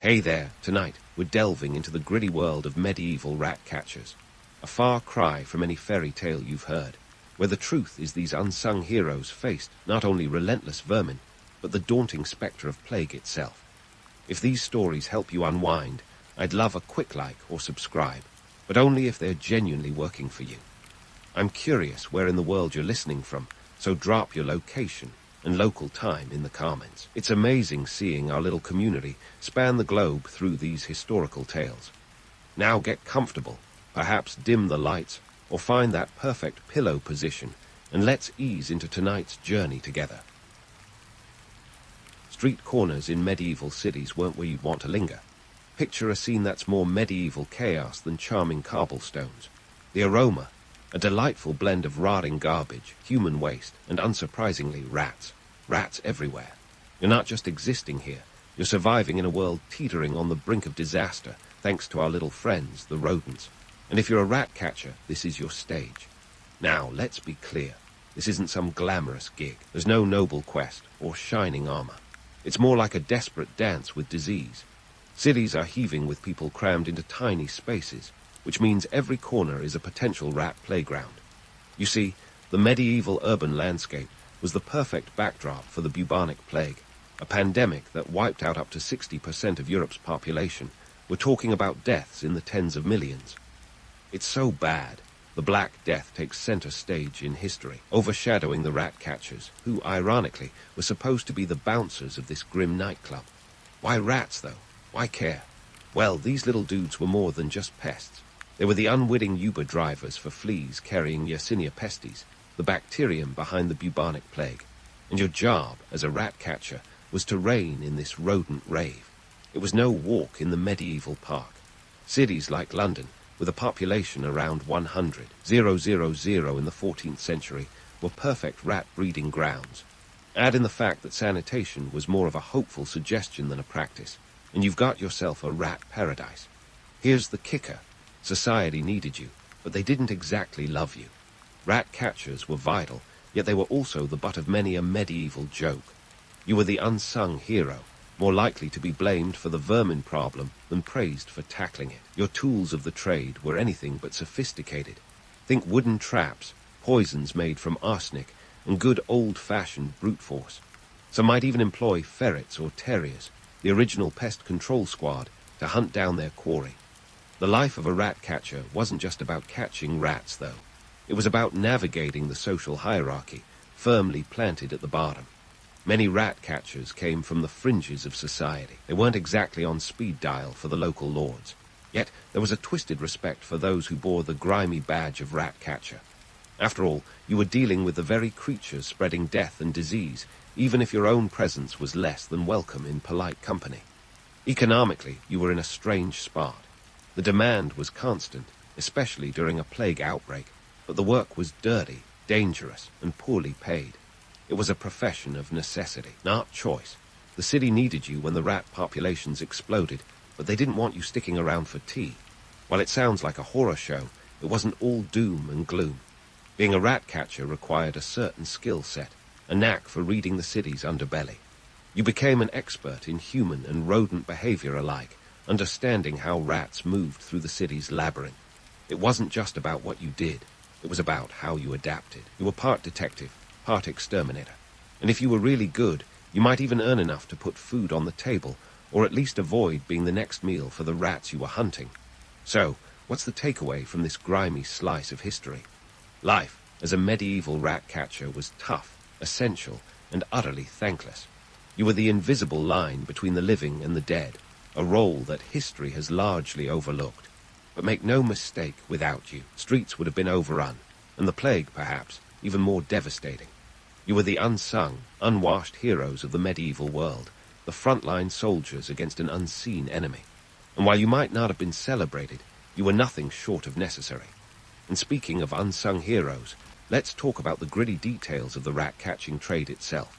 Hey there, tonight we're delving into the gritty world of medieval rat catchers. A far cry from any fairy tale you've heard, where the truth is these unsung heroes faced not only relentless vermin, but the daunting spectre of plague itself. If these stories help you unwind, I'd love a quick like or subscribe, but only if they're genuinely working for you. I'm curious where in the world you're listening from, so drop your location and local time in the comments. It's amazing seeing our little community span the globe through these historical tales. Now get comfortable, perhaps dim the lights, or find that perfect pillow position, and let's ease into tonight's journey together. Street corners in medieval cities weren't where you'd want to linger. Picture a scene that's more medieval chaos than charming cobblestones. The aroma, a delightful blend of rotting garbage, human waste, and unsurprisingly rats. Rats everywhere. You're not just existing here, you're surviving in a world teetering on the brink of disaster thanks to our little friends, the rodents. And if you're a rat catcher, this is your stage. Now, let's be clear. This isn't some glamorous gig. There's no noble quest or shining armor. It's more like a desperate dance with disease. Cities are heaving with people crammed into tiny spaces, which means every corner is a potential rat playground. You see, the medieval urban landscape was the perfect backdrop for the bubonic plague, a pandemic that wiped out up to 60% of Europe's population. We're talking about deaths in the tens of millions. It's so bad, the Black Death takes center stage in history, overshadowing the rat catchers, who, ironically, were supposed to be the bouncers of this grim nightclub. Why rats, though? Why care? Well, these little dudes were more than just pests. They were the unwitting Uber drivers for fleas carrying Yersinia pestis, the bacterium behind the bubonic plague. And your job as a rat catcher was to reign in this rodent rave. It was no walk in the medieval park. Cities like London, with a population around 100,000 in the 14th century, were perfect rat breeding grounds. Add in the fact that sanitation was more of a hopeful suggestion than a practice, and you've got yourself a rat paradise. Here's the kicker. Society needed you, but they didn't exactly love you. Rat catchers were vital, yet they were also the butt of many a medieval joke. You were the unsung hero, more likely to be blamed for the vermin problem than praised for tackling it. Your tools of the trade were anything but sophisticated. Think wooden traps, poisons made from arsenic, and good old-fashioned brute force. Some might even employ ferrets or terriers, the original pest control squad, to hunt down their quarry. The life of a rat catcher wasn't just about catching rats, though. It was about navigating the social hierarchy, firmly planted at the bottom. Many rat catchers came from the fringes of society. They weren't exactly on speed dial for the local lords. Yet there was a twisted respect for those who bore the grimy badge of rat catcher. After all, you were dealing with the very creatures spreading death and disease, even if your own presence was less than welcome in polite company. Economically, you were in a strange spot. The demand was constant, especially during a plague outbreak, but the work was dirty, dangerous, and poorly paid. It was a profession of necessity, not choice. The city needed you when the rat populations exploded, but they didn't want you sticking around for tea. While it sounds like a horror show, it wasn't all doom and gloom. Being a rat catcher required a certain skill set, a knack for reading the city's underbelly. You became an expert in human and rodent behavior alike, understanding how rats moved through the city's labyrinth. It wasn't just about what you did. It was about how you adapted. You were part detective, part exterminator. And if you were really good, you might even earn enough to put food on the table, or at least avoid being the next meal for the rats you were hunting. So, what's the takeaway from this grimy slice of history? Life as a medieval rat catcher was tough, essential, and utterly thankless. You were the invisible line between the living and the dead, a role that history has largely overlooked. But make no mistake, without you, streets would have been overrun, and the plague, perhaps, even more devastating. You were the unsung, unwashed heroes of the medieval world, the frontline soldiers against an unseen enemy. And while you might not have been celebrated, you were nothing short of necessary. And speaking of unsung heroes, let's talk about the gritty details of the rat-catching trade itself.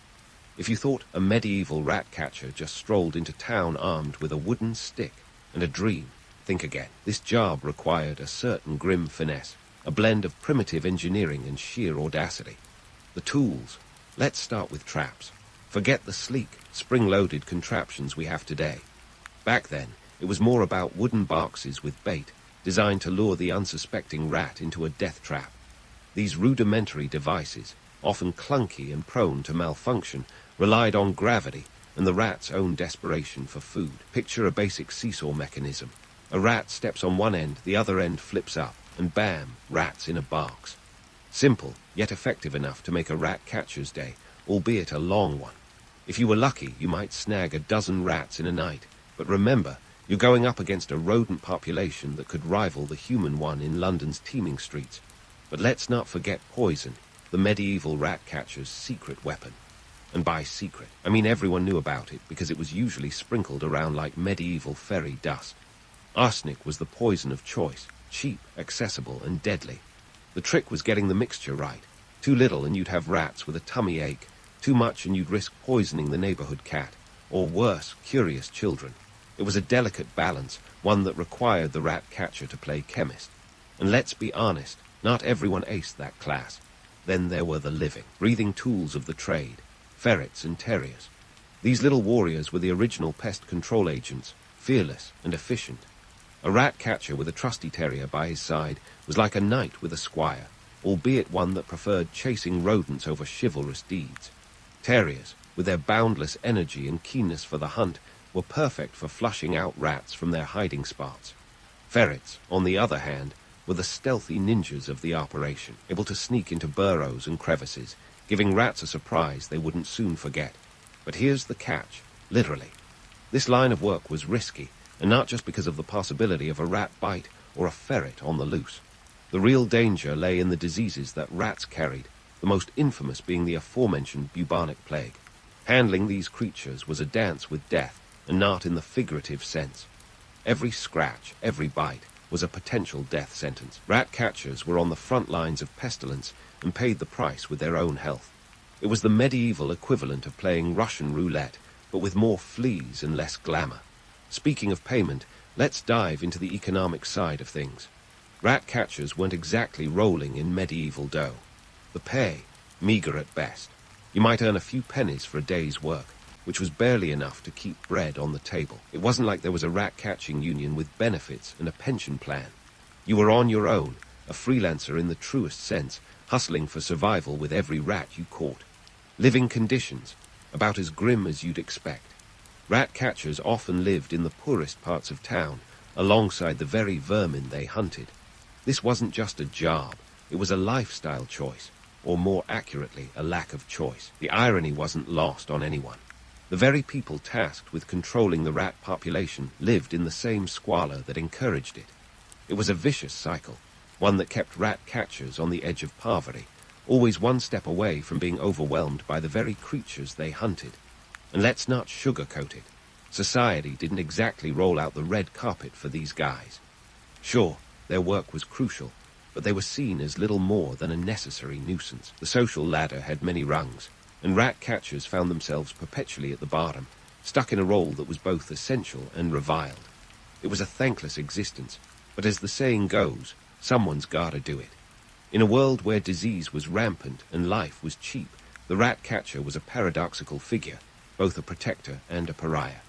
If you thought a medieval rat-catcher just strolled into town armed with a wooden stick and a dream, think again. This job required a certain grim finesse, a blend of primitive engineering and sheer audacity. The tools. Let's start with traps. Forget the sleek, spring-loaded contraptions we have today. Back then, it was more about wooden boxes with bait, designed to lure the unsuspecting rat into a death trap. These rudimentary devices, often clunky and prone to malfunction, relied on gravity and the rat's own desperation for food. Picture a basic seesaw mechanism. A rat steps on one end, the other end flips up, and bam, rat's in a box. Simple, yet effective enough to make a rat catcher's day, albeit a long one. If you were lucky, you might snag a dozen rats in a night, but remember, you're going up against a rodent population that could rival the human one in London's teeming streets. But let's not forget poison, the medieval rat catcher's secret weapon. And by secret, I mean everyone knew about it because it was usually sprinkled around like medieval fairy dust. Arsenic was the poison of choice, cheap, accessible, and deadly. The trick was getting the mixture right. Too little and you'd have rats with a tummy ache, too much and you'd risk poisoning the neighborhood cat, or worse, curious children. It was a delicate balance, one that required the rat catcher to play chemist. And let's be honest, not everyone aced that class. Then there were the living, breathing tools of the trade, ferrets and terriers. These little warriors were the original pest control agents, fearless and efficient. A rat catcher with a trusty terrier by his side was like a knight with a squire, albeit one that preferred chasing rodents over chivalrous deeds. Terriers, with their boundless energy and keenness for the hunt, were perfect for flushing out rats from their hiding spots. Ferrets, on the other hand, were the stealthy ninjas of the operation, able to sneak into burrows and crevices, giving rats a surprise they wouldn't soon forget. But here's the catch, literally. This line of work was risky, and not just because of the possibility of a rat bite or a ferret on the loose. The real danger lay in the diseases that rats carried, the most infamous being the aforementioned bubonic plague. Handling these creatures was a dance with death, and not in the figurative sense. Every scratch, every bite, was a potential death sentence. Rat catchers were on the front lines of pestilence and paid the price with their own health. It was the medieval equivalent of playing Russian roulette, but with more fleas and less glamour. Speaking of payment, let's dive into the economic side of things. Rat catchers weren't exactly rolling in medieval dough. The pay, meager at best. You might earn a few pennies for a day's work, which was barely enough to keep bread on the table. It wasn't like there was a rat-catching union with benefits and a pension plan. You were on your own, a freelancer in the truest sense, hustling for survival with every rat you caught. Living conditions, about as grim as you'd expect. Rat-catchers often lived in the poorest parts of town, alongside the very vermin they hunted. This wasn't just a job, it was a lifestyle choice, or more accurately, a lack of choice. The irony wasn't lost on anyone. The very people tasked with controlling the rat population lived in the same squalor that encouraged it. It was a vicious cycle, one that kept rat catchers on the edge of poverty, always one step away from being overwhelmed by the very creatures they hunted. And let's not sugarcoat it. Society didn't exactly roll out the red carpet for these guys. Sure, their work was crucial, but they were seen as little more than a necessary nuisance. The social ladder had many rungs, and rat catchers found themselves perpetually at the bottom, stuck in a role that was both essential and reviled. It was a thankless existence, but as the saying goes, someone's gotta do it. In a world where disease was rampant and life was cheap, the rat catcher was a paradoxical figure, both a protector and a pariah.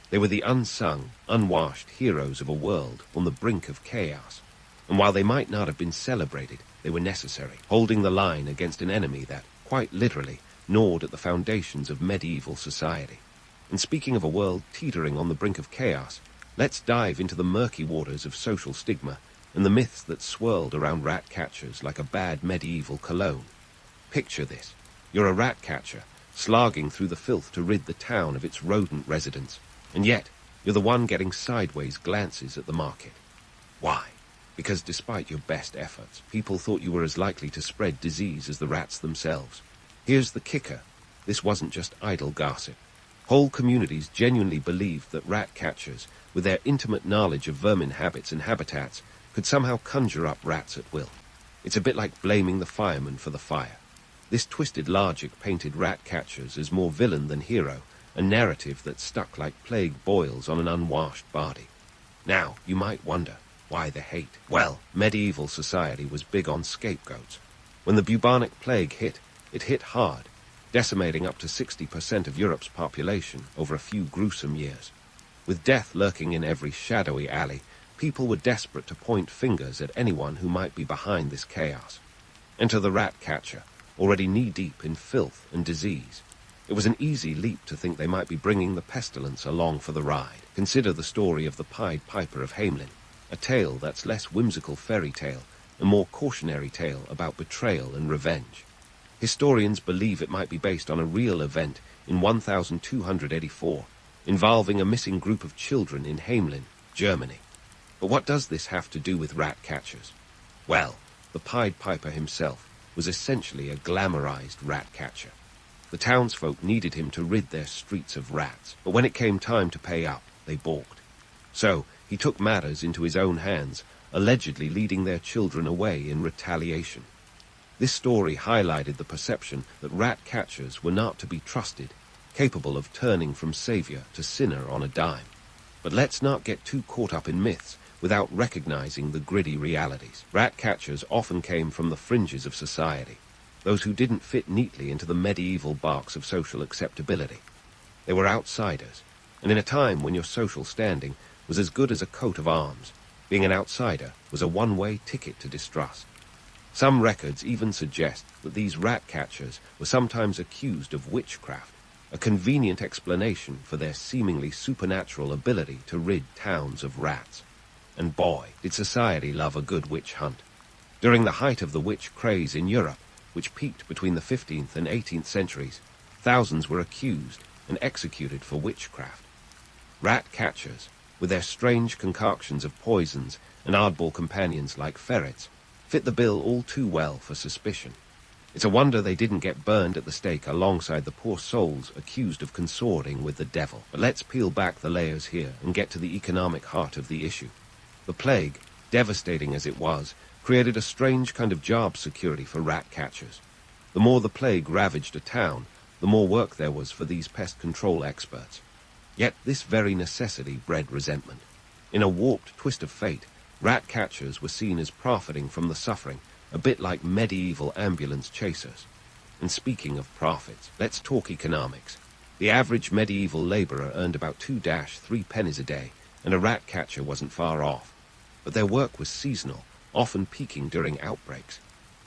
They were the unsung, unwashed heroes of a world on the brink of chaos, and while they might not have been celebrated, they were necessary, holding the line against an enemy that, quite literally, gnawed at the foundations of medieval society. And speaking of a world teetering on the brink of chaos, let's dive into the murky waters of social stigma and the myths that swirled around rat catchers like a bad medieval cologne. Picture this. You're a rat catcher, slogging through the filth to rid the town of its rodent residents, and yet you're the one getting sideways glances at the market. Why? Because despite your best efforts, people thought you were as likely to spread disease as the rats themselves. Here's the kicker. This wasn't just idle gossip. Whole communities genuinely believed that rat catchers, with their intimate knowledge of vermin habits and habitats, could somehow conjure up rats at will. It's a bit like blaming the fireman for the fire. This twisted logic painted rat catchers as more villain than hero, a narrative that stuck like plague boils on an unwashed body. Now, you might wonder, why the hate? Well, medieval society was big on scapegoats. When the bubonic plague hit, it hit hard, decimating up to 60% of Europe's population over a few gruesome years. With death lurking in every shadowy alley, people were desperate to point fingers at anyone who might be behind this chaos. Enter the rat catcher, already knee-deep in filth and disease. It was an easy leap to think they might be bringing the pestilence along for the ride. Consider the story of the Pied Piper of Hamelin, a tale that's less whimsical fairy tale and more cautionary tale about betrayal and revenge. Historians believe it might be based on a real event in 1284, involving a missing group of children in Hamelin, Germany. But what does this have to do with rat catchers? Well, the Pied Piper himself was essentially a glamorized rat catcher. The townsfolk needed him to rid their streets of rats, but when it came time to pay up, they balked. So he took matters into his own hands, allegedly leading their children away in retaliation. This story highlighted the perception that rat catchers were not to be trusted, capable of turning from savior to sinner on a dime. But let's not get too caught up in myths without recognizing the gritty realities. Rat catchers often came from the fringes of society, those who didn't fit neatly into the medieval box of social acceptability. They were outsiders, and in a time when your social standing was as good as a coat of arms, being an outsider was a one-way ticket to distrust. Some records even suggest that these rat catchers were sometimes accused of witchcraft, a convenient explanation for their seemingly supernatural ability to rid towns of rats. And boy, did society love a good witch hunt. During the height of the witch craze in Europe, which peaked between the 15th and 18th centuries, thousands were accused and executed for witchcraft. Rat catchers, with their strange concoctions of poisons and oddball companions like ferrets, fit the bill all too well for suspicion. It's a wonder they didn't get burned at the stake alongside the poor souls accused of consorting with the devil. But let's peel back the layers here and get to the economic heart of the issue. The plague, devastating as it was, created a strange kind of job security for rat catchers. The more the plague ravaged a town, the more work there was for these pest control experts. Yet this very necessity bred resentment. In a warped twist of fate, rat catchers were seen as profiting from the suffering, a bit like medieval ambulance chasers. And speaking of profits, let's talk economics. The average medieval laborer earned about 2-3 pennies a day, and a rat catcher wasn't far off. But their work was seasonal, often peaking during outbreaks.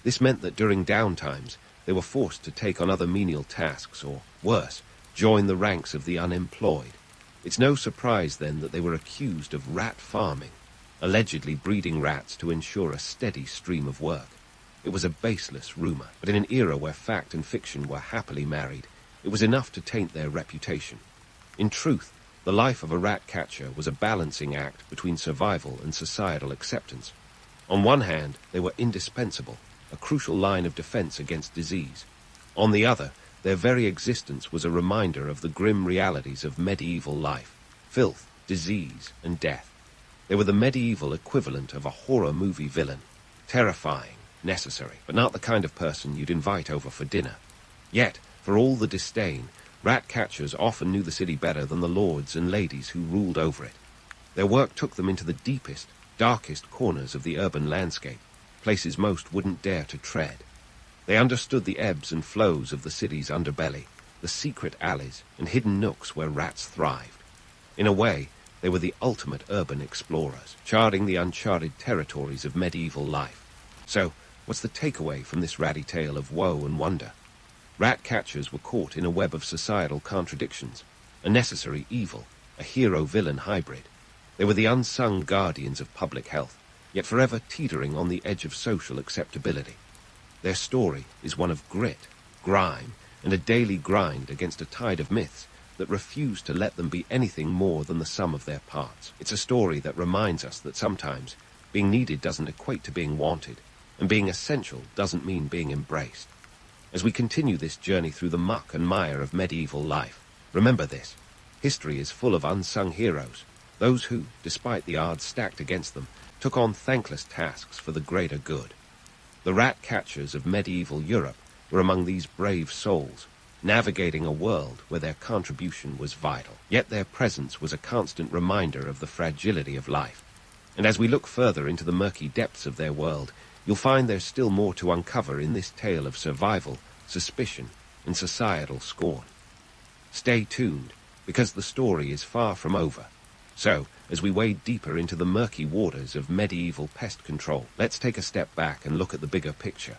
This meant that during downtimes, they were forced to take on other menial tasks, or, worse, join the ranks of the unemployed. It's no surprise, then, that they were accused of rat farming, allegedly breeding rats to ensure a steady stream of work. It was a baseless rumor, but in an era where fact and fiction were happily married, it was enough to taint their reputation. In truth, the life of a rat catcher was a balancing act between survival and societal acceptance. On one hand, they were indispensable, a crucial line of defense against disease. On the other, their very existence was a reminder of the grim realities of medieval life: filth, disease, and death. They were the medieval equivalent of a horror movie villain, terrifying, necessary, but not the kind of person you'd invite over for dinner. Yet, for all the disdain, rat catchers often knew the city better than the lords and ladies who ruled over it. Their work took them into the deepest, darkest corners of the urban landscape, places most wouldn't dare to tread. They understood the ebbs and flows of the city's underbelly, the secret alleys and hidden nooks where rats thrived. In a way, they were the ultimate urban explorers, charting the uncharted territories of medieval life. So, what's the takeaway from this ratty tale of woe and wonder? Rat catchers were caught in a web of societal contradictions, a necessary evil, a hero-villain hybrid. They were the unsung guardians of public health, yet forever teetering on the edge of social acceptability. Their story is one of grit, grime, and a daily grind against a tide of myths that refuse to let them be anything more than the sum of their parts. It's a story that reminds us that sometimes being needed doesn't equate to being wanted, and being essential doesn't mean being embraced. As we continue this journey through the muck and mire of medieval life, remember this: history is full of unsung heroes, those who, despite the odds stacked against them, took on thankless tasks for the greater good. The rat catchers of medieval Europe were among these brave souls, navigating a world where their contribution was vital. Yet their presence was a constant reminder of the fragility of life. And as we look further into the murky depths of their world, you'll find there's still more to uncover in this tale of survival, suspicion, and societal scorn. Stay tuned, because the story is far from over, So, as we wade deeper into the murky waters of medieval pest control, let's take a step back and look at the bigger picture,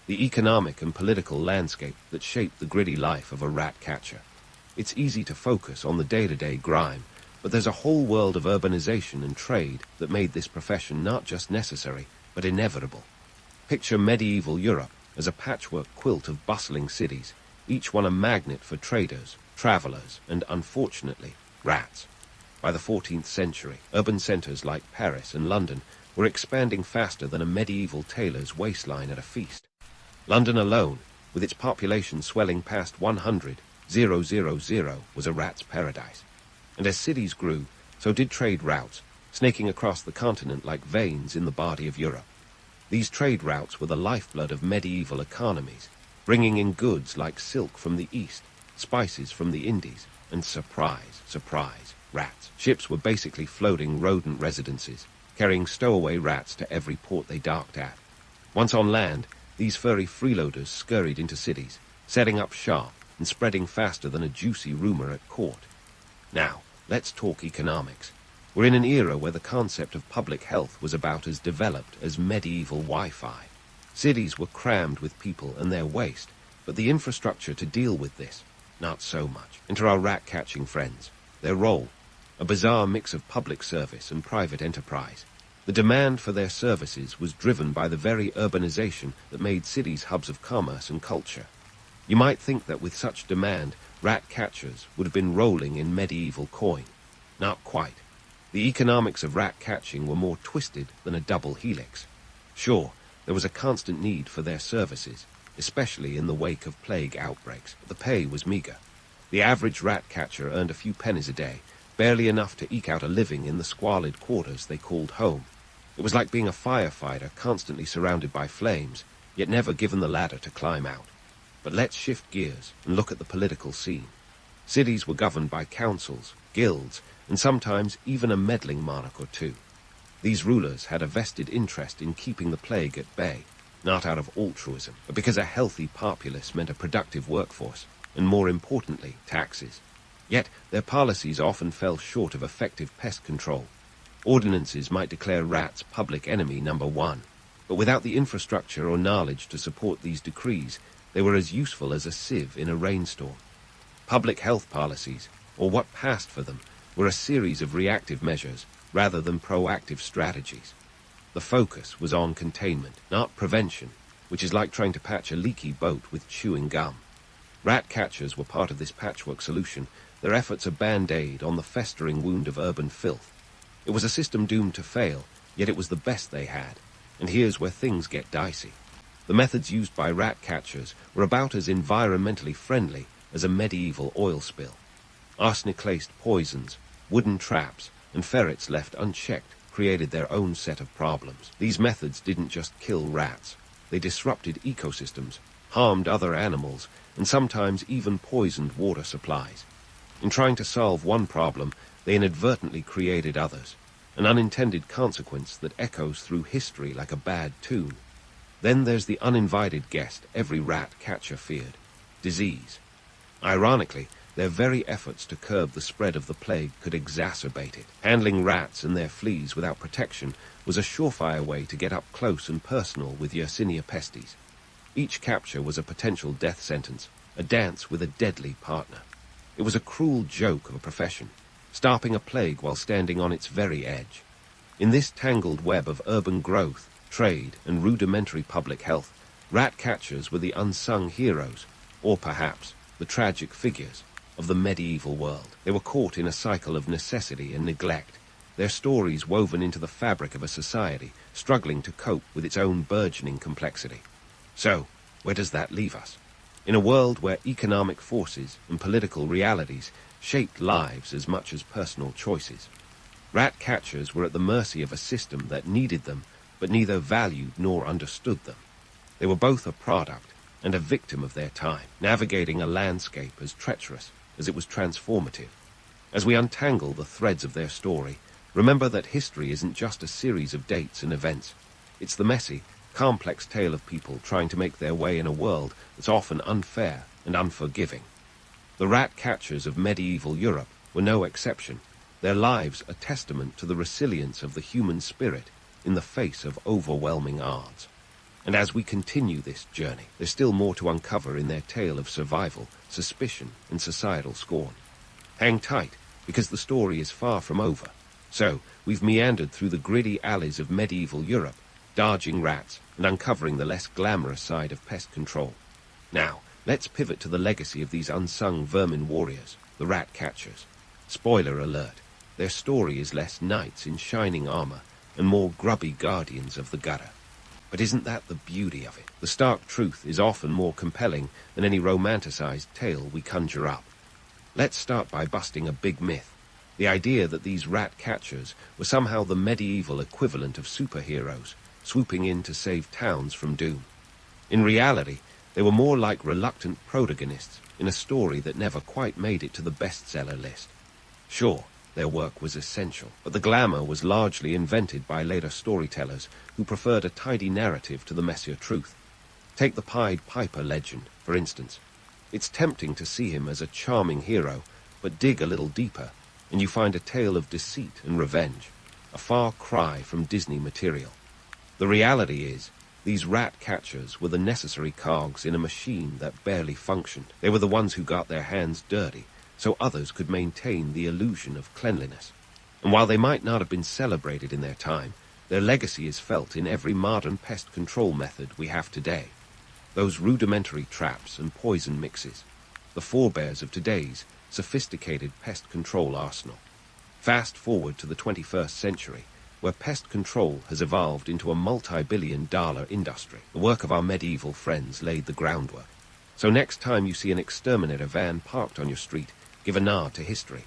the economic and political landscape that shaped the gritty life of a rat catcher. It's easy to focus on the day-to-day grime, but there's a whole world of urbanization and trade that made this profession not just necessary, but inevitable. Picture medieval Europe as a patchwork quilt of bustling cities, each one a magnet for traders, travelers, and, unfortunately, rats. By the 14th century, urban centers like Paris and London were expanding faster than a medieval tailor's waistline at a feast. London alone, with its population swelling past 100,000, was a rat's paradise. And as cities grew, so did trade routes, snaking across the continent like veins in the body of Europe. These trade routes were the lifeblood of medieval economies, bringing in goods like silk from the East, spices from the Indies, and surprise, rats. Ships were basically floating rodent residences, carrying stowaway rats to every port they docked at. Once on land, these furry freeloaders scurried into cities, setting up shop and spreading faster than a juicy rumor at court. Now, let's talk economics. We're in an era where the concept of public health was about as developed as medieval Wi-Fi. Cities were crammed with people and their waste, but the infrastructure to deal with this, not so much. Enter our rat-catching friends. Their role, a bizarre mix of public service and private enterprise. The demand for their services was driven by the very urbanization that made cities hubs of commerce and culture. You might think that with such demand, rat catchers would have been rolling in medieval coin. Not quite. The economics of rat catching were more twisted than a double helix. Sure, there was a constant need for their services, especially in the wake of plague outbreaks, but the pay was meager. The average rat catcher earned a few pennies a day, barely enough to eke out a living in the squalid quarters they called home. It was like being a firefighter constantly surrounded by flames, yet never given the ladder to climb out. But let's shift gears and look at the political scene. Cities were governed by councils, guilds, and sometimes even a meddling monarch or two. These rulers had a vested interest in keeping the plague at bay, not out of altruism, but because a healthy populace meant a productive workforce, and more importantly, taxes. Yet their policies often fell short of effective pest control. Ordinances might declare rats public enemy number one, but without the infrastructure or knowledge to support these decrees, they were as useful as a sieve in a rainstorm. Public health policies, or what passed for them, were a series of reactive measures rather than proactive strategies. The focus was on containment, not prevention, which is like trying to patch a leaky boat with chewing gum. Rat catchers were part of this patchwork solution, their efforts a band-aid on the festering wound of urban filth. It was a system doomed to fail, yet it was the best they had. And here's where things get dicey. The methods used by rat catchers were about as environmentally friendly as a medieval oil spill. Arsenic-laced poisons, wooden traps, and ferrets left unchecked created their own set of problems. These methods didn't just kill rats. They disrupted ecosystems, harmed other animals, and sometimes even poisoned water supplies. In trying to solve one problem, they inadvertently created others, an unintended consequence that echoes through history like a bad tune. Then there's the uninvited guest every rat catcher feared: disease. Ironically, their very efforts to curb the spread of the plague could exacerbate it. Handling rats and their fleas without protection was a surefire way to get up close and personal with Yersinia pestis. Each capture was a potential death sentence, a dance with a deadly partner. It was a cruel joke of a profession, stopping a plague while standing on its very edge. In this tangled web of urban growth, trade, and rudimentary public health, rat catchers were the unsung heroes, or perhaps the tragic figures, of the medieval world. They were caught in a cycle of necessity and neglect, their stories woven into the fabric of a society struggling to cope with its own burgeoning complexity. So, where does that leave us? In a world where economic forces and political realities shaped lives as much as personal choices, rat catchers were at the mercy of a system that needed them, but neither valued nor understood them. They were both a product and a victim of their time, navigating a landscape as treacherous as it was transformative. As we untangle the threads of their story, remember that history isn't just a series of dates and events. It's the messy, complex tale of people trying to make their way in a world that's often unfair and unforgiving. The rat catchers of medieval Europe were no exception. Their lives a testament to the resilience of the human spirit in the face of overwhelming odds. And as we continue this journey, there's still more to uncover in their tale of survival, suspicion, and societal scorn. Hang tight, because the story is far from over. So, we've meandered through the gritty alleys of medieval Europe, dodging rats and uncovering the less glamorous side of pest control. Now, let's pivot to the legacy of these unsung vermin warriors, the rat catchers. Spoiler alert, their story is less knights in shining armor and more grubby guardians of the gutter. But isn't that the beauty of it? The stark truth is often more compelling than any romanticized tale we conjure up. Let's start by busting a big myth. The idea that these rat catchers were somehow the medieval equivalent of superheroes, swooping in to save towns from doom. In reality, they were more like reluctant protagonists in a story that never quite made it to the bestseller list. Sure, their work was essential, but the glamour was largely invented by later storytellers who preferred a tidy narrative to the messier truth. Take the Pied Piper legend, for instance. It's tempting to see him as a charming hero, but dig a little deeper, and you find a tale of deceit and revenge, a far cry from Disney material. The reality is, these rat catchers were the necessary cogs in a machine that barely functioned. They were the ones who got their hands dirty, so others could maintain the illusion of cleanliness. And while they might not have been celebrated in their time, their legacy is felt in every modern pest control method we have today. Those rudimentary traps and poison mixes, the forebears of today's sophisticated pest control arsenal. Fast forward to the 21st century, where pest control has evolved into a multi-billion-dollar industry. The work of our medieval friends laid the groundwork. So next time you see an exterminator van parked on your street, give a nod to history.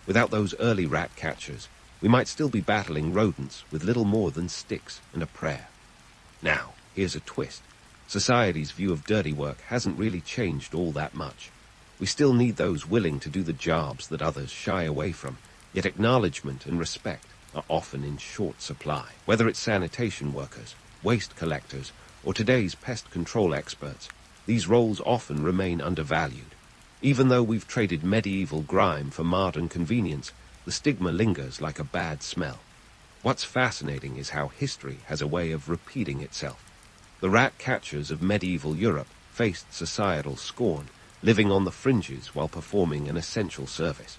Without those early rat catchers, we might still be battling rodents with little more than sticks and a prayer. Now, here's a twist. Society's view of dirty work hasn't really changed all that much. We still need those willing to do the jobs that others shy away from, yet acknowledgement and respect are often in short supply. Whether it's sanitation workers, waste collectors, or today's pest control experts, these roles often remain undervalued. Even though we've traded medieval grime for modern convenience, the stigma lingers like a bad smell. What's fascinating is how history has a way of repeating itself. The rat catchers of medieval Europe faced societal scorn, living on the fringes while performing an essential service.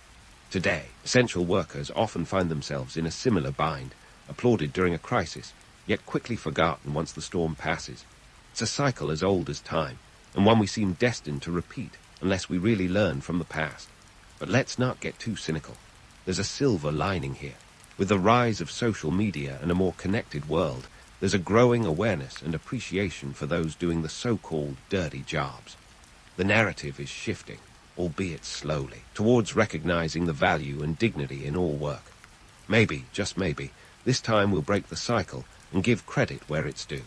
Today, essential workers often find themselves in a similar bind, applauded during a crisis, yet quickly forgotten once the storm passes. It's a cycle as old as time, and one we seem destined to repeat unless we really learn from the past. But let's not get too cynical. There's a silver lining here. With the rise of social media and a more connected world, there's a growing awareness and appreciation for those doing the so-called dirty jobs. The narrative is shifting, albeit slowly, towards recognizing the value and dignity in all work. Maybe, just maybe, this time we'll break the cycle and give credit where it's due.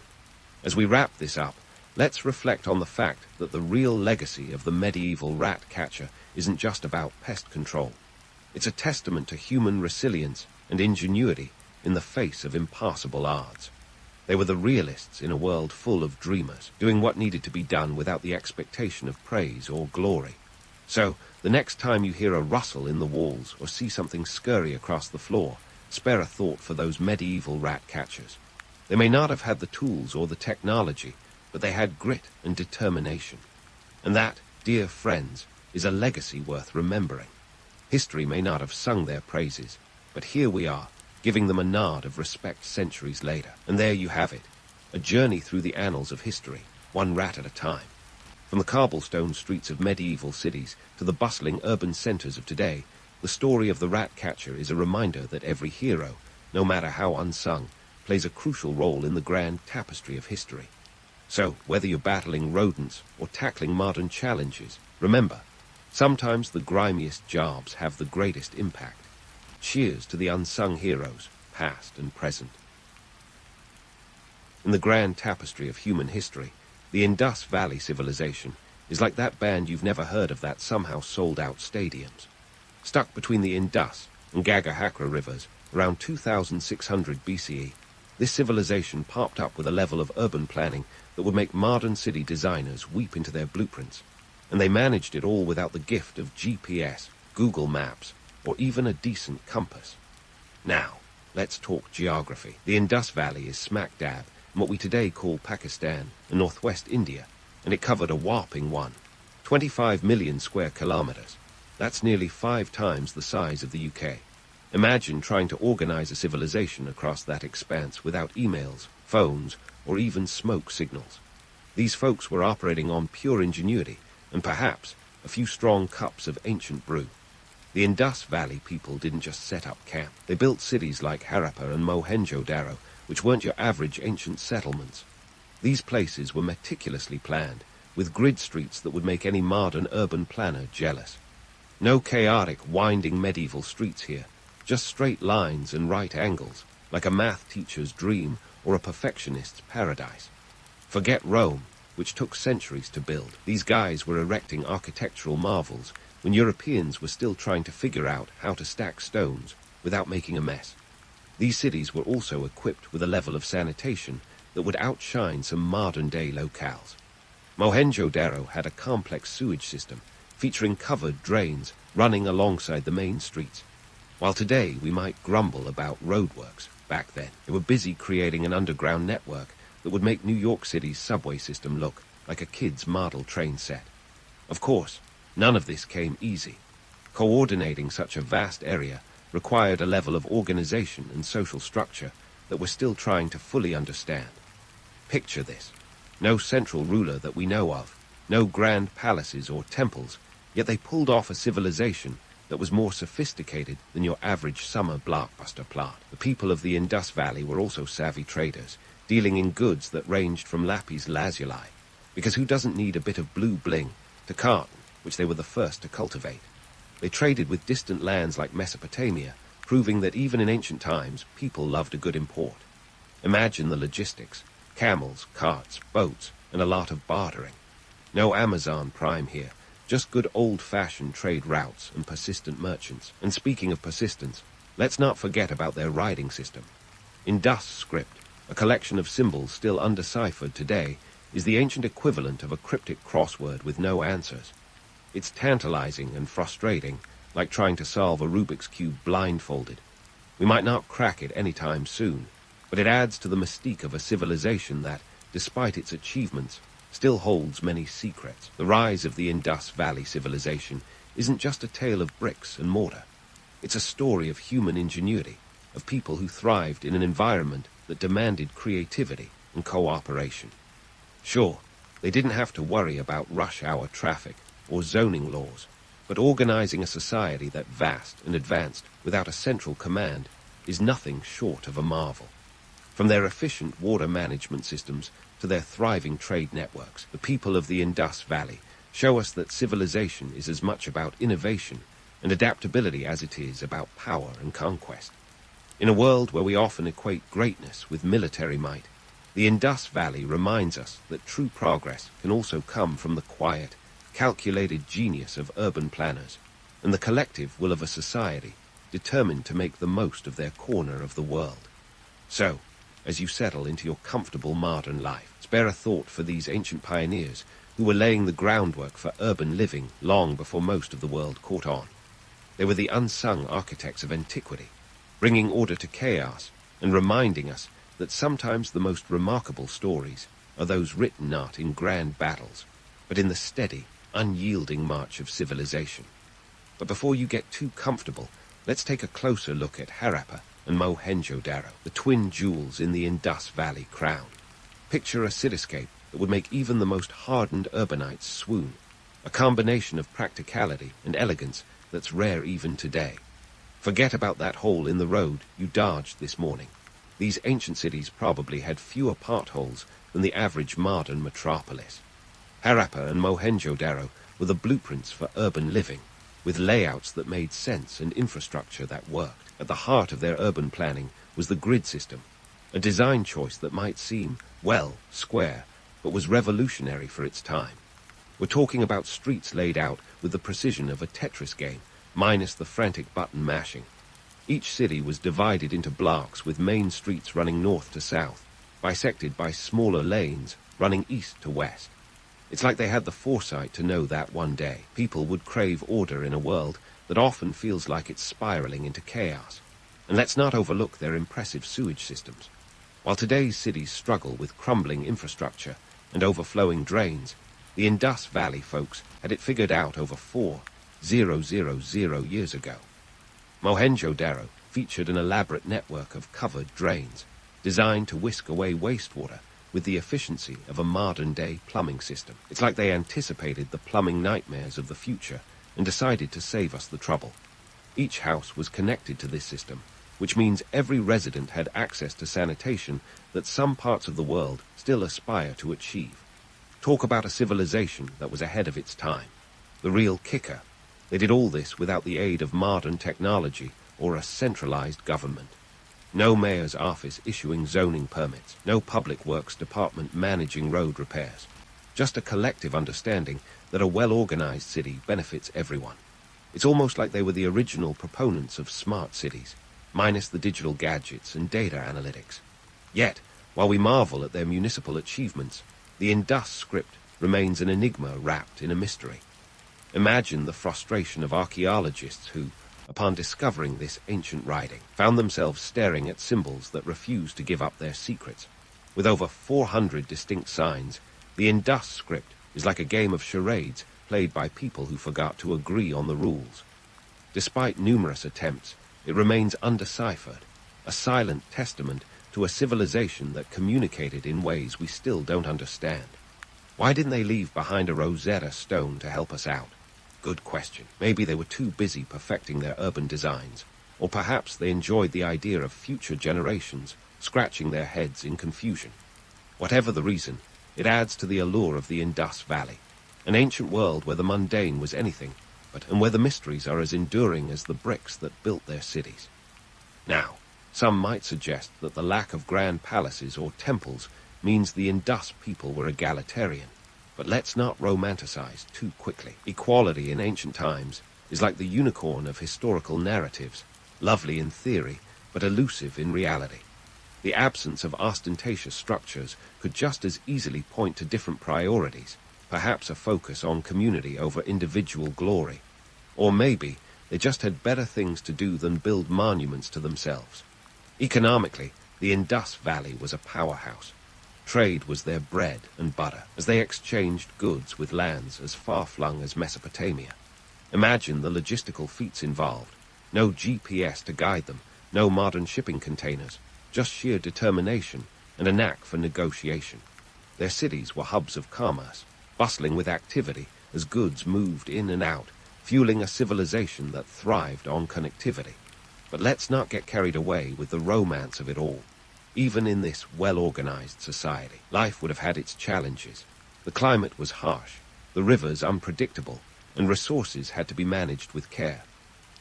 As we wrap this up, let's reflect on the fact that the real legacy of the medieval rat catcher isn't just about pest control. It's a testament to human resilience and ingenuity in the face of impossible odds. They were the realists in a world full of dreamers, doing what needed to be done without the expectation of praise or glory. So, the next time you hear a rustle in the walls or see something scurry across the floor, spare a thought for those medieval rat catchers. They may not have had the tools or the technology, but they had grit and determination. And that, dear friends, is a legacy worth remembering. History may not have sung their praises, but here we are, giving them a nod of respect centuries later. And there you have it, a journey through the annals of history, one rat at a time. From the cobblestone streets of medieval cities to the bustling urban centers of today, the story of the rat catcher is a reminder that every hero, no matter how unsung, plays a crucial role in the grand tapestry of history. So, whether you're battling rodents or tackling modern challenges, remember, sometimes the grimiest jobs have the greatest impact. Cheers to the unsung heroes, past and present. In the grand tapestry of human history, the Indus Valley civilization is like that band you've never heard of that somehow sold out stadiums. Stuck between the Indus and Gagahakra rivers around 2600 BCE, this civilization popped up with a level of urban planning that would make modern city designers weep into their blueprints. And they managed it all without the gift of GPS, Google Maps, or even a decent compass. Now, let's talk geography. The Indus Valley is smack dab in what we today call Pakistan and northwest India, and it covered a whopping 25 million square kilometers. That's nearly 5 times the size of the UK. Imagine trying to organize a civilization across that expanse without emails, phones, or even smoke signals. These folks were operating on pure ingenuity and perhaps a few strong cups of ancient brew. The Indus Valley people didn't just set up camp. They built cities like Harappa and Mohenjo-Daro, which weren't your average ancient settlements. These places were meticulously planned, with grid streets that would make any modern urban planner jealous. No chaotic, winding medieval streets here, just straight lines and right angles, like a math teacher's dream or a perfectionist's paradise. Forget Rome, which took centuries to build. These guys were erecting architectural marvels when Europeans were still trying to figure out how to stack stones without making a mess. These cities were also equipped with a level of sanitation that would outshine some modern-day locales. Mohenjo-Daro had a complex sewage system featuring covered drains running alongside the main streets. While today we might grumble about roadworks, back then they were busy creating an underground network that would make New York City's subway system look like a kid's model train set. Of course, none of this came easy. Coordinating such a vast area required a level of organization and social structure that we're still trying to fully understand. Picture this. No central ruler that we know of, no grand palaces or temples, yet they pulled off a civilization that was more sophisticated than your average summer blockbuster plot. The people of the Indus Valley were also savvy traders, dealing in goods that ranged from lapis lazuli, because who doesn't need a bit of blue bling, to cotton, which they were the first to cultivate. They traded with distant lands like Mesopotamia, proving that even in ancient times, people loved a good import. Imagine the logistics: camels, carts, boats, and a lot of bartering. No Amazon Prime here, just good old-fashioned trade routes and persistent merchants. And speaking of persistence, let's not forget about their writing system. Indus script, a collection of symbols still undeciphered today, is the ancient equivalent of a cryptic crossword with no answers. It's tantalizing and frustrating, like trying to solve a Rubik's Cube blindfolded. We might not crack it any time soon, but it adds to the mystique of a civilization that, despite its achievements, still holds many secrets. The rise of the Indus Valley civilization isn't just a tale of bricks and mortar. It's a story of human ingenuity, of people who thrived in an environment that demanded creativity and cooperation. Sure, they didn't have to worry about rush hour traffic or zoning laws, but organizing a society that vast and advanced without a central command is nothing short of a marvel. From their efficient water management systems to their thriving trade networks, the people of the Indus Valley show us that civilization is as much about innovation and adaptability as it is about power and conquest. In a world where we often equate greatness with military might, the Indus Valley reminds us that true progress can also come from the quiet, calculated genius of urban planners and the collective will of a society determined to make the most of their corner of the world. So, as you settle into your comfortable modern life, spare a thought for these ancient pioneers who were laying the groundwork for urban living long before most of the world caught on. They were the unsung architects of antiquity, bringing order to chaos and reminding us that sometimes the most remarkable stories are those written not in grand battles, but in the steady, unyielding march of civilization. But before you get too comfortable, let's take a closer look at Harappa and Mohenjo-Daro, the twin jewels in the Indus Valley crown. Picture a cityscape that would make even the most hardened urbanites swoon, a combination of practicality and elegance that's rare even today. Forget about that hole in the road you dodged this morning. These ancient cities probably had fewer potholes than the average modern metropolis. Harappa and Mohenjo-Daro were the blueprints for urban living, with layouts that made sense and infrastructure that worked. At the heart of their urban planning was the grid system, a design choice that might seem, well, square, but was revolutionary for its time. We're talking about streets laid out with the precision of a Tetris game, minus the frantic button mashing. Each city was divided into blocks with main streets running north to south, bisected by smaller lanes running east to west. It's like they had the foresight to know that one day people would crave order in a world that often feels like it's spiraling into chaos. And let's not overlook their impressive sewage systems. While today's cities struggle with crumbling infrastructure and overflowing drains, the Indus Valley folks had it figured out over 4,000 years ago. Mohenjo-Daro featured an elaborate network of covered drains, designed to whisk away wastewater with the efficiency of a modern-day plumbing system. It's like they anticipated the plumbing nightmares of the future and decided to save us the trouble. Each house was connected to this system, which means every resident had access to sanitation that some parts of the world still aspire to achieve. Talk about a civilization that was ahead of its time. The real kicker: they did all this without the aid of modern technology or a centralized government. No mayor's office issuing zoning permits, no public works department managing road repairs. Just a collective understanding that a well-organized city benefits everyone. It's almost like they were the original proponents of smart cities, minus the digital gadgets and data analytics. Yet, while we marvel at their municipal achievements, the Indus script remains an enigma wrapped in a mystery. Imagine the frustration of archaeologists who, upon discovering this ancient writing, found themselves staring at symbols that refused to give up their secrets. With over 400 distinct signs, the Indus script is like a game of charades played by people who forgot to agree on the rules. Despite numerous attempts, it remains undeciphered, a silent testament to a civilization that communicated in ways we still don't understand. Why didn't they leave behind a Rosetta Stone to help us out? Good question. Maybe they were too busy perfecting their urban designs, or perhaps they enjoyed the idea of future generations scratching their heads in confusion. Whatever the reason, it adds to the allure of the Indus Valley, an ancient world where the mundane was anything, and where the mysteries are as enduring as the bricks that built their cities. Now, some might suggest that the lack of grand palaces or temples means the Indus people were egalitarian. But let's not romanticize too quickly. Equality in ancient times is like the unicorn of historical narratives, lovely in theory, but elusive in reality. The absence of ostentatious structures could just as easily point to different priorities, perhaps a focus on community over individual glory. Or maybe they just had better things to do than build monuments to themselves. Economically, the Indus Valley was a powerhouse. Trade was their bread and butter, as they exchanged goods with lands as far-flung as Mesopotamia. Imagine the logistical feats involved. No GPS to guide them, no modern shipping containers, just sheer determination and a knack for negotiation. Their cities were hubs of commerce, bustling with activity as goods moved in and out, fueling a civilization that thrived on connectivity. But let's not get carried away with the romance of it all. Even in this well-organized society, life would have had its challenges. The climate was harsh, the rivers unpredictable, and resources had to be managed with care.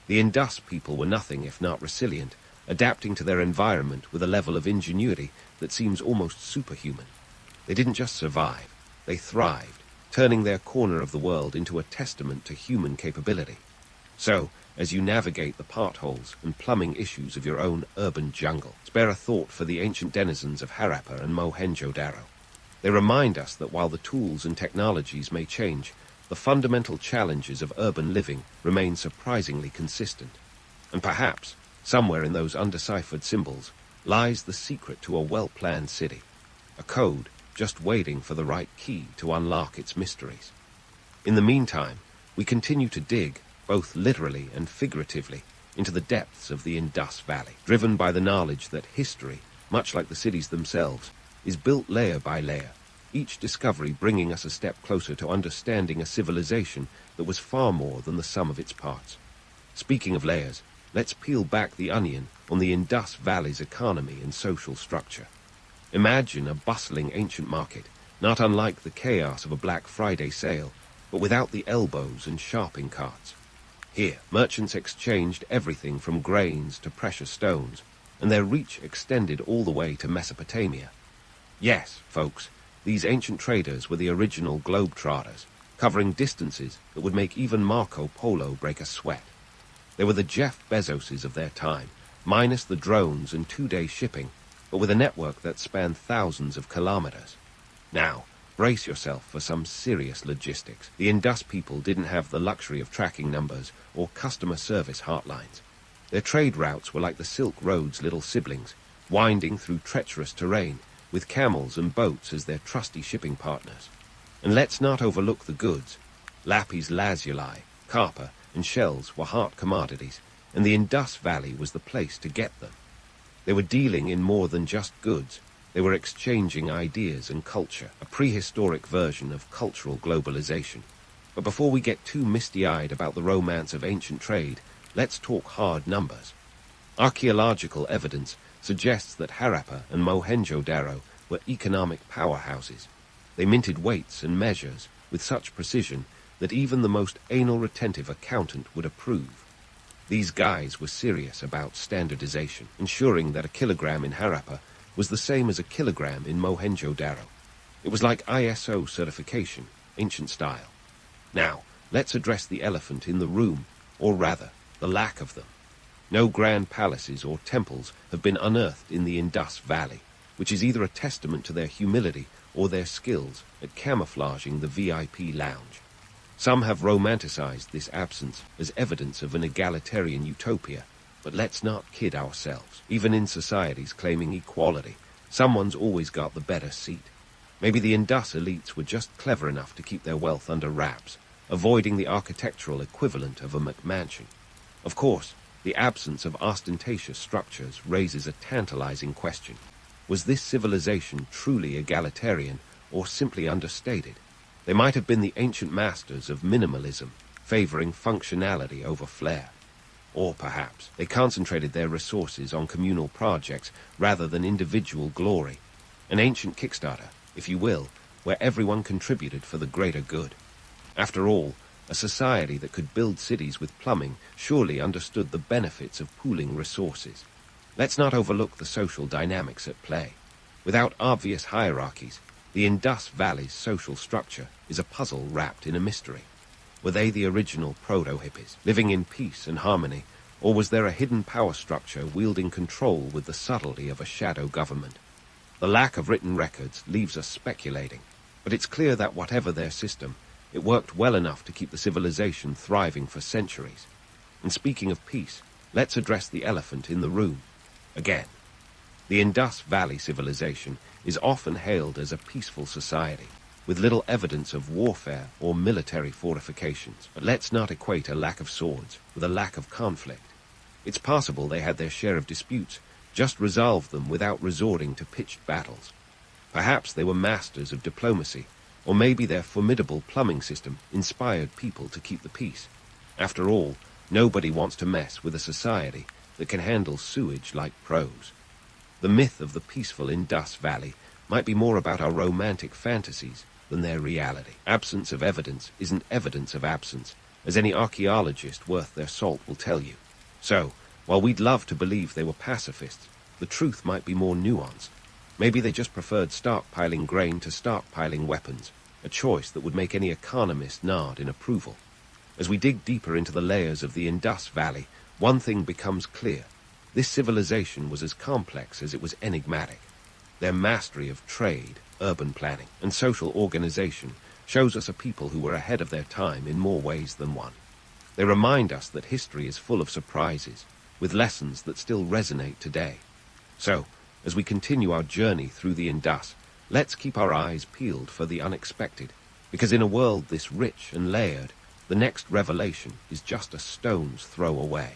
The Indus people were nothing if not resilient, adapting to their environment with a level of ingenuity that seems almost superhuman. They didn't just survive, they thrived, turning their corner of the world into a testament to human capability. So, as you navigate the potholes and plumbing issues of your own urban jungle, spare a thought for the ancient denizens of Harappa and Mohenjo-Daro. They remind us that while the tools and technologies may change, the fundamental challenges of urban living remain surprisingly consistent. And perhaps, somewhere in those undeciphered symbols, lies the secret to a well-planned city, a code just waiting for the right key to unlock its mysteries. In the meantime, we continue to dig, both literally and figuratively, into the depths of the Indus Valley, driven by the knowledge that history, much like the cities themselves, is built layer by layer, each discovery bringing us a step closer to understanding a civilization that was far more than the sum of its parts. Speaking of layers, let's peel back the onion on the Indus Valley's economy and social structure. Imagine a bustling ancient market, not unlike the chaos of a Black Friday sale, but without the elbows and shopping carts. Here, merchants exchanged everything from grains to precious stones, and their reach extended all the way to Mesopotamia. Yes, folks, these ancient traders were the original globetrotters, covering distances that would make even Marco Polo break a sweat. They were the Jeff Bezoses of their time, minus the drones and 2-day shipping, but with a network that spanned thousands of kilometers. Now, Brace yourself for some serious logistics. The Indus people didn't have the luxury of tracking numbers or customer service hotlines. Their trade routes were like the Silk Road's little siblings, winding through treacherous terrain, with camels and boats as their trusty shipping partners. And let's not overlook the goods. Lapis lazuli, carper, and shells were hot commodities, and the Indus Valley was the place to get them. They were dealing in more than just goods. They were exchanging ideas and culture, a prehistoric version of cultural globalization. But before we get too misty-eyed about the romance of ancient trade, let's talk hard numbers. Archaeological evidence suggests that Harappa and Mohenjo-Daro were economic powerhouses. They minted weights and measures with such precision that even the most anal-retentive accountant would approve. These guys were serious about standardization, ensuring that a kilogram in Harappa was the same as a kilogram in Mohenjo-Daro. It was like ISO certification, ancient style. Now, let's address the elephant in the room, or rather, the lack of them. No grand palaces or temples have been unearthed in the Indus Valley, which is either a testament to their humility or their skills at camouflaging the VIP lounge. Some have romanticized this absence as evidence of an egalitarian utopia, but let's not kid ourselves. Even in societies claiming equality, someone's always got the better seat. Maybe the Indus elites were just clever enough to keep their wealth under wraps, avoiding the architectural equivalent of a McMansion. Of course, the absence of ostentatious structures raises a tantalizing question. Was this civilization truly egalitarian or simply understated? They might have been the ancient masters of minimalism, favoring functionality over flair. Or perhaps they concentrated their resources on communal projects rather than individual glory. An ancient Kickstarter, if you will, where everyone contributed for the greater good. After all, a society that could build cities with plumbing surely understood the benefits of pooling resources. Let's not overlook the social dynamics at play. Without obvious hierarchies, the Indus Valley's social structure is a puzzle wrapped in a mystery. Were they the original proto-hippies, living in peace and harmony, or was there a hidden power structure wielding control with the subtlety of a shadow government? The lack of written records leaves us speculating, but it's clear that whatever their system, it worked well enough to keep the civilization thriving for centuries. And speaking of peace, let's address the elephant in the room. Again, the Indus Valley civilization is often hailed as a peaceful society, with little evidence of warfare or military fortifications. But let's not equate a lack of swords with a lack of conflict. It's possible they had their share of disputes, just resolved them without resorting to pitched battles. Perhaps they were masters of diplomacy, or maybe their formidable plumbing system inspired people to keep the peace. After all, nobody wants to mess with a society that can handle sewage like pros. The myth of the peaceful Indus Valley might be more about our romantic fantasies than their reality. Absence of evidence isn't evidence of absence, as any archaeologist worth their salt will tell you. So, while we'd love to believe they were pacifists, the truth might be more nuanced. Maybe they just preferred stockpiling grain to stockpiling weapons, a choice that would make any economist nod in approval. As we dig deeper into the layers of the Indus Valley, one thing becomes clear. This civilization was as complex as it was enigmatic. Their mastery of trade, urban planning, and social organization shows us a people who were ahead of their time in more ways than one. They remind us that history is full of surprises, with lessons that still resonate today. So, as we continue our journey through the Indus, let's keep our eyes peeled for the unexpected, because in a world this rich and layered, the next revelation is just a stone's throw away.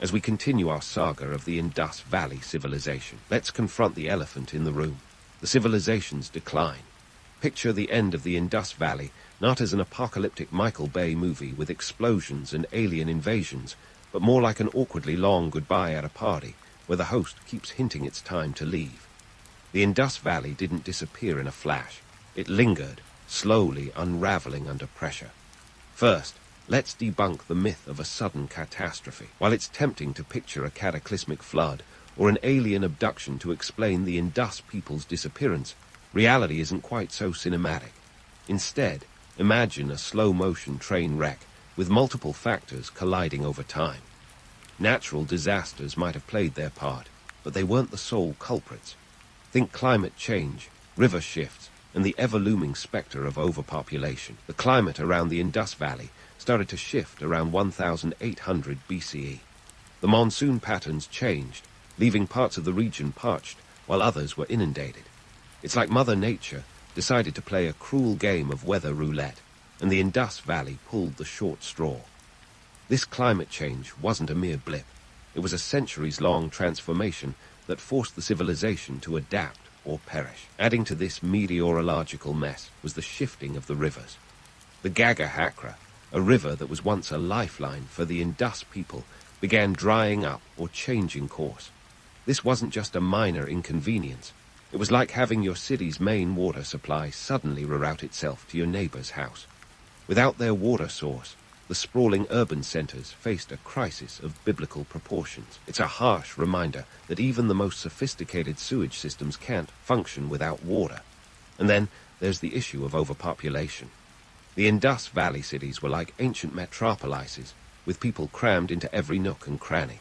As we continue our saga of the Indus Valley civilization, let's confront the elephant in the room, the civilization's decline. Picture the end of the Indus Valley not as an apocalyptic Michael Bay movie with explosions and alien invasions, but more like an awkwardly long goodbye at a party where the host keeps hinting it's time to leave. The Indus Valley didn't disappear in a flash. It lingered, slowly unraveling under pressure. First, let's debunk the myth of a sudden catastrophe. While it's tempting to picture a cataclysmic flood or an alien abduction to explain the Indus people's disappearance, reality isn't quite so cinematic. Instead, imagine a slow-motion train wreck with multiple factors colliding over time. Natural disasters might have played their part, but they weren't the sole culprits. Think climate change, river shifts, and the ever-looming specter of overpopulation. The climate around the Indus Valley started to shift around 1800 BCE. The monsoon patterns changed, leaving parts of the region parched while others were inundated. It's like Mother Nature decided to play a cruel game of weather roulette, and the Indus Valley pulled the short straw. This climate change wasn't a mere blip. It was a centuries-long transformation that forced the civilization to adapt or perish. Adding to this meteorological mess was the shifting of the rivers. The Gagahakra, a river that was once a lifeline for the Indus people, began drying up or changing course. This wasn't just a minor inconvenience. It was like having your city's main water supply suddenly reroute itself to your neighbor's house. Without their water source, the sprawling urban centers faced a crisis of biblical proportions. It's a harsh reminder that even the most sophisticated sewage systems can't function without water. And then there's the issue of overpopulation. The Indus Valley cities were like ancient metropolises, with people crammed into every nook and cranny.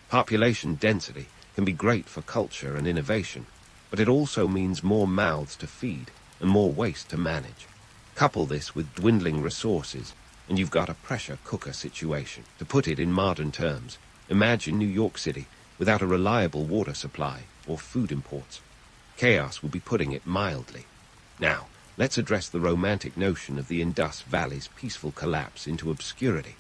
Population density can be great for culture and innovation, but it also means more mouths to feed and more waste to manage. Couple this with dwindling resources, and you've got a pressure cooker situation. To put it in modern terms, imagine New York City without a reliable water supply or food imports. Chaos would be putting it mildly. Now, let's address the romantic notion of the Indus Valley's peaceful collapse into obscurity.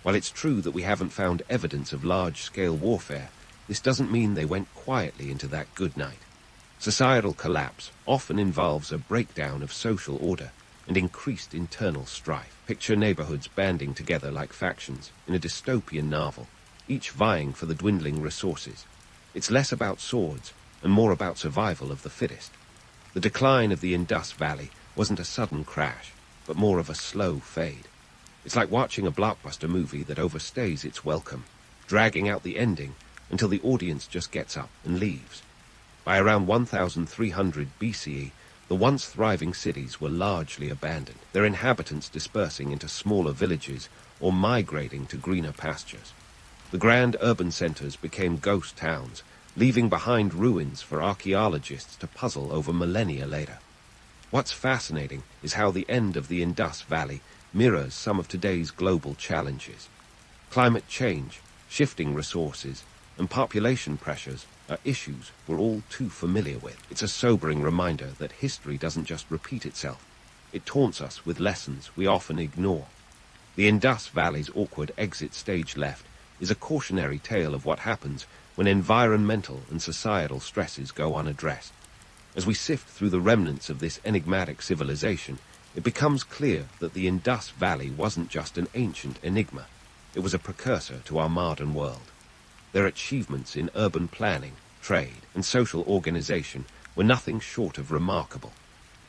While it's true that we haven't found evidence of large-scale warfare, this doesn't mean they went quietly into that good night. Societal collapse often involves a breakdown of social order and increased internal strife. Picture neighborhoods banding together like factions in a dystopian novel, each vying for the dwindling resources. It's less about swords and more about survival of the fittest. The decline of the Indus Valley wasn't a sudden crash, but more of a slow fade. It's like watching a blockbuster movie that overstays its welcome, dragging out the ending until the audience just gets up and leaves. By around 1300 BCE, the once thriving cities were largely abandoned, their inhabitants dispersing into smaller villages or migrating to greener pastures. The grand urban centers became ghost towns, leaving behind ruins for archaeologists to puzzle over millennia later. What's fascinating is how the end of the Indus Valley mirrors some of today's global challenges. Climate change, shifting resources, and population pressures are issues we're all too familiar with. It's a sobering reminder that history doesn't just repeat itself. It taunts us with lessons we often ignore. The Indus Valley's awkward exit stage left is a cautionary tale of what happens when environmental and societal stresses go unaddressed. As we sift through the remnants of this enigmatic civilization, it becomes clear that the Indus Valley wasn't just an ancient enigma. It was a precursor to our modern world. Their achievements in urban planning, trade, and social organization were nothing short of remarkable.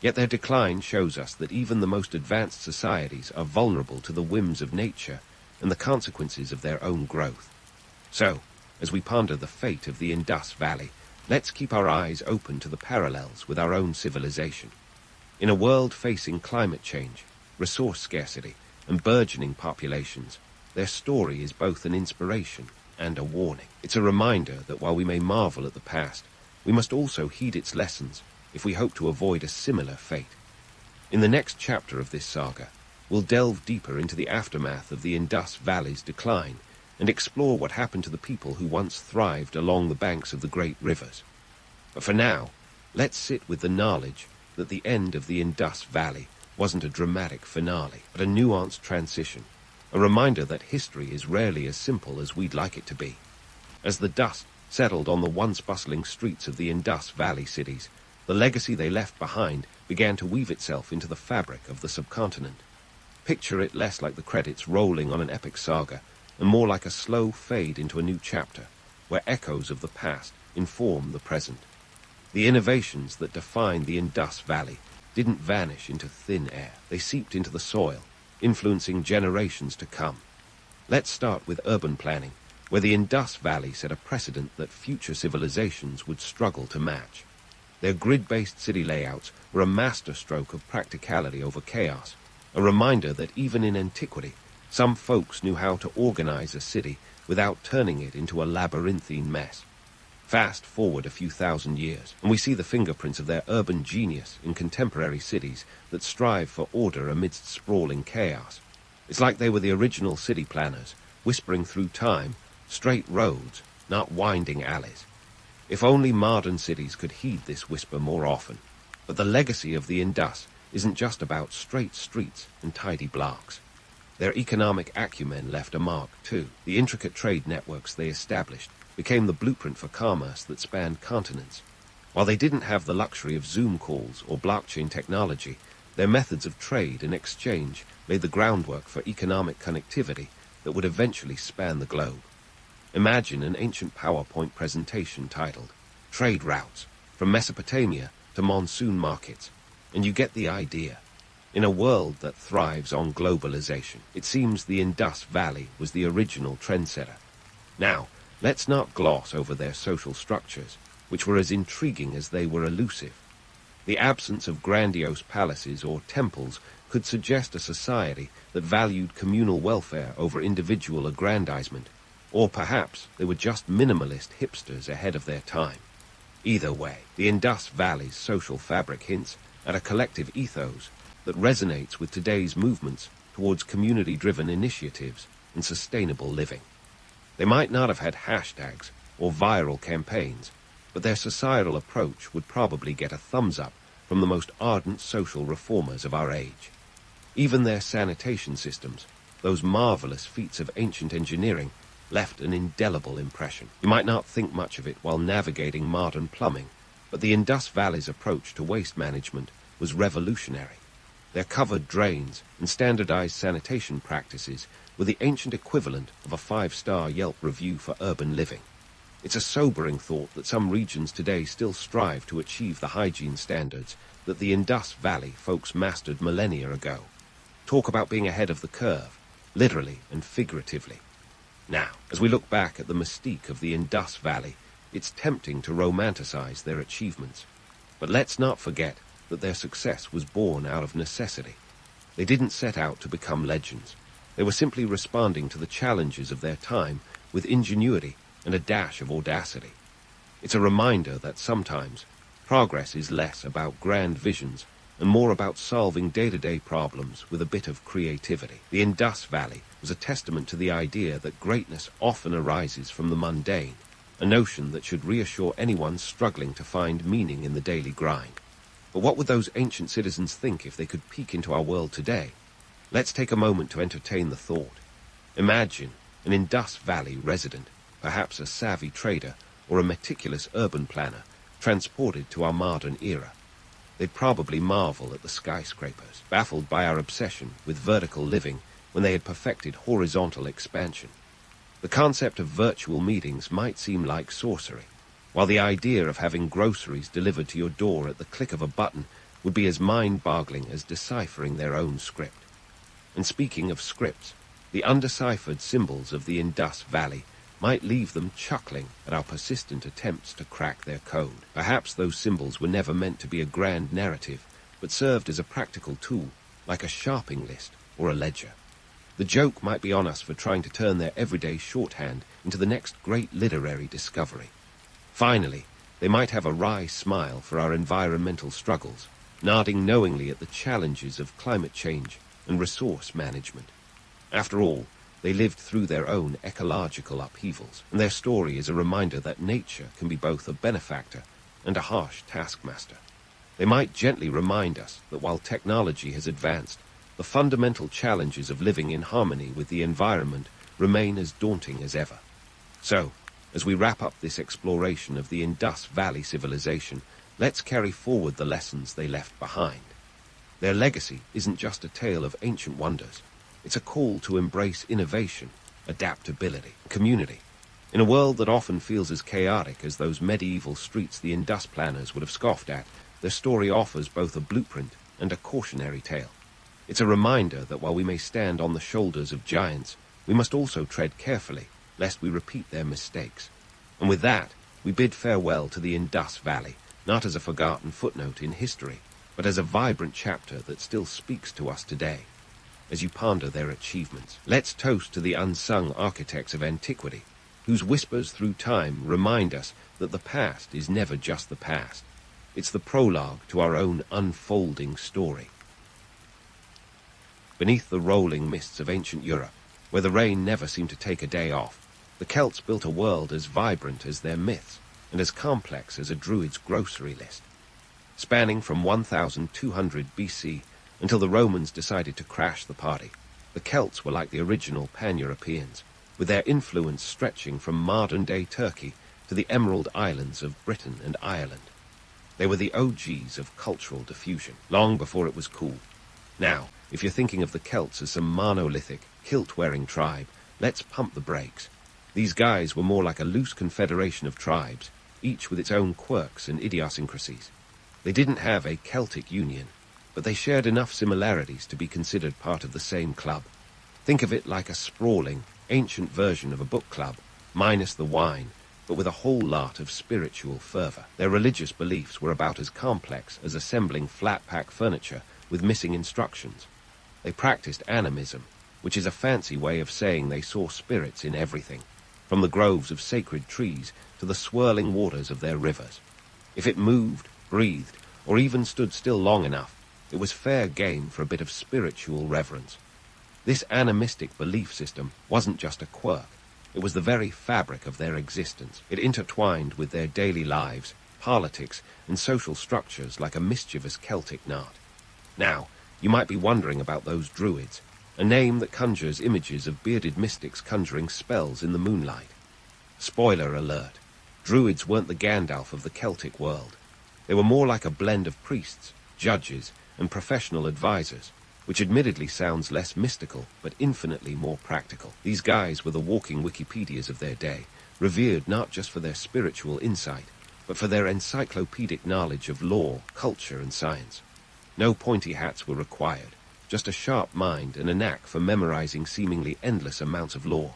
Yet their decline shows us that even the most advanced societies are vulnerable to the whims of nature and the consequences of their own growth. So, as we ponder the fate of the Indus Valley, let's keep our eyes open to the parallels with our own civilization. In a world facing climate change, resource scarcity, and burgeoning populations, their story is both an inspiration and a warning. It's a reminder that while we may marvel at the past, we must also heed its lessons if we hope to avoid a similar fate. In the next chapter of this saga, we'll delve deeper into the aftermath of the Indus Valley's decline and explore what happened to the people who once thrived along the banks of the great rivers. But for now, let's sit with the knowledge that the end of the Indus Valley wasn't a dramatic finale, but a nuanced transition, a reminder that history is rarely as simple as we'd like it to be. As the dust settled on the once bustling streets of the Indus Valley cities, the legacy they left behind began to weave itself into the fabric of the subcontinent. Picture it less like the credits rolling on an epic saga, and more like a slow fade into a new chapter, where echoes of the past inform the present. The innovations that define the Indus Valley didn't vanish into thin air. They seeped into the soil, influencing generations to come. Let's start with urban planning, where the Indus Valley set a precedent that future civilizations would struggle to match. Their grid-based city layouts were a masterstroke of practicality over chaos, a reminder that even in antiquity, some folks knew how to organize a city without turning it into a labyrinthine mess. Fast forward a few thousand years, and we see the fingerprints of their urban genius in contemporary cities that strive for order amidst sprawling chaos. It's like they were the original city planners, whispering through time, straight roads, not winding alleys. If only modern cities could heed this whisper more often. But the legacy of the Indus isn't just about straight streets and tidy blocks. Their economic acumen left a mark, too. The intricate trade networks they established became the blueprint for commerce that spanned continents. While they didn't have the luxury of Zoom calls or blockchain technology, their methods of trade and exchange laid the groundwork for economic connectivity that would eventually span the globe. Imagine an ancient PowerPoint presentation titled, "Trade Routes, from Mesopotamia to Monsoon Markets," and you get the idea. In a world that thrives on globalization, it seems the Indus Valley was the original trendsetter. Now, let's not gloss over their social structures, which were as intriguing as they were elusive. The absence of grandiose palaces or temples could suggest a society that valued communal welfare over individual aggrandizement, or perhaps they were just minimalist hipsters ahead of their time. Either way, the Indus Valley's social fabric hints at a collective ethos that resonates with today's movements towards community-driven initiatives and sustainable living. They might not have had hashtags or viral campaigns, but their societal approach would probably get a thumbs up from the most ardent social reformers of our age. Even their sanitation systems, those marvelous feats of ancient engineering, left an indelible impression. You might not think much of it while navigating modern plumbing, but the Indus Valley's approach to waste management was revolutionary. Their covered drains and standardized sanitation practices were the ancient equivalent of a 5-star Yelp review for urban living. It's a sobering thought that some regions today still strive to achieve the hygiene standards that the Indus Valley folks mastered millennia ago. Talk about being ahead of the curve, literally and figuratively. Now, as we look back at the mystique of the Indus Valley, it's tempting to romanticize their achievements. But let's not forget that their success was born out of necessity. They didn't set out to become legends. They were simply responding to the challenges of their time with ingenuity and a dash of audacity. It's a reminder that sometimes progress is less about grand visions and more about solving day-to-day problems with a bit of creativity. The Indus Valley was a testament to the idea that greatness often arises from the mundane, a notion that should reassure anyone struggling to find meaning in the daily grind. But what would those ancient citizens think if they could peek into our world today? Let's take a moment to entertain the thought. Imagine an Indus Valley resident, perhaps a savvy trader or a meticulous urban planner, transported to our modern era. They'd probably marvel at the skyscrapers, baffled by our obsession with vertical living when they had perfected horizontal expansion. The concept of virtual meetings might seem like sorcery, while the idea of having groceries delivered to your door at the click of a button would be as mind-boggling as deciphering their own script. And speaking of scripts, the undeciphered symbols of the Indus Valley might leave them chuckling at our persistent attempts to crack their code. Perhaps those symbols were never meant to be a grand narrative, but served as a practical tool, like a shopping list or a ledger. The joke might be on us for trying to turn their everyday shorthand into the next great literary discovery. Finally, they might have a wry smile for our environmental struggles, nodding knowingly at the challenges of climate change and resource management. After all, they lived through their own ecological upheavals, and their story is a reminder that nature can be both a benefactor and a harsh taskmaster. They might gently remind us that while technology has advanced, the fundamental challenges of living in harmony with the environment remain as daunting as ever. So, as we wrap up this exploration of the Indus Valley civilization, let's carry forward the lessons they left behind. Their legacy isn't just a tale of ancient wonders. It's a call to embrace innovation, adaptability, community. In a world that often feels as chaotic as those medieval streets the Indus planners would have scoffed at, their story offers both a blueprint and a cautionary tale. It's a reminder that while we may stand on the shoulders of giants, we must also tread carefully, lest we repeat their mistakes. And with that, we bid farewell to the Indus Valley, not as a forgotten footnote in history, but as a vibrant chapter that still speaks to us today. As you ponder their achievements, let's toast to the unsung architects of antiquity, whose whispers through time remind us that the past is never just the past. It's the prologue to our own unfolding story. Beneath the rolling mists of ancient Europe, where the rain never seemed to take a day off, the Celts built a world as vibrant as their myths and as complex as a druid's grocery list. Spanning from 1200 BC until the Romans decided to crash the party, the Celts were like the original pan-Europeans, with their influence stretching from modern-day Turkey to the Emerald Islands of Britain and Ireland. They were the OGs of cultural diffusion, long before it was cool. Now, if you're thinking of the Celts as some monolithic, kilt-wearing tribe, let's pump the brakes. These guys were more like a loose confederation of tribes, each with its own quirks and idiosyncrasies. They didn't have a Celtic union, but they shared enough similarities to be considered part of the same club. Think of it like a sprawling, ancient version of a book club, minus the wine, but with a whole lot of spiritual fervor. Their religious beliefs were about as complex as assembling flat-pack furniture with missing instructions. They practiced animism, which is a fancy way of saying they saw spirits in everything, from the groves of sacred trees to the swirling waters of their rivers. If it moved, breathed, or even stood still long enough, it was fair game for a bit of spiritual reverence. This animistic belief system wasn't just a quirk. It was the very fabric of their existence. It intertwined with their daily lives, politics, and social structures like a mischievous Celtic knot. Now, you might be wondering about those druids, a name that conjures images of bearded mystics conjuring spells in the moonlight. Spoiler alert, druids weren't the Gandalf of the Celtic world. They were more like a blend of priests, judges, and professional advisors, which admittedly sounds less mystical, but infinitely more practical. These guys were the walking Wikipedias of their day, revered not just for their spiritual insight, but for their encyclopedic knowledge of law, culture, and science. No pointy hats were required, just a sharp mind and a knack for memorizing seemingly endless amounts of lore.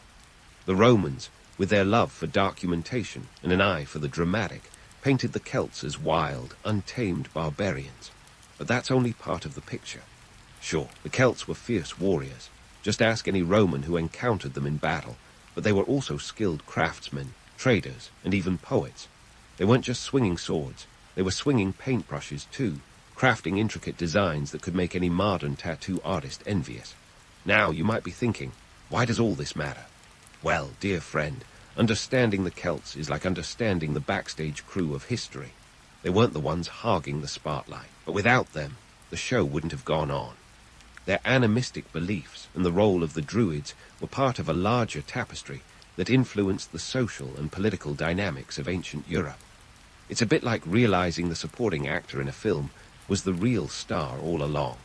The Romans, with their love for documentation and an eye for the dramatic, painted the Celts as wild, untamed barbarians. But that's only part of the picture. Sure, the Celts were fierce warriors. Just ask any Roman who encountered them in battle, but they were also skilled craftsmen, traders, and even poets. They weren't just swinging swords, they were swinging paintbrushes too, crafting intricate designs that could make any modern tattoo artist envious. Now you might be thinking, why does all this matter? Well, dear friend, understanding the Celts is like understanding the backstage crew of history. They weren't the ones hogging the spotlight, but without them, the show wouldn't have gone on. Their animistic beliefs and the role of the druids were part of a larger tapestry that influenced the social and political dynamics of ancient Europe. It's a bit like realizing the supporting actor in a film was the real star all along.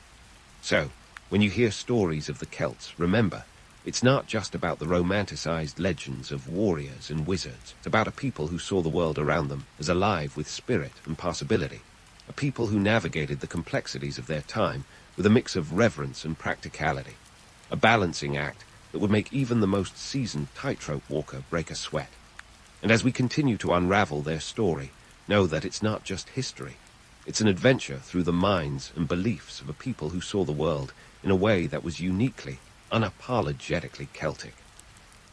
So, when you hear stories of the Celts, remember, it's not just about the romanticized legends of warriors and wizards. It's about a people who saw the world around them as alive with spirit and possibility. A people who navigated the complexities of their time with a mix of reverence and practicality. A balancing act that would make even the most seasoned tightrope walker break a sweat. And as we continue to unravel their story, know that it's not just history. It's an adventure through the minds and beliefs of a people who saw the world in a way that was uniquely, unapologetically Celtic.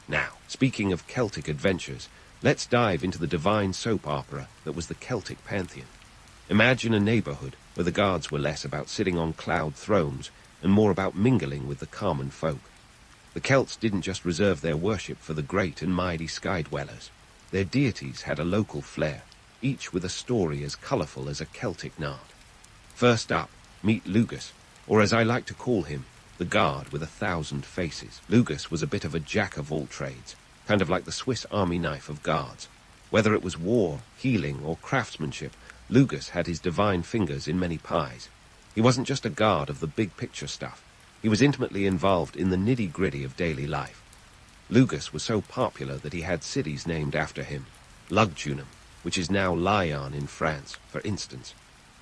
Now, speaking of Celtic adventures, let's dive into the divine soap opera that was the Celtic pantheon. Imagine a neighborhood where the gods were less about sitting on cloud thrones and more about mingling with the common folk. The Celts didn't just reserve their worship for the great and mighty sky-dwellers. Their deities had a local flair, each with a story as colorful as a Celtic knot. First up, meet Lugus, or as I like to call him, the god with 1,000 faces. Lugus was a bit of a jack-of-all-trades, kind of like the Swiss army knife of gods. Whether it was war, healing, or craftsmanship, Lugus had his divine fingers in many pies. He wasn't just a god of the big-picture stuff. He was intimately involved in the nitty-gritty of daily life. Lugus was so popular that he had cities named after him. Lugdunum, which is now Lyon in France, for instance.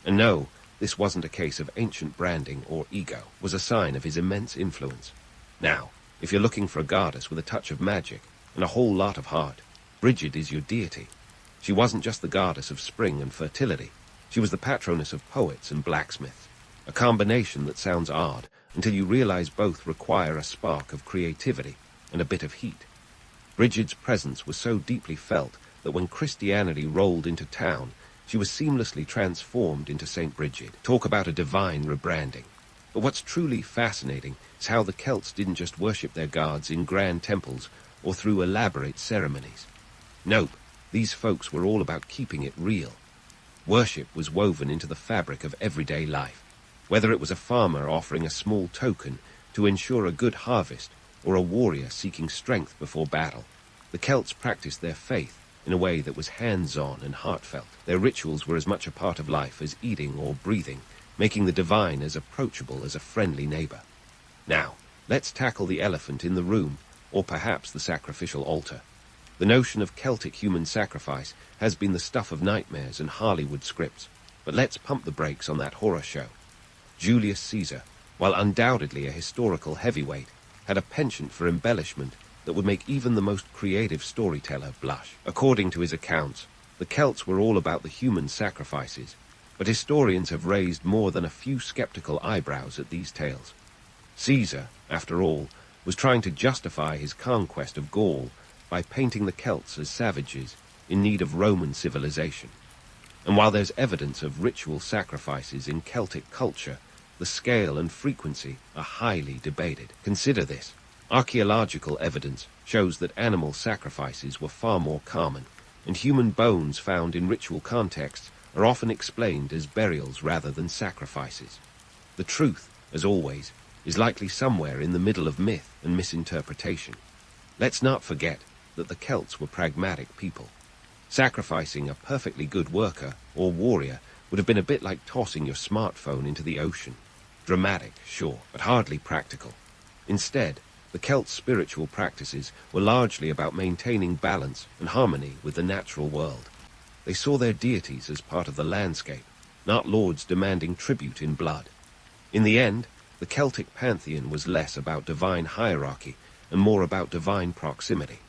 And no, this wasn't a case of ancient branding or ego, was a sign of his immense influence. Now, if you're looking for a goddess with a touch of magic and a whole lot of heart, Brigid is your deity. She wasn't just the goddess of spring and fertility. She was the patroness of poets and blacksmiths, a combination that sounds odd until you realize both require a spark of creativity and a bit of heat. Brigid's presence was so deeply felt that when Christianity rolled into town, she was seamlessly transformed into Saint Brigid. Talk about a divine rebranding. But what's truly fascinating is how the Celts didn't just worship their gods in grand temples or through elaborate ceremonies. Nope, these folks were all about keeping it real. Worship was woven into the fabric of everyday life, whether it was a farmer offering a small token to ensure a good harvest or a warrior seeking strength before battle. The Celts practiced their faith in a way that was hands-on and heartfelt. Their rituals were as much a part of life as eating or breathing, making the divine as approachable as a friendly neighbor. Now, let's tackle the elephant in the room, or perhaps the sacrificial altar. The notion of Celtic human sacrifice has been the stuff of nightmares and Hollywood scripts, but let's pump the brakes on that horror show. Julius Caesar, while undoubtedly a historical heavyweight, had a penchant for embellishment that would make even the most creative storyteller blush. According to his accounts, the Celts were all about the human sacrifices, but historians have raised more than a few skeptical eyebrows at these tales. Caesar, after all, was trying to justify his conquest of Gaul by painting the Celts as savages in need of Roman civilization. And while there's evidence of ritual sacrifices in Celtic culture, the scale and frequency are highly debated. Consider this. Archaeological evidence shows that animal sacrifices were far more common, and human bones found in ritual contexts are often explained as burials rather than sacrifices. The truth, as always, is likely somewhere in the middle of myth and misinterpretation. Let's not forget that the Celts were pragmatic people. Sacrificing a perfectly good worker or warrior would have been a bit like tossing your smartphone into the ocean. Dramatic, sure, but hardly practical. Instead, the Celts' spiritual practices were largely about maintaining balance and harmony with the natural world. They saw their deities as part of the landscape, not lords demanding tribute in blood. In the end, the Celtic pantheon was less about divine hierarchy and more about divine proximity.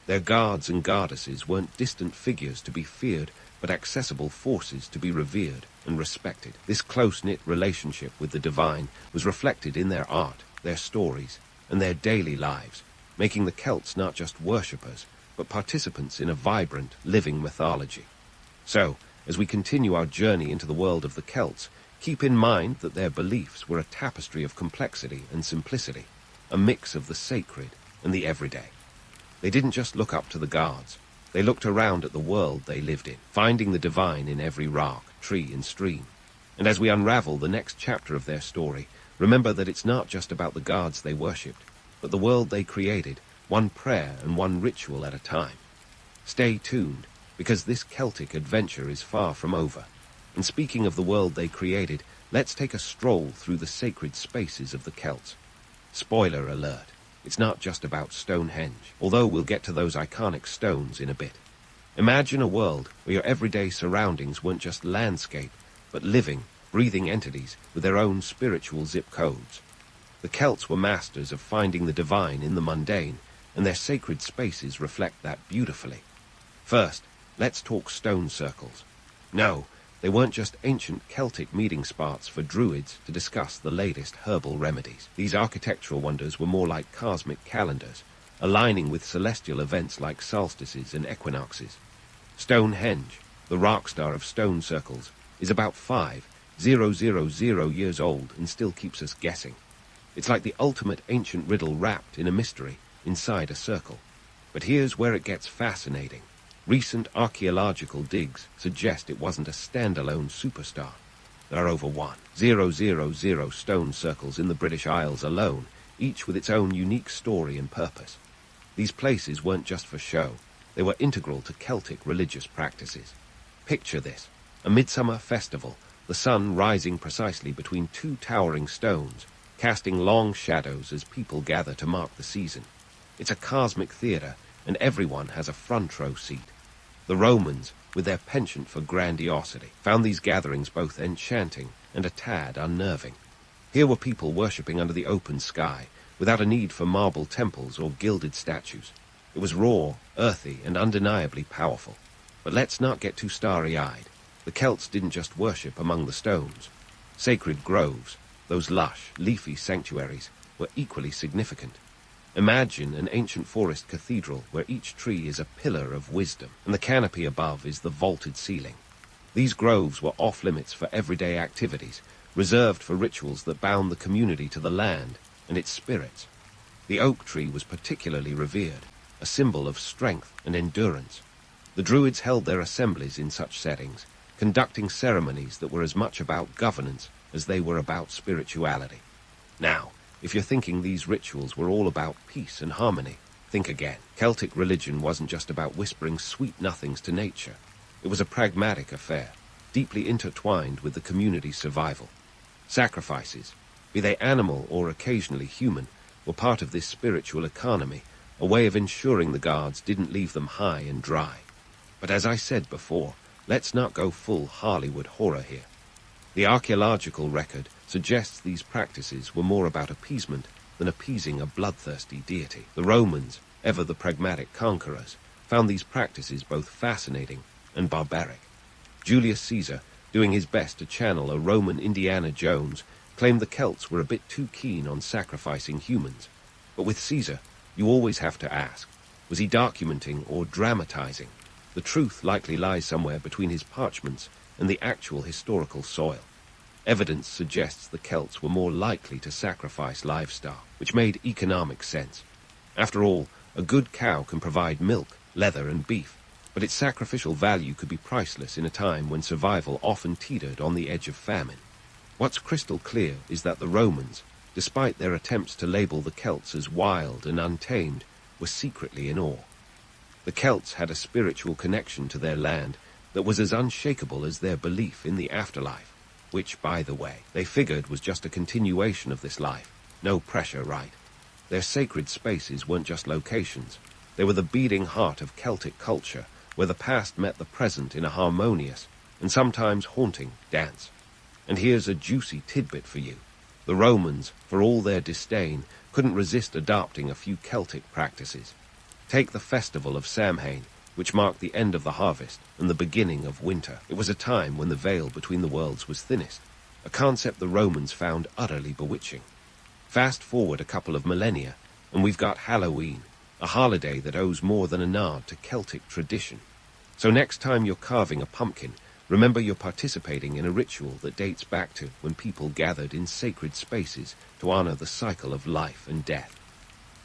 Their guards and goddesses weren't distant figures to be feared, but accessible forces to be revered and respected. This close-knit relationship with the divine was reflected in their art, their stories, and their daily lives, making the Celts not just worshippers, but participants in a vibrant, living mythology. So, as we continue our journey into the world of the Celts, keep in mind that their beliefs were a tapestry of complexity and simplicity, a mix of the sacred and the everyday. They didn't just look up to the gods. They looked around at the world they lived in, finding the divine in every rock, tree, and stream. And as we unravel the next chapter of their story, remember that it's not just about the gods they worshipped, but the world they created, one prayer and one ritual at a time. Stay tuned, because this Celtic adventure is far from over. And speaking of the world they created, let's take a stroll through the sacred spaces of the Celts. Spoiler alert, it's not just about Stonehenge, although we'll get to those iconic stones in a bit. Imagine a world where your everyday surroundings weren't just landscape, but living, breathing entities with their own spiritual zip codes. The Celts were masters of finding the divine in the mundane, and their sacred spaces reflect that beautifully. First, let's talk stone circles. No, they weren't just ancient Celtic meeting spots for druids to discuss the latest herbal remedies. These architectural wonders were more like cosmic calendars, aligning with celestial events like solstices and equinoxes. Stonehenge, the rock star of stone circles, is about 5,000 years old and still keeps us guessing. It's like the ultimate ancient riddle wrapped in a mystery inside a circle. But here's where it gets fascinating. Recent archaeological digs suggest it wasn't a standalone superstar. There are over 1,000 stone circles in the British Isles alone, each with its own unique story and purpose. These places weren't just for show. They were integral to Celtic religious practices. Picture this. A midsummer festival, the sun rising precisely between two towering stones, casting long shadows as people gather to mark the season. It's a cosmic theater, and everyone has a front row seat. The Romans, with their penchant for grandiosity, found these gatherings both enchanting and a tad unnerving. Here were people worshipping under the open sky, without a need for marble temples or gilded statues. It was raw, earthy, and undeniably powerful. But let's not get too starry-eyed. The Celts didn't just worship among the stones. Sacred groves, those lush, leafy sanctuaries, were equally significant. Imagine an ancient forest cathedral where each tree is a pillar of wisdom, and the canopy above is the vaulted ceiling. These groves were off-limits for everyday activities, reserved for rituals that bound the community to the land and its spirits. The oak tree was particularly revered, a symbol of strength and endurance. The Druids held their assemblies in such settings, conducting ceremonies that were as much about governance as they were about spirituality. Now, if you're thinking these rituals were all about peace and harmony, think again. Celtic religion wasn't just about whispering sweet nothings to nature. It was a pragmatic affair, deeply intertwined with the community's survival. Sacrifices, be they animal or occasionally human, were part of this spiritual economy, a way of ensuring the gods didn't leave them high and dry. But as I said before, let's not go full Hollywood horror here. The archaeological record suggests these practices were more about appeasement than appeasing a bloodthirsty deity. The Romans, ever the pragmatic conquerors, found these practices both fascinating and barbaric. Julius Caesar, doing his best to channel a Roman Indiana Jones, claimed the Celts were a bit too keen on sacrificing humans. But with Caesar, you always have to ask, was he documenting or dramatizing? The truth likely lies somewhere between his parchments and the actual historical soil. Evidence suggests the Celts were more likely to sacrifice livestock, which made economic sense. After all, a good cow can provide milk, leather, and beef, but its sacrificial value could be priceless in a time when survival often teetered on the edge of famine. What's crystal clear is that the Romans, despite their attempts to label the Celts as wild and untamed, were secretly in awe. The Celts had a spiritual connection to their land that was as unshakable as their belief in the afterlife, which, by the way, they figured was just a continuation of this life. No pressure, right? Their sacred spaces weren't just locations. They were the beating heart of Celtic culture, where the past met the present in a harmonious and sometimes haunting dance. And here's a juicy tidbit for you. The Romans, for all their disdain, couldn't resist adopting a few Celtic practices. Take the festival of Samhain, which marked the end of the harvest and the beginning of winter. It was a time when the veil between the worlds was thinnest, a concept the Romans found utterly bewitching. Fast forward a couple of millennia, and we've got Halloween, a holiday that owes more than a nod to Celtic tradition. So next time you're carving a pumpkin, remember you're participating in a ritual that dates back to when people gathered in sacred spaces to honor the cycle of life and death.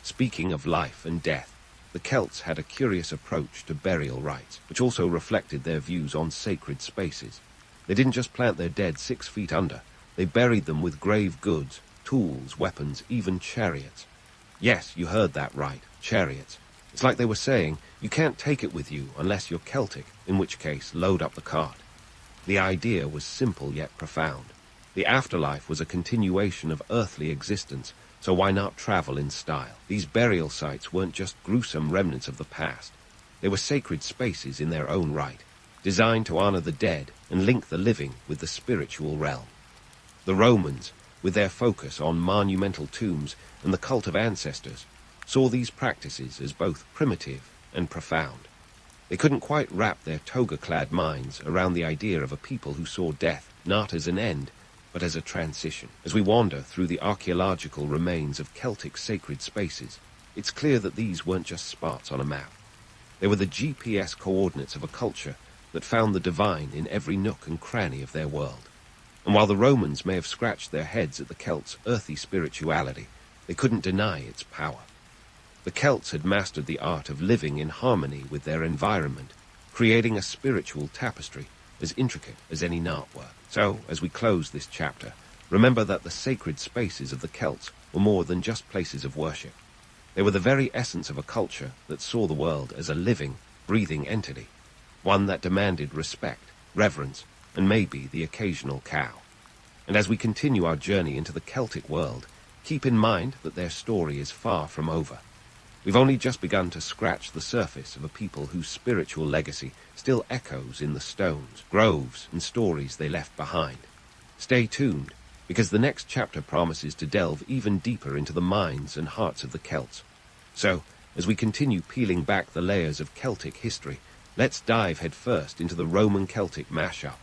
Speaking of life and death, the Celts had a curious approach to burial rites, which also reflected their views on sacred spaces. They didn't just plant their dead 6 feet under, they buried them with grave goods, tools, weapons, even chariots. Yes, you heard that right, chariots. It's like they were saying, you can't take it with you unless you're Celtic, in which case, load up the cart. The idea was simple yet profound. The afterlife was a continuation of earthly existence, so why not travel in style? These burial sites weren't just gruesome remnants of the past. They were sacred spaces in their own right, designed to honor the dead and link the living with the spiritual realm. The Romans, with their focus on monumental tombs and the cult of ancestors, saw these practices as both primitive and profound. They couldn't quite wrap their toga-clad minds around the idea of a people who saw death not as an end, but as a transition. As we wander through the archaeological remains of Celtic sacred spaces, it's clear that these weren't just spots on a map. They were the GPS coordinates of a culture that found the divine in every nook and cranny of their world. And while the Romans may have scratched their heads at the Celts' earthy spirituality, they couldn't deny its power. The Celts had mastered the art of living in harmony with their environment, creating a spiritual tapestry as intricate as any artwork. So, as we close this chapter, remember that the sacred spaces of the Celts were more than just places of worship. They were the very essence of a culture that saw the world as a living, breathing entity, one that demanded respect, reverence, and maybe the occasional cow. And as we continue our journey into the Celtic world, keep in mind that their story is far from over. We've only just begun to scratch the surface of a people whose spiritual legacy still echoes in the stones, groves, and stories they left behind. Stay tuned, because the next chapter promises to delve even deeper into the minds and hearts of the Celts. So, as we continue peeling back the layers of Celtic history, let's dive headfirst into the Roman-Celtic mashup,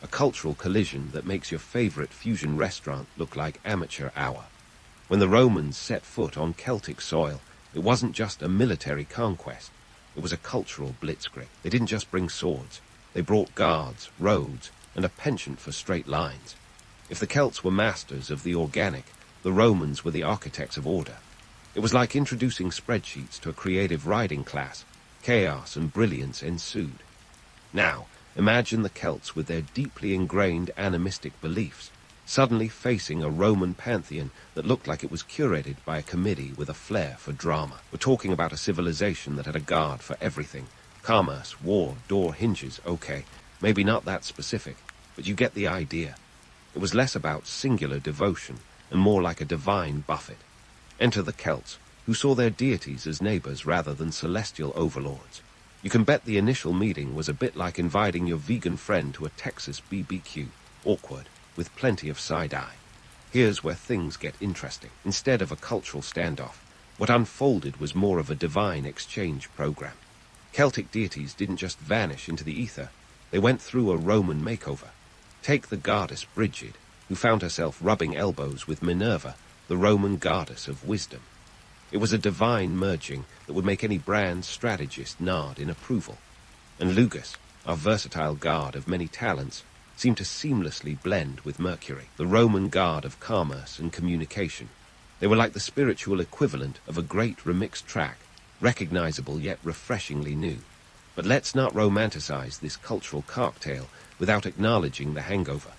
a cultural collision that makes your favorite fusion restaurant look like amateur hour. When the Romans set foot on Celtic soil, It wasn't just a military conquest. It was a cultural blitzkrieg. They didn't just bring swords. They brought guards, roads, and a penchant for straight lines. If the Celts were masters of the organic, the Romans were the architects of order. It was like introducing spreadsheets to a creative writing class. Chaos and brilliance ensued. Now, imagine the Celts with their deeply ingrained animistic beliefs, suddenly facing a Roman pantheon that looked like it was curated by a committee with a flair for drama. We're talking about a civilization that had a guard for everything. Commerce, war, door hinges, okay, maybe not that specific, but you get the idea. It was less about singular devotion and more like a divine buffet. Enter the Celts, who saw their deities as neighbors rather than celestial overlords. You can bet the initial meeting was a bit like inviting your vegan friend to a Texas BBQ. Awkward, with plenty of side-eye. Here's where things get interesting. Instead of a cultural standoff, what unfolded was more of a divine exchange program. Celtic deities didn't just vanish into the ether. They went through a Roman makeover. Take the goddess Brigid, who found herself rubbing elbows with Minerva, the Roman goddess of wisdom. It was a divine merging that would make any brand strategist nod in approval. And Lugus, our versatile god of many talents, seemed to seamlessly blend with Mercury, the Roman god of commerce and communication. They were like the spiritual equivalent of a great remixed track, recognizable yet refreshingly new. But let's not romanticize this cultural cocktail without acknowledging the hangover.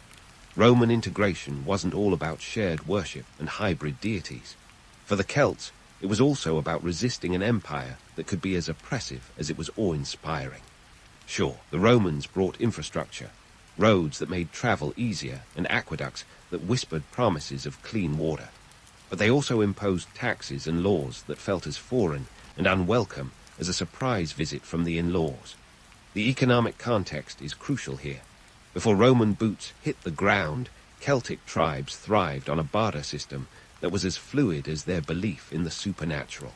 Roman integration wasn't all about shared worship and hybrid deities. For the Celts, it was also about resisting an empire that could be as oppressive as it was awe-inspiring. Sure, the Romans brought infrastructure, roads that made travel easier and aqueducts that whispered promises of clean water. But they also imposed taxes and laws that felt as foreign and unwelcome as a surprise visit from the in-laws. The economic context is crucial here. Before Roman boots hit the ground, Celtic tribes thrived on a barter system that was as fluid as their belief in the supernatural.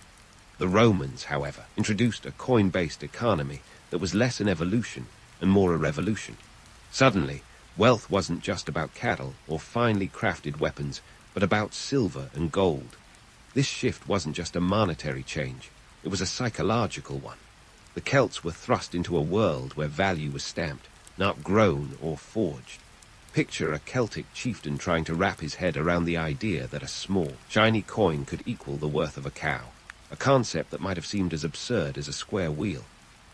The Romans, however, introduced a coin-based economy that was less an evolution and more a revolution. Suddenly, wealth wasn't just about cattle or finely crafted weapons, but about silver and gold. This shift wasn't just a monetary change, it was a psychological one. The Celts were thrust into a world where value was stamped, not grown or forged. Picture a Celtic chieftain trying to wrap his head around the idea that a small, shiny coin could equal the worth of a cow, a concept that might have seemed as absurd as a square wheel.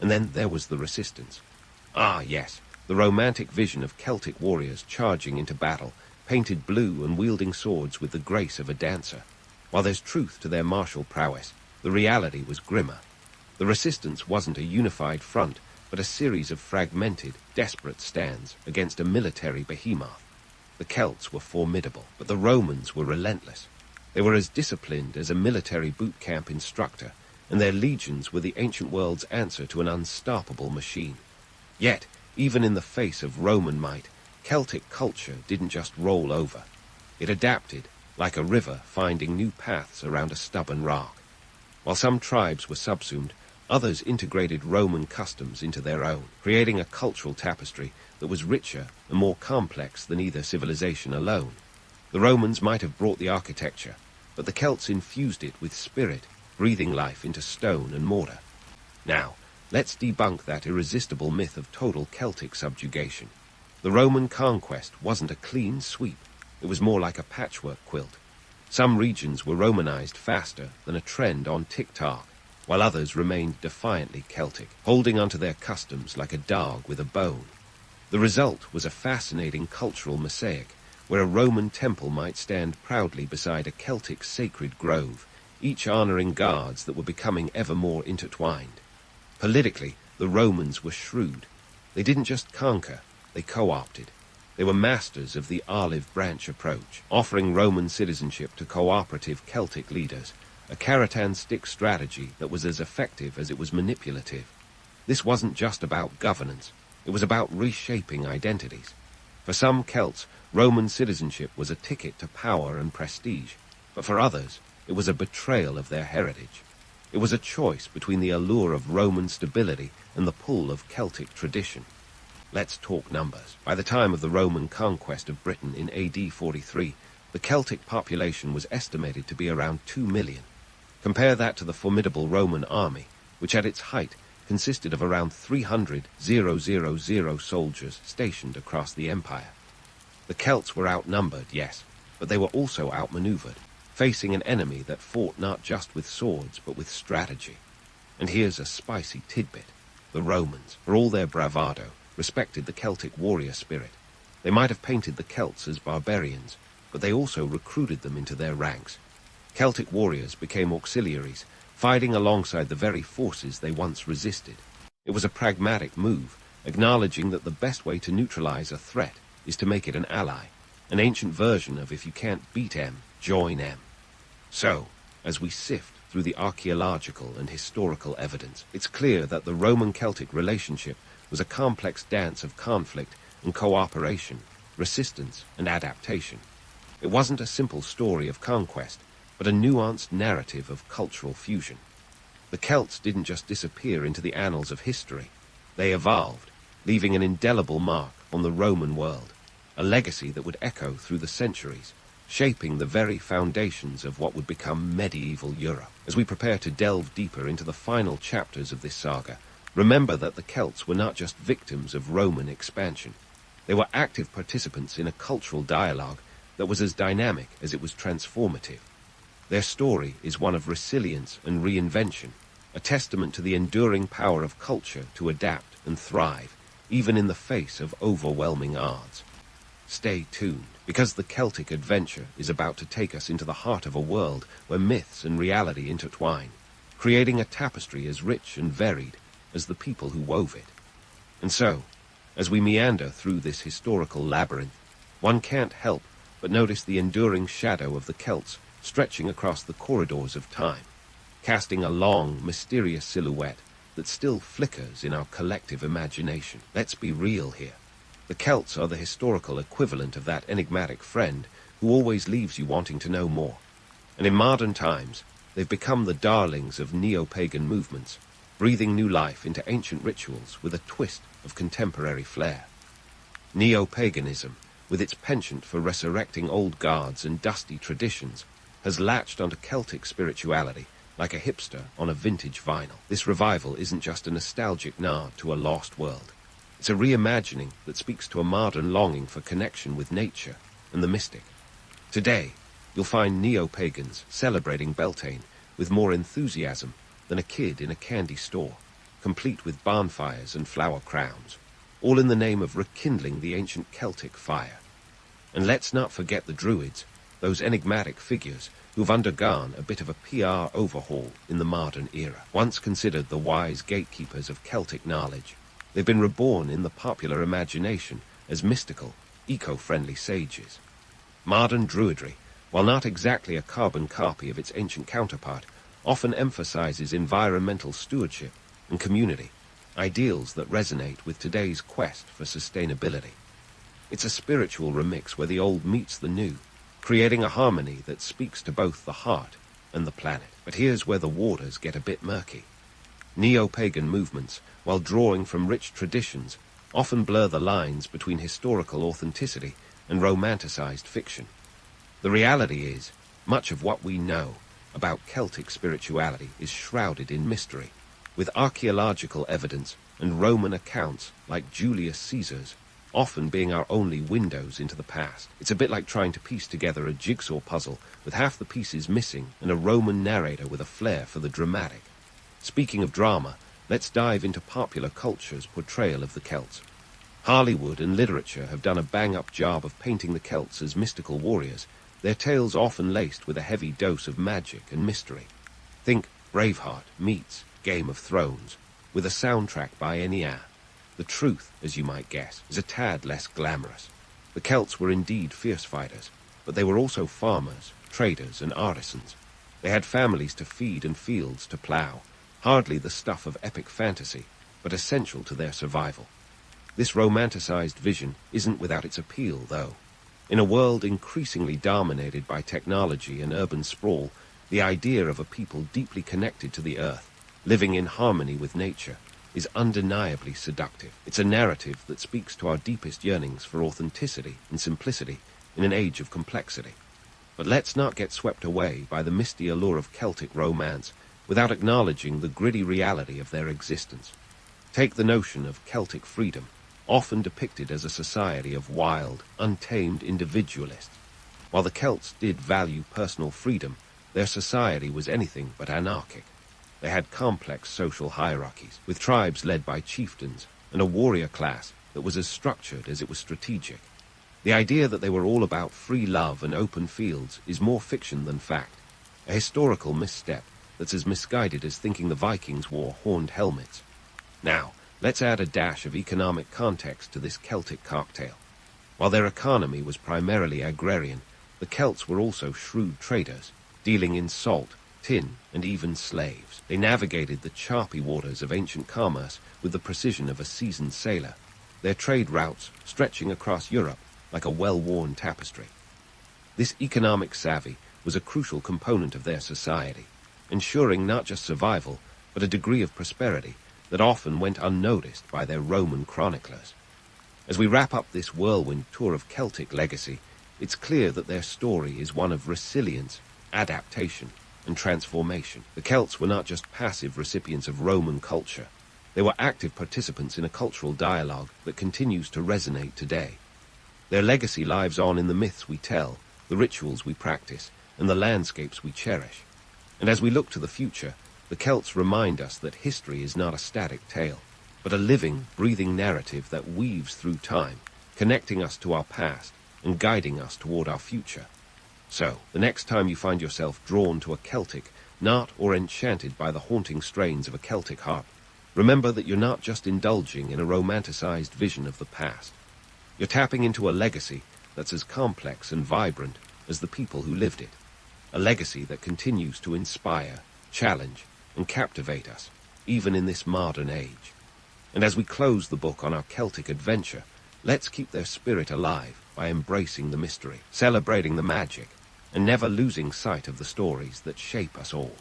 And then there was the resistance. Ah, yes, the romantic vision of Celtic warriors charging into battle, painted blue and wielding swords with the grace of a dancer. While there's truth to their martial prowess, the reality was grimmer. The resistance wasn't a unified front, but a series of fragmented, desperate stands against a military behemoth. The Celts were formidable, but the Romans were relentless. They were as disciplined as a military boot camp instructor, and their legions were the ancient world's answer to an unstoppable machine. Yet, even in the face of Roman might, Celtic culture didn't just roll over. It adapted, like a river finding new paths around a stubborn rock. While some tribes were subsumed, others integrated Roman customs into their own, creating a cultural tapestry that was richer and more complex than either civilization alone. The Romans might have brought the architecture, but the Celts infused it with spirit, breathing life into stone and mortar. Now, let's debunk that irresistible myth of total Celtic subjugation. The Roman conquest wasn't a clean sweep. It was more like a patchwork quilt. Some regions were Romanized faster than a trend on TikTok, while others remained defiantly Celtic, holding onto their customs like a dog with a bone. The result was a fascinating cultural mosaic, where a Roman temple might stand proudly beside a Celtic sacred grove, each honoring gods that were becoming ever more intertwined. Politically, the Romans were shrewd. They didn't just conquer, they co-opted. They were masters of the olive branch approach, offering Roman citizenship to cooperative Celtic leaders, a carrot and stick strategy that was as effective as it was manipulative. This wasn't just about governance, it was about reshaping identities. For some Celts, Roman citizenship was a ticket to power and prestige, but for others, it was a betrayal of their heritage. It was a choice between the allure of Roman stability and the pull of Celtic tradition. Let's talk numbers. By the time of the Roman conquest of Britain in AD 43, the Celtic population was estimated to be around 2 million. Compare that to the formidable Roman army, which at its height consisted of around 300,000 soldiers stationed across the empire. The Celts were outnumbered, yes, but they were also outmaneuvered, facing an enemy that fought not just with swords but with strategy. And here's a spicy tidbit. The Romans, for all their bravado, respected the Celtic warrior spirit. They might have painted the Celts as barbarians, but they also recruited them into their ranks. Celtic warriors became auxiliaries, fighting alongside the very forces they once resisted. It was a pragmatic move, acknowledging that the best way to neutralize a threat is to make it an ally, an ancient version of if you can't beat M, join M. So, as we sift through the archaeological and historical evidence, it's clear that the Roman-Celtic relationship was a complex dance of conflict and cooperation, resistance and adaptation. It wasn't a simple story of conquest, but a nuanced narrative of cultural fusion. The Celts didn't just disappear into the annals of history. They evolved, leaving an indelible mark on the Roman world, a legacy that would echo through the centuries, shaping the very foundations of what would become medieval Europe. As we prepare to delve deeper into the final chapters of this saga, remember that the Celts were not just victims of Roman expansion. They were active participants in a cultural dialogue that was as dynamic as it was transformative. Their story is one of resilience and reinvention, a testament to the enduring power of culture to adapt and thrive, even in the face of overwhelming odds. Stay tuned, because the Celtic adventure is about to take us into the heart of a world where myths and reality intertwine, creating a tapestry as rich and varied as the people who wove it. And so, as we meander through this historical labyrinth, one can't help but notice the enduring shadow of the Celts stretching across the corridors of time, casting a long, mysterious silhouette that still flickers in our collective imagination. Let's be real here. The Celts are the historical equivalent of that enigmatic friend who always leaves you wanting to know more. And in modern times, they've become the darlings of neo-pagan movements, breathing new life into ancient rituals with a twist of contemporary flair. Neo-paganism, with its penchant for resurrecting old gods and dusty traditions, has latched onto Celtic spirituality like a hipster on a vintage vinyl. This revival isn't just a nostalgic nod to a lost world. It's a reimagining that speaks to a modern longing for connection with nature and the mystic. Today, you'll find neo-pagans celebrating Beltane with more enthusiasm than a kid in a candy store, complete with bonfires and flower crowns, all in the name of rekindling the ancient Celtic fire. And let's not forget the Druids, those enigmatic figures who've undergone a bit of a PR overhaul in the modern era. Once considered the wise gatekeepers of Celtic knowledge, they've been reborn in the popular imagination as mystical, eco-friendly sages. Modern Druidry, while not exactly a carbon copy of its ancient counterpart, often emphasizes environmental stewardship and community, ideals that resonate with today's quest for sustainability. It's a spiritual remix where the old meets the new, creating a harmony that speaks to both the heart and the planet. But here's where the waters get a bit murky. Neo-pagan movements, while drawing from rich traditions, often blur the lines between historical authenticity and romanticized fiction. The reality is, much of what we know about Celtic spirituality is shrouded in mystery, with archaeological evidence and Roman accounts like Julius Caesar's often being our only windows into the past. It's a bit like trying to piece together a jigsaw puzzle with half the pieces missing and a Roman narrator with a flair for the dramatic. Speaking of drama, let's dive into popular culture's portrayal of the Celts. Hollywood and literature have done a bang-up job of painting the Celts as mystical warriors, their tales often laced with a heavy dose of magic and mystery. Think Braveheart meets Game of Thrones, with a soundtrack by Enya. The truth, as you might guess, is a tad less glamorous. The Celts were indeed fierce fighters, but they were also farmers, traders, and artisans. They had families to feed and fields to plough, hardly the stuff of epic fantasy, but essential to their survival. This romanticized vision isn't without its appeal, though. In a world increasingly dominated by technology and urban sprawl, the idea of a people deeply connected to the earth, living in harmony with nature, is undeniably seductive. It's a narrative that speaks to our deepest yearnings for authenticity and simplicity in an age of complexity. But let's not get swept away by the misty allure of Celtic romance without acknowledging the gritty reality of their existence. Take the notion of Celtic freedom, often depicted as a society of wild, untamed individualists. While the Celts did value personal freedom, their society was anything but anarchic. They had complex social hierarchies, with tribes led by chieftains and a warrior class that was as structured as it was strategic. The idea that they were all about free love and open fields is more fiction than fact, a historical misstep that's as misguided as thinking the Vikings wore horned helmets. Now, let's add a dash of economic context to this Celtic cocktail. While their economy was primarily agrarian, the Celts were also shrewd traders, dealing in salt, tin, and even slaves. They navigated the choppy waters of ancient commerce with the precision of a seasoned sailor, their trade routes stretching across Europe like a well-worn tapestry. This economic savvy was a crucial component of their society, ensuring not just survival, but a degree of prosperity that often went unnoticed by their Roman chroniclers. As we wrap up this whirlwind tour of Celtic legacy, it's clear that their story is one of resilience, adaptation, and transformation. The Celts were not just passive recipients of Roman culture. They were active participants in a cultural dialogue that continues to resonate today. Their legacy lives on in the myths we tell, the rituals we practice, and the landscapes we cherish. And as we look to the future, the Celts remind us that history is not a static tale, but a living, breathing narrative that weaves through time, connecting us to our past and guiding us toward our future. So, the next time you find yourself drawn to a Celtic knot or enchanted by the haunting strains of a Celtic harp, remember that you're not just indulging in a romanticized vision of the past. You're tapping into a legacy that's as complex and vibrant as the people who lived it. A legacy that continues to inspire, challenge, and captivate us, even in this modern age. And as we close the book on our Celtic adventure, let's keep their spirit alive by embracing the mystery, celebrating the magic, and never losing sight of the stories that shape us all.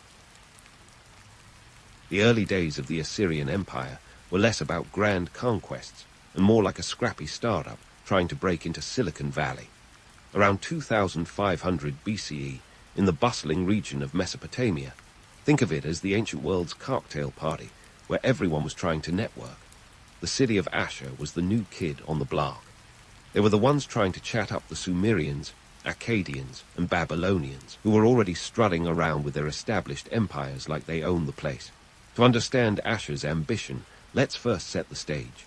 The early days of the Assyrian Empire were less about grand conquests and more like a scrappy startup trying to break into Silicon Valley. Around 2500 BCE, in the bustling region of Mesopotamia, think of it as the ancient world's cocktail party, where everyone was trying to network. The city of Asher was the new kid on the block. They were the ones trying to chat up the Sumerians, Akkadians, and Babylonians, who were already strutting around with their established empires like they owned the place. To understand Asher's ambition, let's first set the stage.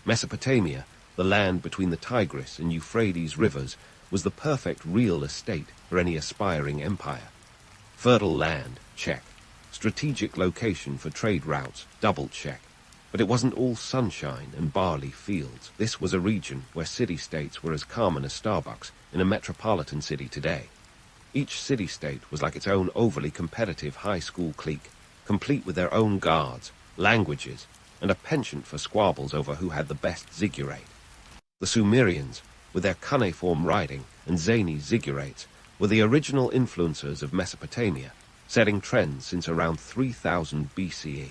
Mesopotamia, the land between the Tigris and Euphrates rivers, was the perfect real estate for any aspiring empire. Fertile land, check. Strategic location for trade routes, double check. But it wasn't all sunshine and barley fields. This was a region where city-states were as common as Starbucks in a metropolitan city today. Each city-state was like its own overly competitive high school clique, complete with their own guards, languages, and a penchant for squabbles over who had the best ziggurat. The Sumerians, with their cuneiform writing and zany ziggurats, were the original influencers of Mesopotamia, setting trends since around 3000 BCE.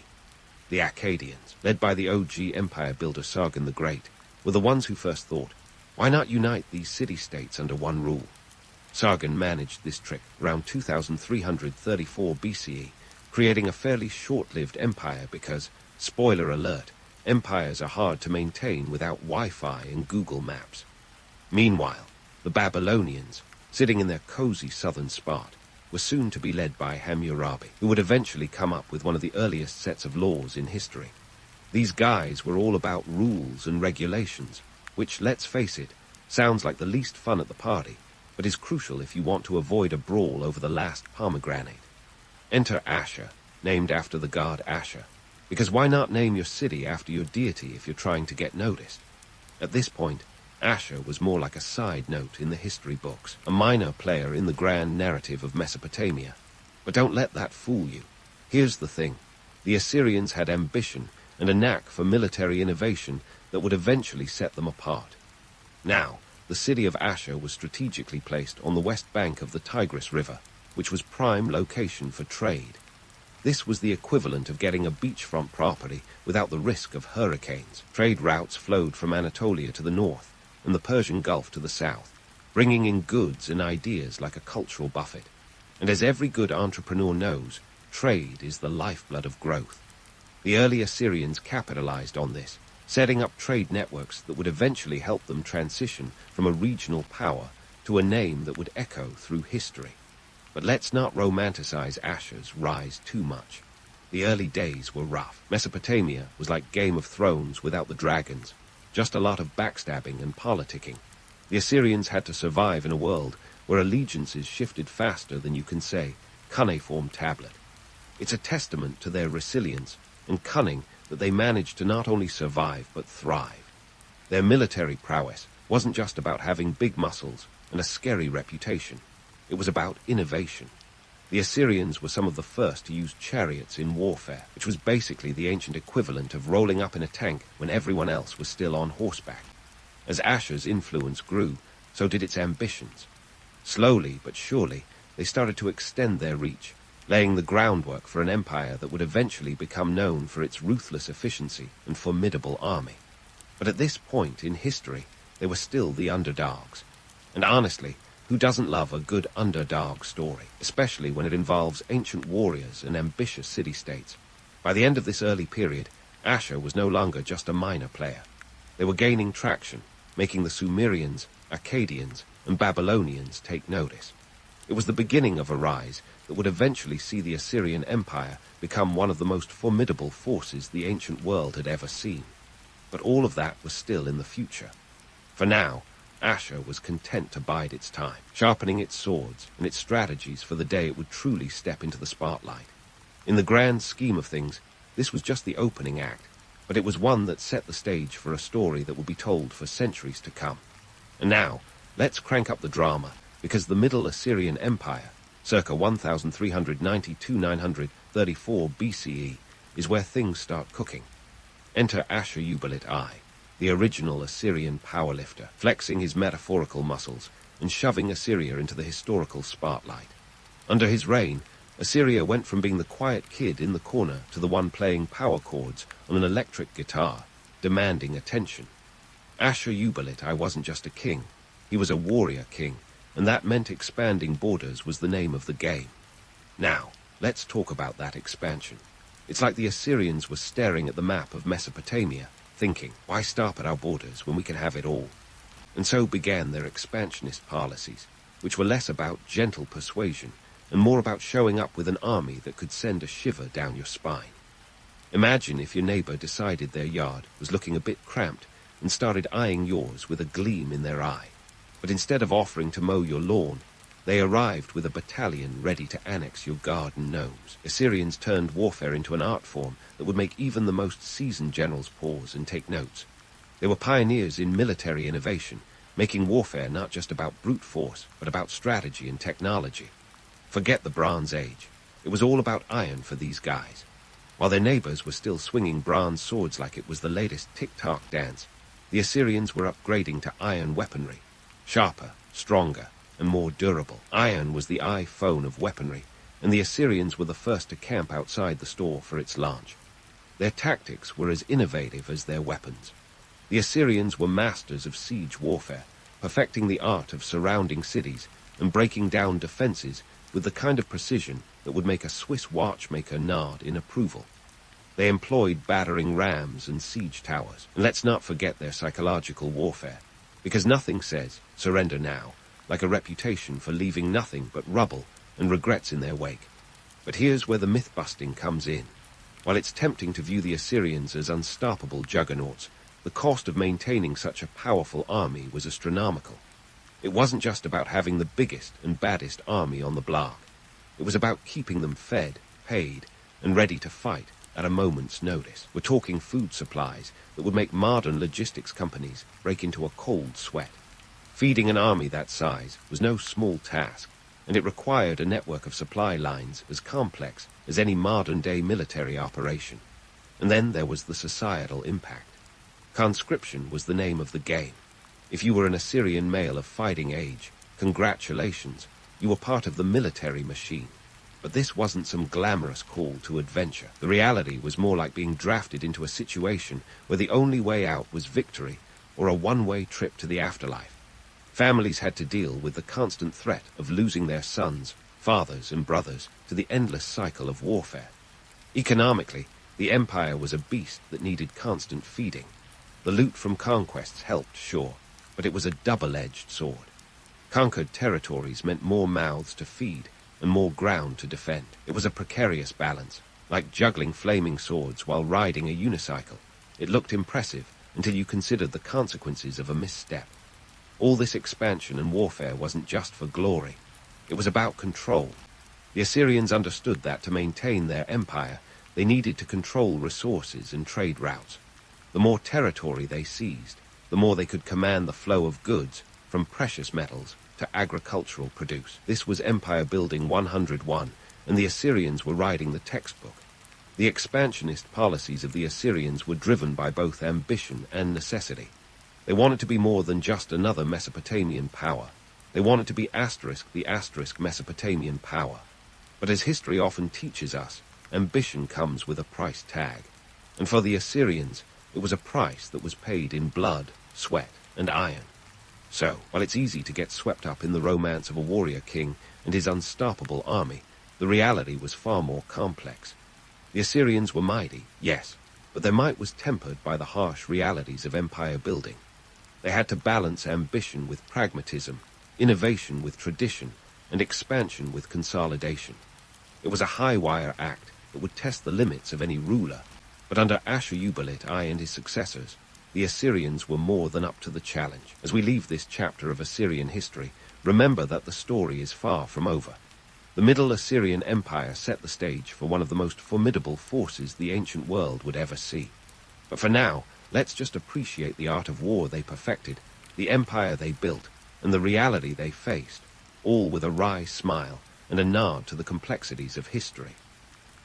The Akkadians, led by the OG empire builder Sargon the Great, were the ones who first thought, why not unite these city-states under one rule? Sargon managed this trick around 2334 BCE, creating a fairly short-lived empire because, spoiler alert, empires are hard to maintain without Wi-Fi and Google Maps. Meanwhile, the Babylonians, sitting in their cozy southern spot, were soon to be led by Hammurabi, who would eventually come up with one of the earliest sets of laws in history. These guys were all about rules and regulations, which, let's face it, sounds like the least fun at the party, but is crucial if you want to avoid a brawl over the last pomegranate. Enter Asher, named after the god Asher, because why not name your city after your deity if you're trying to get noticed? At this point, Asher was more like a side note in the history books, a minor player in the grand narrative of Mesopotamia. But don't let that fool you. Here's the thing. The Assyrians had ambition and a knack for military innovation that would eventually set them apart. Now, the city of Asher was strategically placed on the west bank of the Tigris River, which was prime location for trade. This was the equivalent of getting a beachfront property without the risk of hurricanes. Trade routes flowed from Anatolia to the north, and the Persian Gulf to the south. bringing in goods and ideas like a cultural buffet. And as every good entrepreneur knows, trade is the lifeblood of growth. The early Assyrians capitalized on this, setting up trade networks that would eventually help them transition from a regional power to a name that would echo through history. But let's not romanticize Asher's rise too much. The early days were rough. Mesopotamia was like Game of Thrones without the dragons, just a lot of backstabbing and politicking. The Assyrians had to survive in a world where allegiances shifted faster than you can say, cuneiform tablet. It's a testament to their resilience and cunning that they managed to not only survive but thrive. Their military prowess wasn't just about having big muscles and a scary reputation. It was about innovation. The Assyrians were some of the first to use chariots in warfare, which was basically the ancient equivalent of rolling up in a tank when everyone else was still on horseback. As Asher's influence grew, so did its ambitions. Slowly but surely, they started to extend their reach, laying the groundwork for an empire that would eventually become known for its ruthless efficiency and formidable army. But at this point in history, they were still the underdogs. And honestly, who doesn't love a good underdog story, especially when it involves ancient warriors and ambitious city-states? By the end of this early period, Asher was no longer just a minor player. They were gaining traction, making the Sumerians, Akkadians, and Babylonians take notice. It was the beginning of a rise that would eventually see the Assyrian Empire become one of the most formidable forces the ancient world had ever seen. But all of that was still in the future. For now, Asher was content to bide its time, sharpening its swords and its strategies for the day it would truly step into the spotlight. In the grand scheme of things, this was just the opening act, but it was one that set the stage for a story that would be told for centuries to come. And now, let's crank up the drama, because the Middle Assyrian Empire, circa 1392-934 BCE, is where things start cooking. Enter Ashur-uballit I, the original Assyrian powerlifter, flexing his metaphorical muscles and shoving Assyria into the historical spotlight. Under his reign, Assyria went from being the quiet kid in the corner to the one playing power chords on an electric guitar, demanding attention. Ashur-uballit I wasn't just a king, he was a warrior king, and that meant expanding borders was the name of the game. Now, let's talk about that expansion. It's like the Assyrians were staring at the map of Mesopotamia, thinking, why stop at our borders when we can have it all? And so began their expansionist policies, which were less about gentle persuasion and more about showing up with an army that could send a shiver down your spine. Imagine if your neighbor decided their yard was looking a bit cramped and started eyeing yours with a gleam in their eye. But instead of offering to mow your lawn, they arrived with a battalion ready to annex your garden gnomes. Assyrians turned warfare into an art form that would make even the most seasoned generals pause and take notes. They were pioneers in military innovation, making warfare not just about brute force, but about strategy and technology. Forget the Bronze Age. It was all about iron for these guys. While their neighbors were still swinging bronze swords like it was the latest tick-tock dance, the Assyrians were upgrading to iron weaponry. Sharper, stronger, and more durable. Iron was the iPhone of weaponry, and the Assyrians were the first to camp outside the store for its launch. Their tactics were as innovative as their weapons. The Assyrians were masters of siege warfare, perfecting the art of surrounding cities and breaking down defenses with the kind of precision that would make a Swiss watchmaker nod in approval. They employed battering rams and siege towers, and let's not forget their psychological warfare, because nothing says, surrender now, like a reputation for leaving nothing but rubble and regrets in their wake. But here's where the myth-busting comes in. While it's tempting to view the Assyrians as unstoppable juggernauts, the cost of maintaining such a powerful army was astronomical. It wasn't just about having the biggest and baddest army on the block. It was about keeping them fed, paid, and ready to fight at a moment's notice. We're talking food supplies that would make modern logistics companies break into a cold sweat. Feeding an army that size was no small task, and it required a network of supply lines as complex as any modern-day military operation. And then there was the societal impact. Conscription was the name of the game. If you were an Assyrian male of fighting age, congratulations, you were part of the military machine. But this wasn't some glamorous call to adventure. The reality was more like being drafted into a situation where the only way out was victory or a one-way trip to the afterlife. Families had to deal with the constant threat of losing their sons, fathers, and brothers to the endless cycle of warfare. Economically, the empire was a beast that needed constant feeding. The loot from conquests helped, sure, but it was a double-edged sword. Conquered territories meant more mouths to feed and more ground to defend. It was a precarious balance, like juggling flaming swords while riding a unicycle. It looked impressive until you considered the consequences of a misstep. All this expansion and warfare wasn't just for glory. It was about control. The Assyrians understood that to maintain their empire, they needed to control resources and trade routes. The more territory they seized, the more they could command the flow of goods, from precious metals to agricultural produce. This was Empire Building 101, and the Assyrians were writing the textbook. The expansionist policies of the Assyrians were driven by both ambition and necessity. They wanted to be more than just another Mesopotamian power. They wanted to be the asterisk Mesopotamian power. But as history often teaches us, ambition comes with a price tag. And for the Assyrians, it was a price that was paid in blood, sweat, and iron. So, while it's easy to get swept up in the romance of a warrior king and his unstoppable army, the reality was far more complex. The Assyrians were mighty, yes, but their might was tempered by the harsh realities of empire building. They had to balance ambition with pragmatism, innovation with tradition, and expansion with consolidation. It was a high-wire act that would test the limits of any ruler, but under Ashur-uballit I and his successors, the Assyrians were more than up to the challenge. As we leave this chapter of Assyrian history, remember that the story is far from over. The Middle Assyrian Empire set the stage for one of the most formidable forces the ancient world would ever see. But for now, let's just appreciate the art of war they perfected, the empire they built, and the reality they faced, all with a wry smile and a nod to the complexities of history.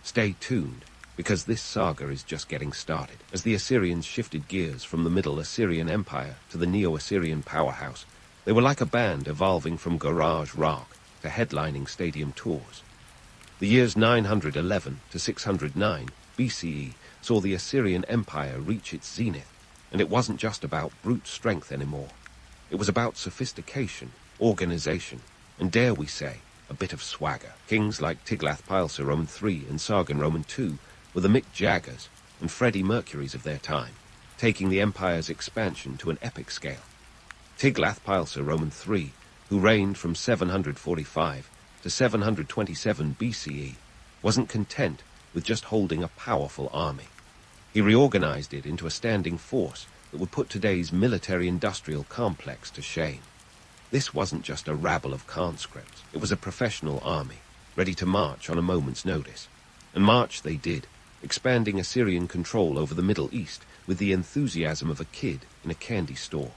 Stay tuned, because this saga is just getting started. As the Assyrians shifted gears from the Middle Assyrian Empire to the Neo-Assyrian powerhouse, they were like a band evolving from garage rock to headlining stadium tours. The years 911 to 609 BCE saw the Assyrian Empire reach its zenith, and it wasn't just about brute strength anymore. It was about sophistication, organization, and dare we say, a bit of swagger. Kings like Tiglath-Pileser III and Sargon II were the Mick Jaggers and Freddie Mercurys of their time, taking the empire's expansion to an epic scale. Tiglath-Pileser III, who reigned from 745 to 727 BCE, wasn't content with just holding a powerful army. He reorganized it into a standing force that would put today's military-industrial complex to shame. This wasn't just a rabble of conscripts. It was a professional army, ready to march on a moment's notice. And march they did, expanding Assyrian control over the Middle East with the enthusiasm of a kid in a candy store.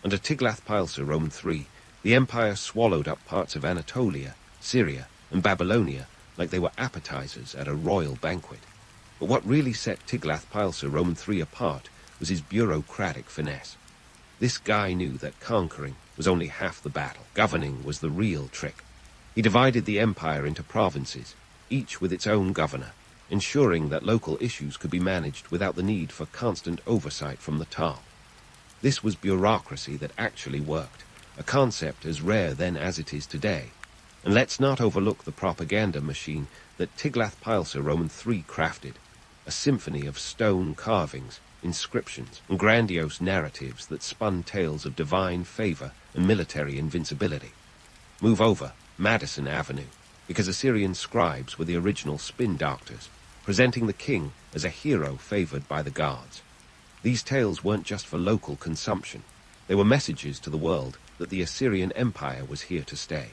Under Tiglath-Pileser III, the empire swallowed up parts of Anatolia, Syria, and Babylonia like they were appetizers at a royal banquet. But what really set Tiglath-Pileser III apart was his bureaucratic finesse. This guy knew that conquering was only half the battle. Governing was the real trick. He divided the empire into provinces, each with its own governor, ensuring that local issues could be managed without the need for constant oversight from the top. This was bureaucracy that actually worked, a concept as rare then as it is today. And let's not overlook the propaganda machine that Tiglath-Pileser III crafted, a symphony of stone carvings, inscriptions, and grandiose narratives that spun tales of divine favor and military invincibility. Move over Madison Avenue, because Assyrian scribes were the original spin doctors, presenting the king as a hero favored by the gods. These tales weren't just for local consumption. They were messages to the world that the Assyrian Empire was here to stay.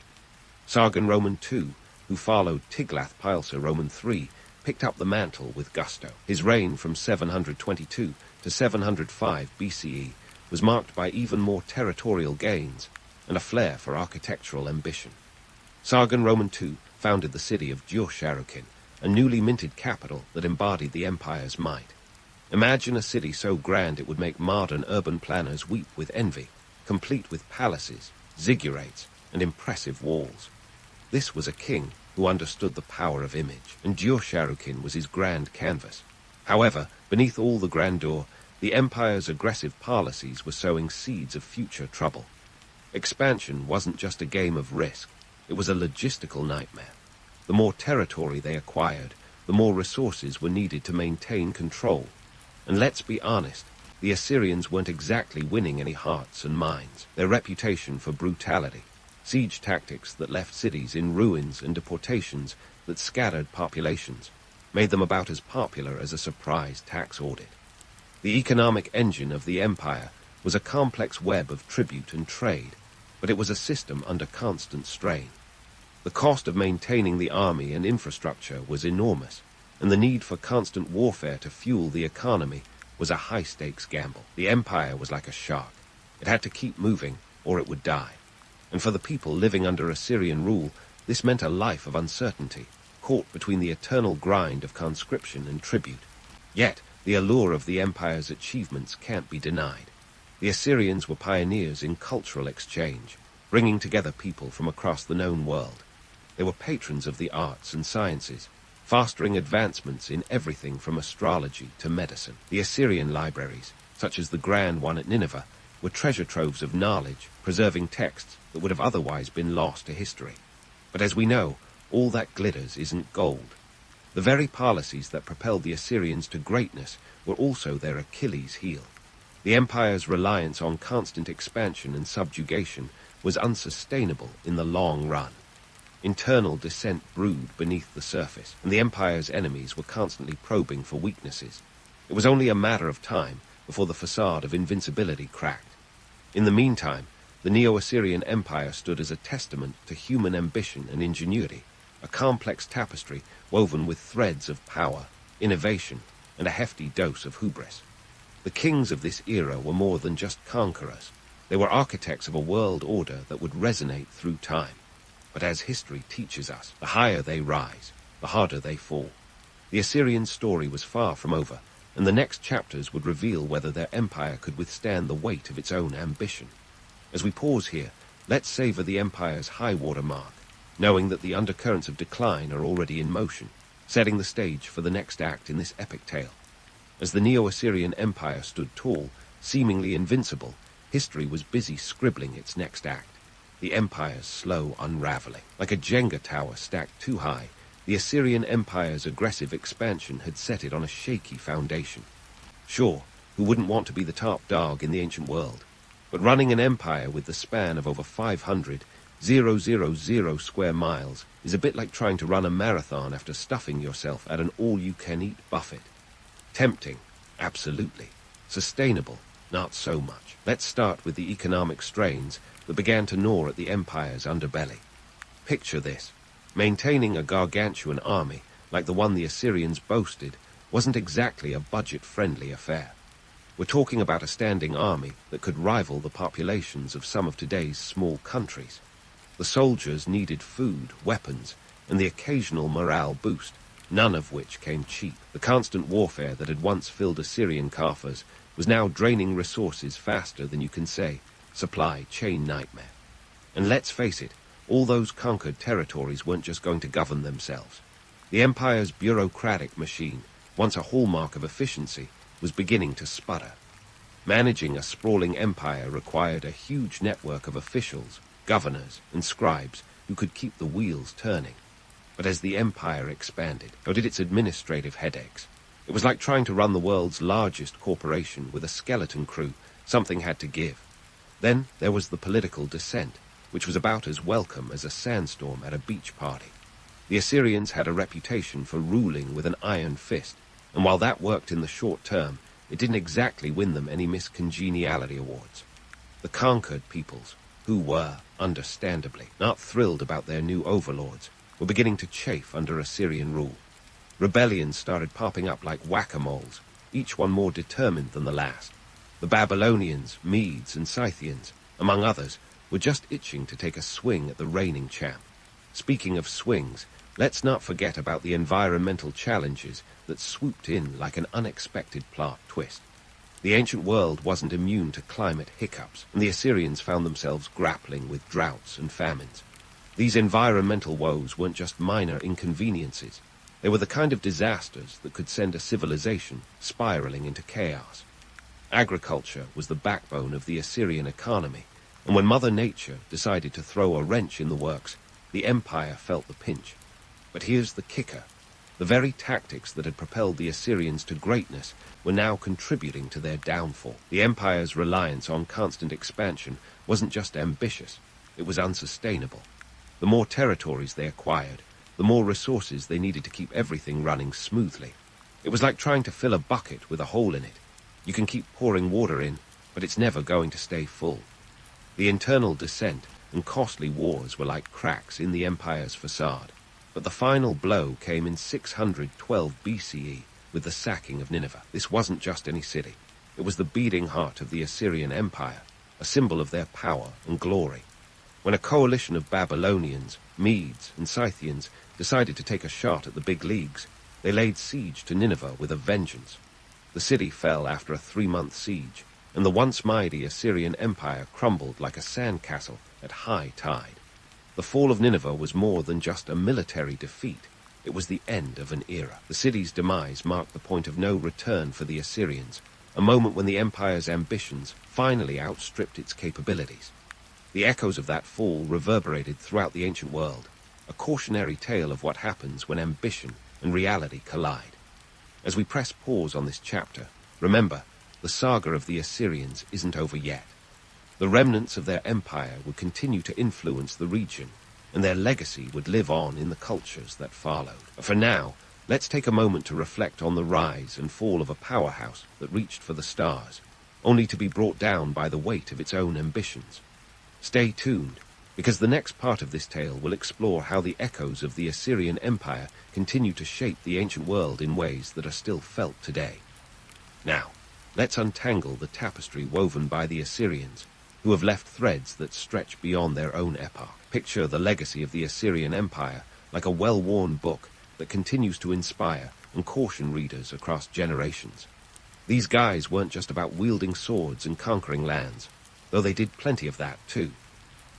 Sargon II, who followed Tiglath-Pileser III, picked up the mantle with gusto. His reign from 722 to 705 BCE was marked by even more territorial gains and a flair for architectural ambition. Sargon II founded the city of Djur-Sharukin, a newly minted capital that embodied the empire's might. Imagine a city so grand it would make modern urban planners weep with envy, complete with palaces, ziggurats, and impressive walls. This was a king who understood the power of image, and Djur-Sharukin was his grand canvas. However, beneath all the grandeur, the empire's aggressive policies were sowing seeds of future trouble. Expansion wasn't just a game of risk, it was a logistical nightmare. The more territory they acquired, the more resources were needed to maintain control. And let's be honest, the Assyrians weren't exactly winning any hearts and minds. Their reputation for brutality, siege tactics that left cities in ruins and deportations that scattered populations, made them about as popular as a surprise tax audit. The economic engine of the empire was a complex web of tribute and trade, but it was a system under constant strain. The cost of maintaining the army and infrastructure was enormous, and the need for constant warfare to fuel the economy was a high-stakes gamble. The empire was like a shark. It had to keep moving, or it would die. And for the people living under Assyrian rule, this meant a life of uncertainty, caught between the eternal grind of conscription and tribute. Yet, the allure of the empire's achievements can't be denied. The Assyrians were pioneers in cultural exchange, bringing together people from across the known world. They were patrons of the arts and sciences, fostering advancements in everything from astrology to medicine. The Assyrian libraries, such as the grand one at Nineveh, were treasure troves of knowledge, preserving texts that would have otherwise been lost to history. But as we know, all that glitters isn't gold. The very policies that propelled the Assyrians to greatness were also their Achilles' heel. The empire's reliance on constant expansion and subjugation was unsustainable in the long run. Internal dissent brewed beneath the surface, and the empire's enemies were constantly probing for weaknesses. It was only a matter of time before the facade of invincibility cracked. In the meantime, the Neo-Assyrian Empire stood as a testament to human ambition and ingenuity, a complex tapestry woven with threads of power, innovation, and a hefty dose of hubris. The kings of this era were more than just conquerors. They were architects of a world order that would resonate through time. But as history teaches us, the higher they rise, the harder they fall. The Assyrian story was far from over, and the next chapters would reveal whether their empire could withstand the weight of its own ambition. As we pause here, let's savor the empire's high-water mark, knowing that the undercurrents of decline are already in motion, setting the stage for the next act in this epic tale. As the Neo-Assyrian Empire stood tall, seemingly invincible, history was busy scribbling its next act. The empire's slow unraveling. Like a Jenga tower stacked too high, the Assyrian Empire's aggressive expansion had set it on a shaky foundation. Sure, who wouldn't want to be the top dog in the ancient world? But running an empire with the span of over 500,000 square miles is a bit like trying to run a marathon after stuffing yourself at an all-you-can-eat buffet. Tempting, absolutely. Sustainable, not so much. Let's start with the economic strains that began to gnaw at the empire's underbelly. Picture this. Maintaining a gargantuan army, like the one the Assyrians boasted, wasn't exactly a budget-friendly affair. We're talking about a standing army that could rival the populations of some of today's small countries. The soldiers needed food, weapons, and the occasional morale boost, none of which came cheap. The constant warfare that had once filled Assyrian coffers was now draining resources faster than you can say. Supply chain nightmare. And let's face it, all those conquered territories weren't just going to govern themselves. The empire's bureaucratic machine, once a hallmark of efficiency, was beginning to sputter. Managing a sprawling empire required a huge network of officials, governors, and scribes who could keep the wheels turning. But as the empire expanded, so did its administrative headaches. It was like trying to run the world's largest corporation with a skeleton crew. Something had to give. Then there was the political dissent, which was about as welcome as a sandstorm at a beach party. The Assyrians had a reputation for ruling with an iron fist, and while that worked in the short term, it didn't exactly win them any Miss Congeniality awards. The conquered peoples, who were, understandably, not thrilled about their new overlords, were beginning to chafe under Assyrian rule. Rebellions started popping up like whack-a-moles, each one more determined than the last. The Babylonians, Medes, and Scythians, among others, were just itching to take a swing at the reigning champ. Speaking of swings, let's not forget about the environmental challenges that swooped in like an unexpected plot twist. The ancient world wasn't immune to climate hiccups, and the Assyrians found themselves grappling with droughts and famines. These environmental woes weren't just minor inconveniences. They were the kind of disasters that could send a civilization spiraling into chaos. Agriculture was the backbone of the Assyrian economy, And when Mother Nature decided to throw a wrench in the works, the empire felt the pinch. But here's the kicker. The very tactics that had propelled the Assyrians to greatness were now contributing to their downfall. The empire's reliance on constant expansion wasn't just ambitious, it was unsustainable. The more territories they acquired, the more resources they needed to keep everything running smoothly. It was like trying to fill a bucket with a hole in it. You can keep pouring water in, but it's never going to stay full. The internal dissent and costly wars were like cracks in the empire's facade. But the final blow came in 612 BCE with the sacking of Nineveh. This wasn't just any city. It was the beating heart of the Assyrian Empire, a symbol of their power and glory. When a coalition of Babylonians, Medes, and Scythians decided to take a shot at the big leagues, they laid siege to Nineveh with a vengeance. The city fell after a 3-month siege, and the once mighty Assyrian Empire crumbled like a sandcastle at high tide. The fall of Nineveh was more than just a military defeat. It was the end of an era. The city's demise marked the point of no return for the Assyrians, a moment when the empire's ambitions finally outstripped its capabilities. The echoes of that fall reverberated throughout the ancient world, a cautionary tale of what happens when ambition and reality collide. As we press pause on this chapter, remember, the saga of the Assyrians isn't over yet. The remnants of their empire would continue to influence the region, and their legacy would live on in the cultures that followed. For now, let's take a moment to reflect on the rise and fall of a powerhouse that reached for the stars, only to be brought down by the weight of its own ambitions. Stay tuned, because the next part of this tale will explore how the echoes of the Assyrian Empire continue to shape the ancient world in ways that are still felt today. Now, let's untangle the tapestry woven by the Assyrians, who have left threads that stretch beyond their own epoch. Picture the legacy of the Assyrian Empire like a well-worn book that continues to inspire and caution readers across generations. These guys weren't just about wielding swords and conquering lands, though they did plenty of that too.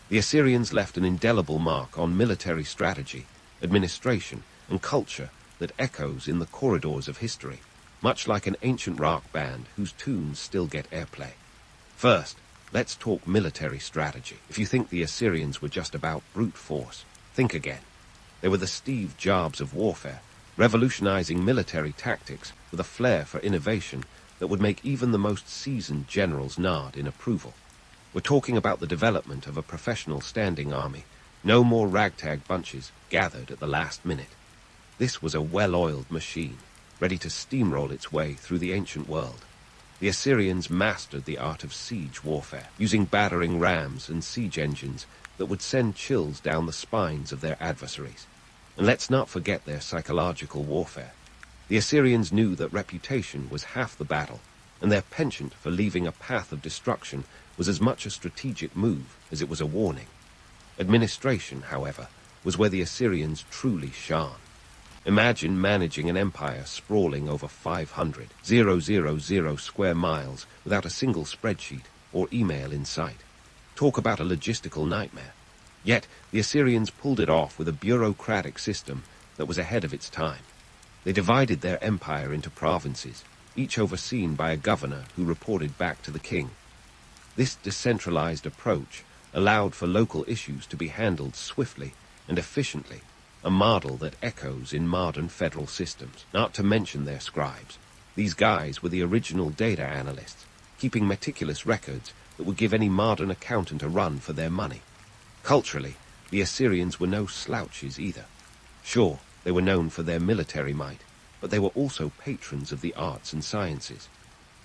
The Assyrians left an indelible mark on military strategy, administration, and culture that echoes in the corridors of history, much like an ancient rock band whose tunes still get airplay. First, let's talk military strategy. If you think the Assyrians were just about brute force, think again. They were the Steve Jobs of warfare, revolutionizing military tactics with a flair for innovation that would make even the most seasoned generals nod in approval. We're talking about the development of a professional standing army, no more ragtag bunches gathered at the last minute. This was a well-oiled machine, ready to steamroll its way through the ancient world. The Assyrians mastered the art of siege warfare, using battering rams and siege engines that would send chills down the spines of their adversaries. And let's not forget their psychological warfare. The Assyrians knew that reputation was half the battle, and their penchant for leaving a path of destruction was as much a strategic move as it was a warning. Administration, however, was where the Assyrians truly shone. Imagine managing an empire sprawling over 500,000 square miles without a single spreadsheet or email in sight. Talk about a logistical nightmare. Yet, the Assyrians pulled it off with a bureaucratic system that was ahead of its time. They divided their empire into provinces, each overseen by a governor who reported back to the king. This decentralized approach allowed for local issues to be handled swiftly and efficiently, a model that echoes in modern federal systems, not to mention their scribes. These guys were the original data analysts, keeping meticulous records that would give any modern accountant a run for their money. Culturally, the Assyrians were no slouches either. Sure, they were known for their military might, but they were also patrons of the arts and sciences.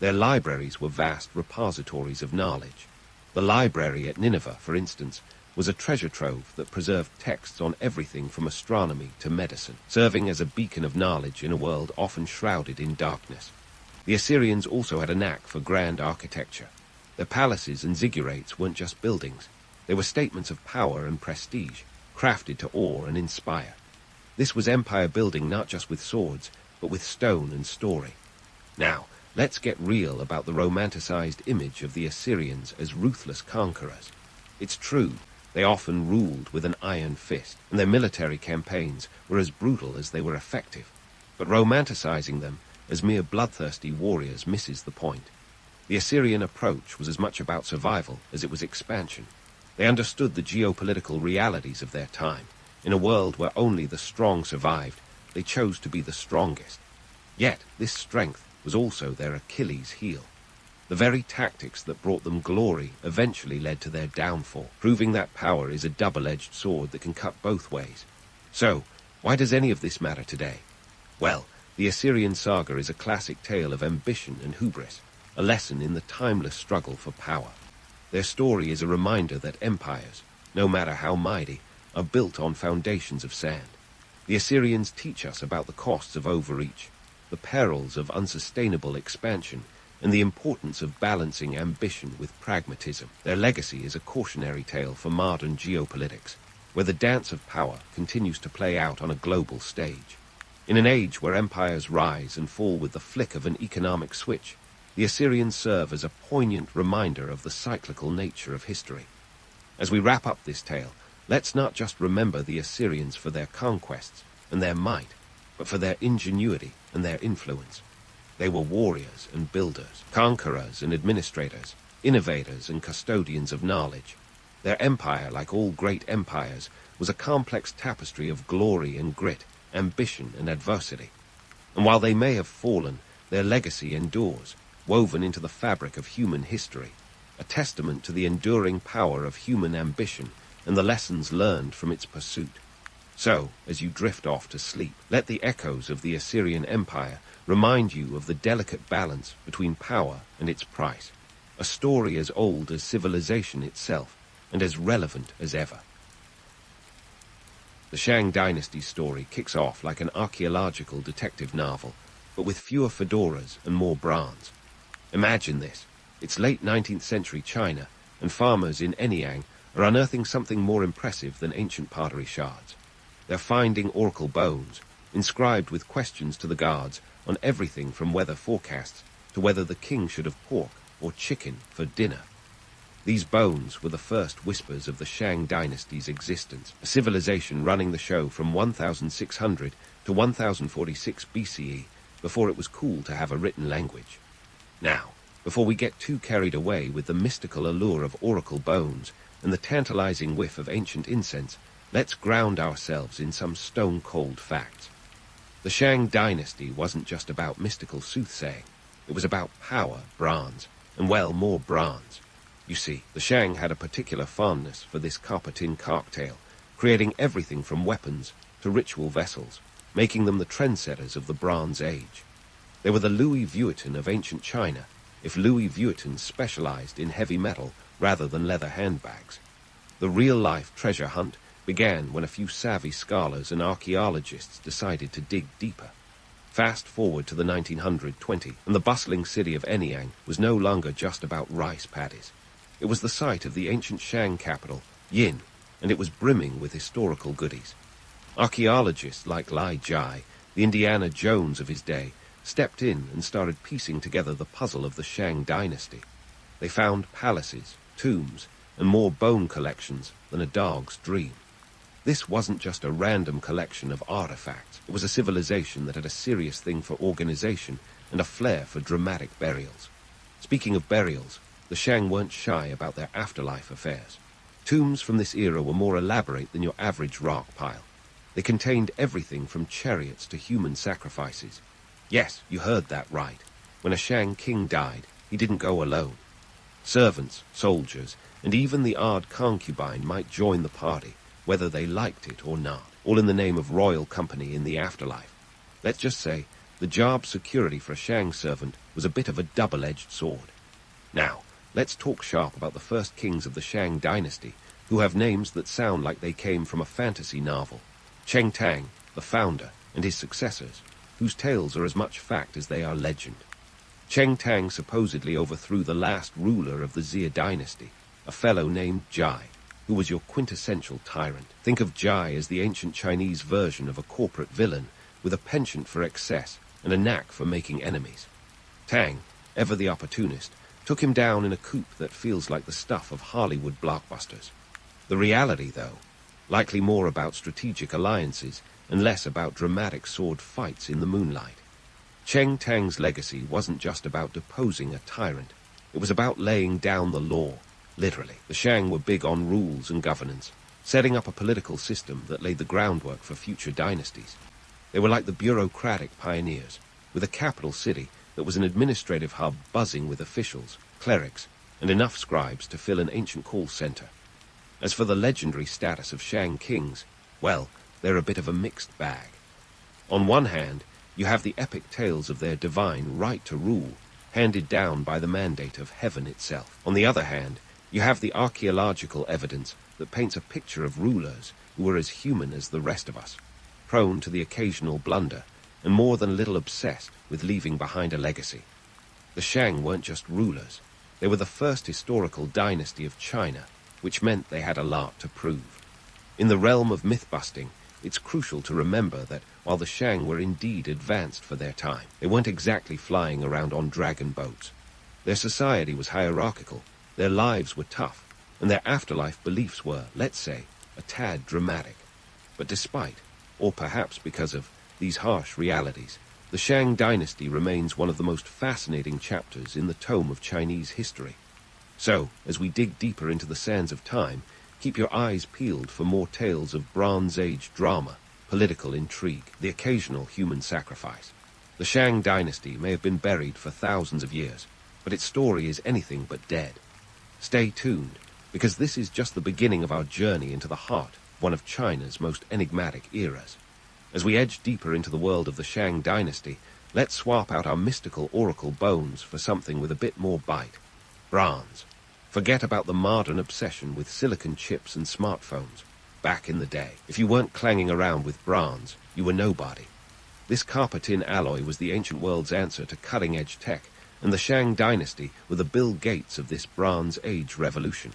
Their libraries were vast repositories of knowledge. The library at Nineveh, for instance, was a treasure trove that preserved texts on everything from astronomy to medicine, serving as a beacon of knowledge in a world often shrouded in darkness. The Assyrians also had a knack for grand architecture. Their palaces and ziggurats weren't just buildings. They were statements of power and prestige, crafted to awe and inspire. This was empire building not just with swords, but with stone and story. Now, let's get real about the romanticized image of the Assyrians as ruthless conquerors. It's true, they often ruled with an iron fist, and their military campaigns were as brutal as they were effective. But romanticizing them as mere bloodthirsty warriors misses the point. The Assyrian approach was as much about survival as it was expansion. They understood the geopolitical realities of their time. In a world where only the strong survived, they chose to be the strongest. Yet this strength was also their Achilles heel. The very tactics that brought them glory eventually led to their downfall, proving that power is a double-edged sword that can cut both ways. So, why does any of this matter today? Well, the Assyrian saga is a classic tale of ambition and hubris, a lesson in the timeless struggle for power. Their story is a reminder that empires, no matter how mighty, are built on foundations of sand. The Assyrians teach us about the costs of overreach, the perils of unsustainable expansion, and the importance of balancing ambition with pragmatism. Their legacy is a cautionary tale for modern geopolitics, where the dance of power continues to play out on a global stage. In an age where empires rise and fall with the flick of an economic switch, the Assyrians serve as a poignant reminder of the cyclical nature of history. As we wrap up this tale, let's not just remember the Assyrians for their conquests and their might, but for their ingenuity and their influence. They were warriors and builders, conquerors and administrators, innovators and custodians of knowledge. Their empire, like all great empires, was a complex tapestry of glory and grit, ambition and adversity. And while they may have fallen, their legacy endures, woven into the fabric of human history, a testament to the enduring power of human ambition and the lessons learned from its pursuit. So, as you drift off to sleep, let the echoes of the Assyrian Empire remind you of the delicate balance between power and its price, a story as old as civilization itself and as relevant as ever. The Shang Dynasty story kicks off like an archaeological detective novel, but with fewer fedoras and more bronze. Imagine this. It's late 19th century China, and farmers in Anyang are unearthing something more impressive than ancient pottery shards. They're finding oracle bones, inscribed with questions to the gods on everything from weather forecasts to whether the king should have pork or chicken for dinner. These bones were the first whispers of the Shang dynasty's existence, a civilization running the show from 1600 to 1046 BCE, before it was cool to have a written language. Now, before we get too carried away with the mystical allure of oracle bones and the tantalizing whiff of ancient incense, let's ground ourselves in some stone-cold facts. The Shang dynasty wasn't just about mystical soothsaying. It was about power, bronze, and well, more bronze. You see, the Shang had a particular fondness for this copper-tin cocktail, creating everything from weapons to ritual vessels, making them the trendsetters of the Bronze Age. They were the Louis Vuitton of ancient China, if Louis Vuitton specialized in heavy metal rather than leather handbags. The real-life treasure hunt began when a few savvy scholars and archaeologists decided to dig deeper. Fast forward to the 1920, and the bustling city of Anyang was no longer just about rice paddies. It was the site of the ancient Shang capital, Yin, and it was brimming with historical goodies. Archaeologists like Lai Jai, the Indiana Jones of his day, stepped in and started piecing together the puzzle of the Shang dynasty. They found palaces, tombs, and more bone collections than a dog's dream. This wasn't just a random collection of artifacts. It was a civilization that had a serious thing for organization and a flair for dramatic burials. Speaking of burials, the Shang weren't shy about their afterlife affairs. Tombs from this era were more elaborate than your average rock pile. They contained everything from chariots to human sacrifices. Yes, you heard that right. When a Shang king died, he didn't go alone. Servants, soldiers, and even the odd concubine might join the party, whether they liked it or not, all in the name of royal company in the afterlife. Let's just say, the job security for a Shang servant was a bit of a double-edged sword. Now, let's talk shop about the first kings of the Shang dynasty, who have names that sound like they came from a fantasy novel. Cheng Tang, the founder, and his successors, whose tales are as much fact as they are legend. Cheng Tang supposedly overthrew the last ruler of the Xia dynasty, a fellow named Jai, who was your quintessential tyrant. Think of Jai as the ancient Chinese version of a corporate villain, with a penchant for excess and a knack for making enemies. Tang, ever the opportunist, took him down in a coup that feels like the stuff of Hollywood blockbusters. The reality, though, likely more about strategic alliances and less about dramatic sword fights in the moonlight. Cheng Tang's legacy wasn't just about deposing a tyrant. It was about laying down the law, literally. The Shang were big on rules and governance, setting up a political system that laid the groundwork for future dynasties. They were like the bureaucratic pioneers, with a capital city that was an administrative hub buzzing with officials, clerics, and enough scribes to fill an ancient call center. As for the legendary status of Shang kings, well, they're a bit of a mixed bag. On one hand, you have the epic tales of their divine right to rule, handed down by the mandate of heaven itself. On the other hand, you have the archaeological evidence that paints a picture of rulers who were as human as the rest of us, prone to the occasional blunder, and more than a little obsessed with leaving behind a legacy. The Shang weren't just rulers. They were the first historical dynasty of China, which meant they had a lot to prove. In the realm of myth-busting, it's crucial to remember that while the Shang were indeed advanced for their time, they weren't exactly flying around on dragon boats. Their society was hierarchical, their lives were tough, and their afterlife beliefs were, let's say, a tad dramatic. But despite, or perhaps because of, these harsh realities, the Shang dynasty remains one of the most fascinating chapters in the tome of Chinese history. So, as we dig deeper into the sands of time, keep your eyes peeled for more tales of Bronze Age drama, political intrigue, the occasional human sacrifice. The Shang dynasty may have been buried for thousands of years, but its story is anything but dead. Stay tuned, because this is just the beginning of our journey into the heart of one of China's most enigmatic eras. As we edge deeper into the world of the Shang dynasty, let's swap out our mystical oracle bones for something with a bit more bite. Bronze. Forget about the modern obsession with silicon chips and smartphones. Back in the day, if you weren't clanging around with bronze, you were nobody. This copper tin alloy was the ancient world's answer to cutting-edge tech, and the Shang dynasty were the Bill Gates of this Bronze Age revolution.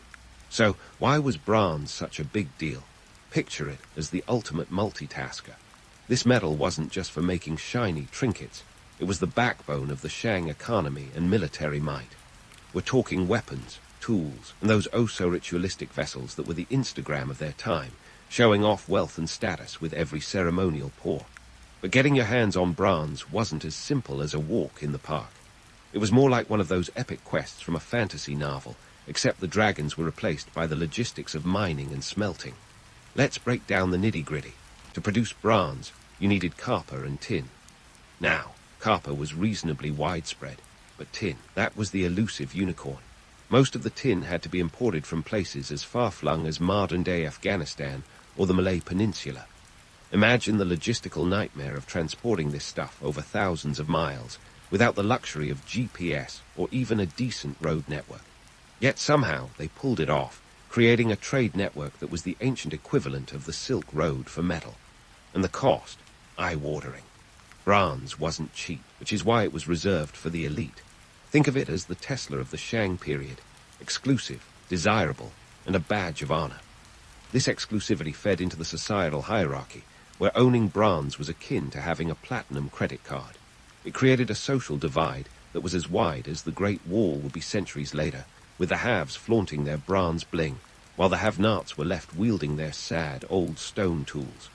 So, why was bronze such a big deal? Picture it as the ultimate multitasker. This metal wasn't just for making shiny trinkets. It was the backbone of the Shang economy and military might. We're talking weapons, tools, and those oh-so-ritualistic vessels that were the Instagram of their time, showing off wealth and status with every ceremonial pour. But getting your hands on bronze wasn't as simple as a walk in the park. It was more like one of those epic quests from a fantasy novel, except the dragons were replaced by the logistics of mining and smelting. Let's break down the nitty-gritty. To produce bronze, you needed copper and tin. Now, copper was reasonably widespread, but tin, that was the elusive unicorn. Most of the tin had to be imported from places as far-flung as modern-day Afghanistan or the Malay Peninsula. Imagine the logistical nightmare of transporting this stuff over thousands of miles without the luxury of GPS or even a decent road network. Yet somehow they pulled it off, creating a trade network that was the ancient equivalent of the Silk Road for metal. And the cost, eye-watering. Bronze wasn't cheap, which is why it was reserved for the elite. Think of it as the Tesla of the Shang period, exclusive, desirable, and a badge of honor. This exclusivity fed into the societal hierarchy, where owning bronze was akin to having a platinum credit card. It created a social divide that was as wide as the Great Wall would be centuries later, with the haves flaunting their bronze bling, while the have-nots were left wielding their sad old stone tools.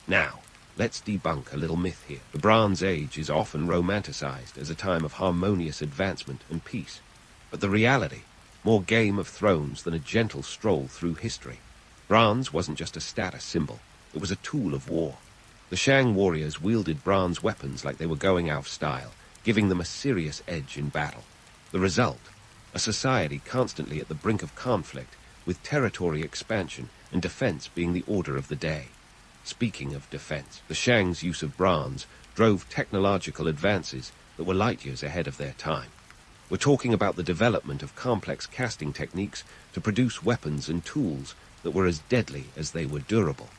Now, let's debunk a little myth here. The Bronze Age is often romanticized as a time of harmonious advancement and peace. But the reality, more Game of Thrones than a gentle stroll through history. Bronze wasn't just a status symbol, it was a tool of war. The Shang warriors wielded bronze weapons like they were going out of style, giving them a serious edge in battle. The result, a society constantly at the brink of conflict, with territory expansion and defense being the order of the day. Speaking of defense, the Shang's use of bronze drove technological advances that were light years ahead of their time. We're talking about the development of complex casting techniques to produce weapons and tools that were as deadly as they were durable.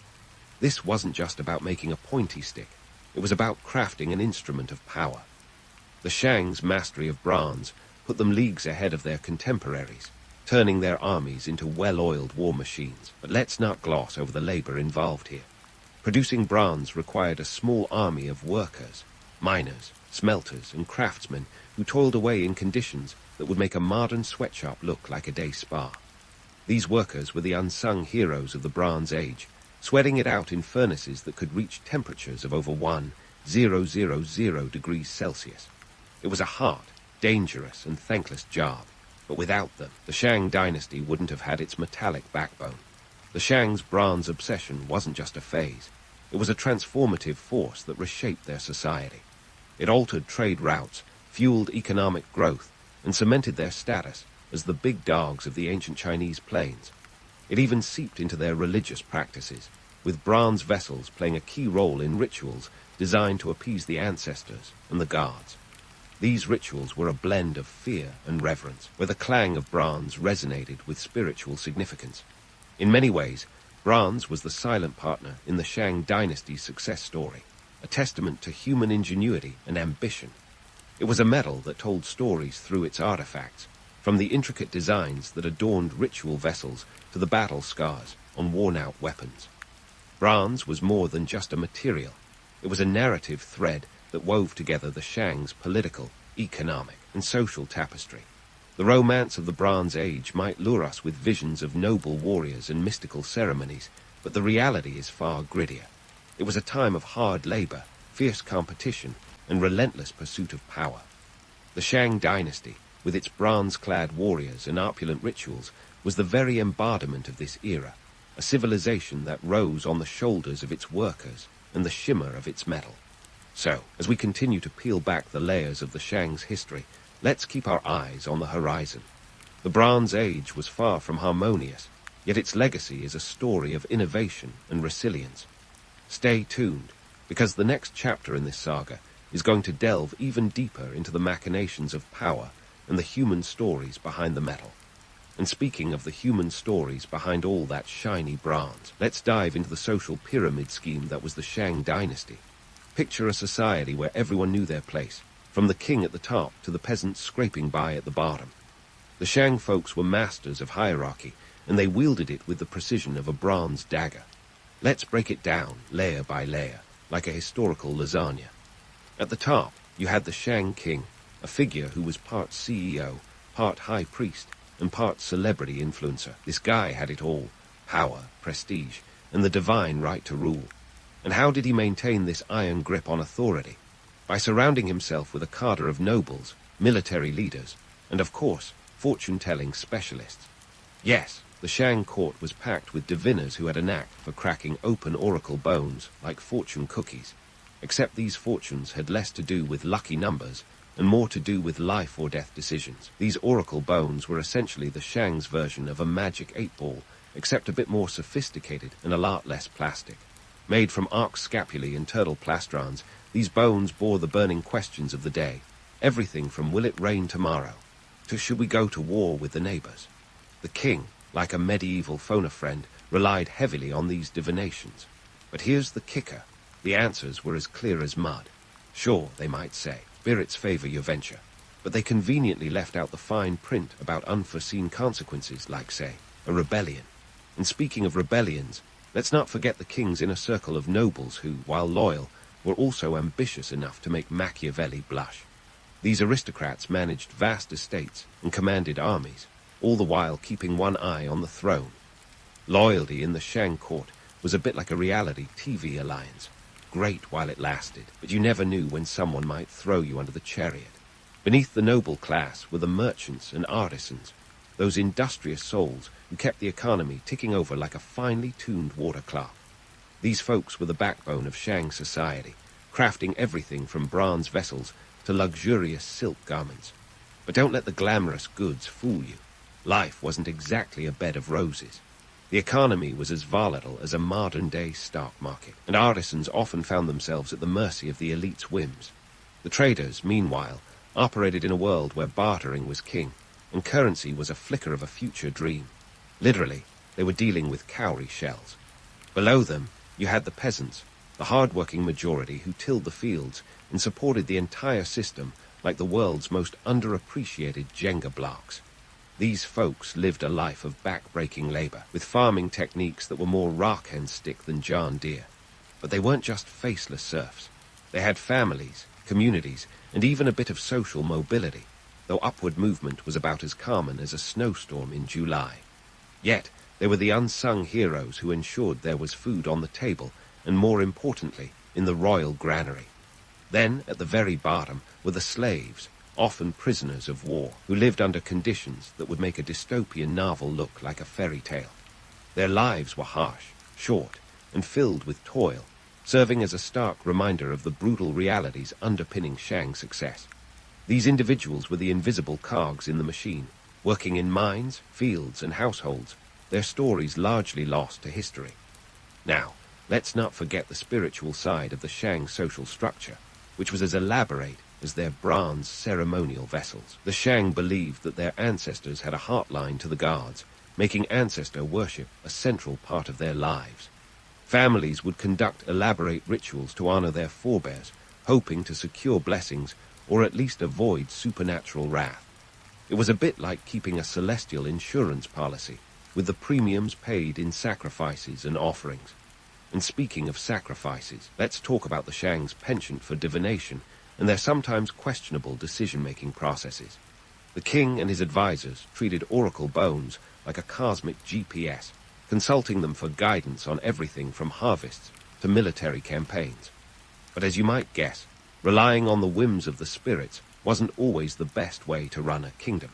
This wasn't just about making a pointy stick. It was about crafting an instrument of power. The Shang's mastery of bronze put them leagues ahead of their contemporaries, turning their armies into well-oiled war machines. But let's not gloss over the labor involved here. Producing bronze required a small army of workers, miners, smelters, and craftsmen who toiled away in conditions that would make a modern sweatshop look like a day spa. These workers were the unsung heroes of the Bronze Age, sweating it out in furnaces that could reach temperatures of over 1,000 degrees Celsius. It was a hard, dangerous, and thankless job, But without them, the Shang dynasty wouldn't have had its metallic backbone. The Shang's bronze obsession wasn't just a phase. It was a transformative force that reshaped their society. It altered trade routes, fueled economic growth, and cemented their status as the big dogs of the ancient Chinese plains. It even seeped into their religious practices, with bronze vessels playing a key role in rituals designed to appease the ancestors and the gods. These rituals were a blend of fear and reverence, where the clang of bronze resonated with spiritual significance. In many ways, bronze was the silent partner in the Shang dynasty's success story, a testament to human ingenuity and ambition. It was a metal that told stories through its artifacts, from the intricate designs that adorned ritual vessels to the battle scars on worn-out weapons. Bronze was more than just a material. It was a narrative thread that wove together the Shang's political, economic, and social tapestry. The romance of the Bronze Age might lure us with visions of noble warriors and mystical ceremonies, but the reality is far grittier. It was a time of hard labor, fierce competition, and relentless pursuit of power. The Shang dynasty, with its bronze-clad warriors and opulent rituals, was the very embodiment of this era, a civilization that rose on the shoulders of its workers and the shimmer of its metal. So, as we continue to peel back the layers of the Shang's history, let's keep our eyes on the horizon. The Bronze Age was far from harmonious, yet its legacy is a story of innovation and resilience. Stay tuned, because the next chapter in this saga is going to delve even deeper into the machinations of power and the human stories behind the metal. And speaking of the human stories behind all that shiny bronze, let's dive into the social pyramid scheme that was the Shang dynasty. Picture a society where everyone knew their place, from the king at the top to the peasants scraping by at the bottom. The Shang folks were masters of hierarchy, and they wielded it with the precision of a bronze dagger. Let's break it down, layer by layer, like a historical lasagna. At the top, you had the Shang king, a figure who was part CEO, part high priest, and part celebrity influencer. This guy had it all: power, prestige, and the divine right to rule. And how did he maintain this iron grip on authority? By surrounding himself with a cadre of nobles, military leaders, and of course, fortune-telling specialists. Yes, the Shang court was packed with diviners who had a knack for cracking open oracle bones like fortune cookies, except these fortunes had less to do with lucky numbers and more to do with life or death decisions. These oracle bones were essentially the Shang's version of a magic 8-ball, except a bit more sophisticated and a lot less plastic. Made from ox scapulae and turtle plastrons, these bones bore the burning questions of the day. Everything from will it rain tomorrow to should we go to war with the neighbors. The king, like a medieval phone-a-friend, relied heavily on these divinations. But here's the kicker. The answers were as clear as mud. Sure, they might say, spirits favor your venture, but they conveniently left out the fine print about unforeseen consequences, like, say, a rebellion. And speaking of rebellions, let's not forget the king's inner circle of nobles who, while loyal, were also ambitious enough to make Machiavelli blush. These aristocrats managed vast estates and commanded armies, all the while keeping one eye on the throne. Loyalty in the Shang court was a bit like a reality TV alliance. Great while it lasted, but you never knew when someone might throw you under the chariot. Beneath the noble class were the merchants and artisans, those industrious souls who kept the economy ticking over like a finely tuned water clock. These folks were the backbone of Shang society, crafting everything from bronze vessels to luxurious silk garments. But don't let the glamorous goods fool you. Life wasn't exactly a bed of roses. The economy was as volatile as a modern-day stock market, and artisans often found themselves at the mercy of the elite's whims. The traders, meanwhile, operated in a world where bartering was king, and currency was a flicker of a future dream. Literally, they were dealing with cowrie shells. Below them, you had the peasants, the hard-working majority who tilled the fields and supported the entire system like the world's most underappreciated Jenga blocks. These folks lived a life of back-breaking labor, with farming techniques that were more rock and stick than John Deere. But they weren't just faceless serfs. They had families, communities, and even a bit of social mobility, though upward movement was about as common as a snowstorm in July. Yet, they were the unsung heroes who ensured there was food on the table, and more importantly, in the royal granary. Then, at the very bottom, were the slaves, often prisoners of war, who lived under conditions that would make a dystopian novel look like a fairy tale. Their lives were harsh, short, and filled with toil, serving as a stark reminder of the brutal realities underpinning Shang's success. These individuals were the invisible cogs in the machine, working in mines, fields, and households, their stories largely lost to history. Now, let's not forget the spiritual side of the Shang social structure, which was as elaborate as their bronze ceremonial vessels. The Shang believed that their ancestors had a heartline to the gods, making ancestor worship a central part of their lives. Families would conduct elaborate rituals to honor their forebears, hoping to secure blessings or at least avoid supernatural wrath. It was a bit like keeping a celestial insurance policy, with the premiums paid in sacrifices and offerings. And speaking of sacrifices, let's talk about the Shang's penchant for divination and their sometimes questionable decision-making processes. The king and his advisors treated oracle bones like a cosmic GPS, consulting them for guidance on everything from harvests to military campaigns. But as you might guess, relying on the whims of the spirits wasn't always the best way to run a kingdom.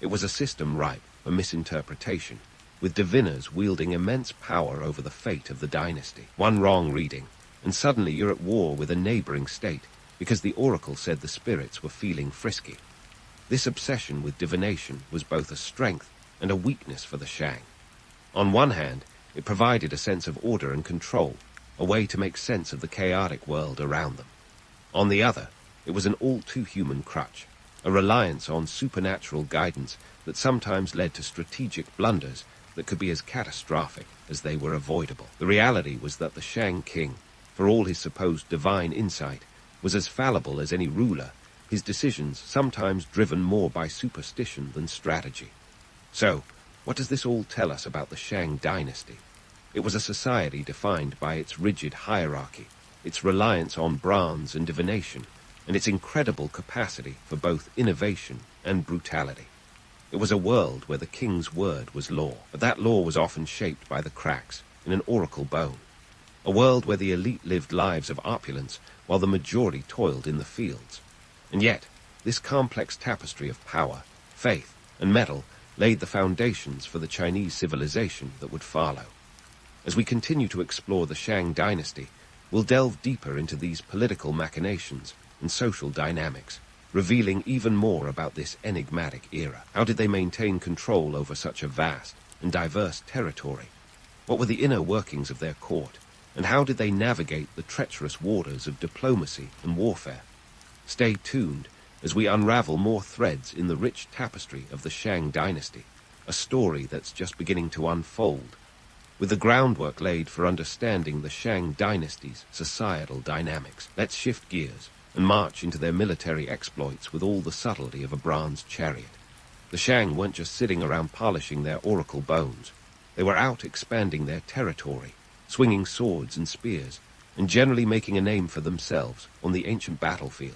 It was a system ripe for misinterpretation, with diviners wielding immense power over the fate of the dynasty. One wrong reading, and suddenly you're at war with a neighboring state because the oracle said the spirits were feeling frisky. This obsession with divination was both a strength and a weakness for the Shang. On one hand, it provided a sense of order and control, a way to make sense of the chaotic world around them. On the other, it was an all-too-human crutch, a reliance on supernatural guidance that sometimes led to strategic blunders that could be as catastrophic as they were avoidable. The reality was that the Shang king, for all his supposed divine insight, was as fallible as any ruler, his decisions sometimes driven more by superstition than strategy. So, what does this all tell us about the Shang dynasty? It was a society defined by its rigid hierarchy, its reliance on bronze and divination, and its incredible capacity for both innovation and brutality. It was a world where the king's word was law, but that law was often shaped by the cracks in an oracle bone. A world where the elite lived lives of opulence while the majority toiled in the fields. And yet, this complex tapestry of power, faith, and metal laid the foundations for the Chinese civilization that would follow. As we continue to explore the Shang dynasty, we'll delve deeper into these political machinations and social dynamics, revealing even more about this enigmatic era. How did they maintain control over such a vast and diverse territory? What were the inner workings of their court, and how did they navigate the treacherous waters of diplomacy and warfare? Stay tuned as we unravel more threads in the rich tapestry of the Shang dynasty, a story that's just beginning to unfold, with the groundwork laid for understanding the Shang dynasty's societal dynamics. Let's shift gears and march into their military exploits with all the subtlety of a bronze chariot. The Shang weren't just sitting around polishing their oracle bones. They were out expanding their territory, swinging swords and spears, and generally making a name for themselves on the ancient battlefield.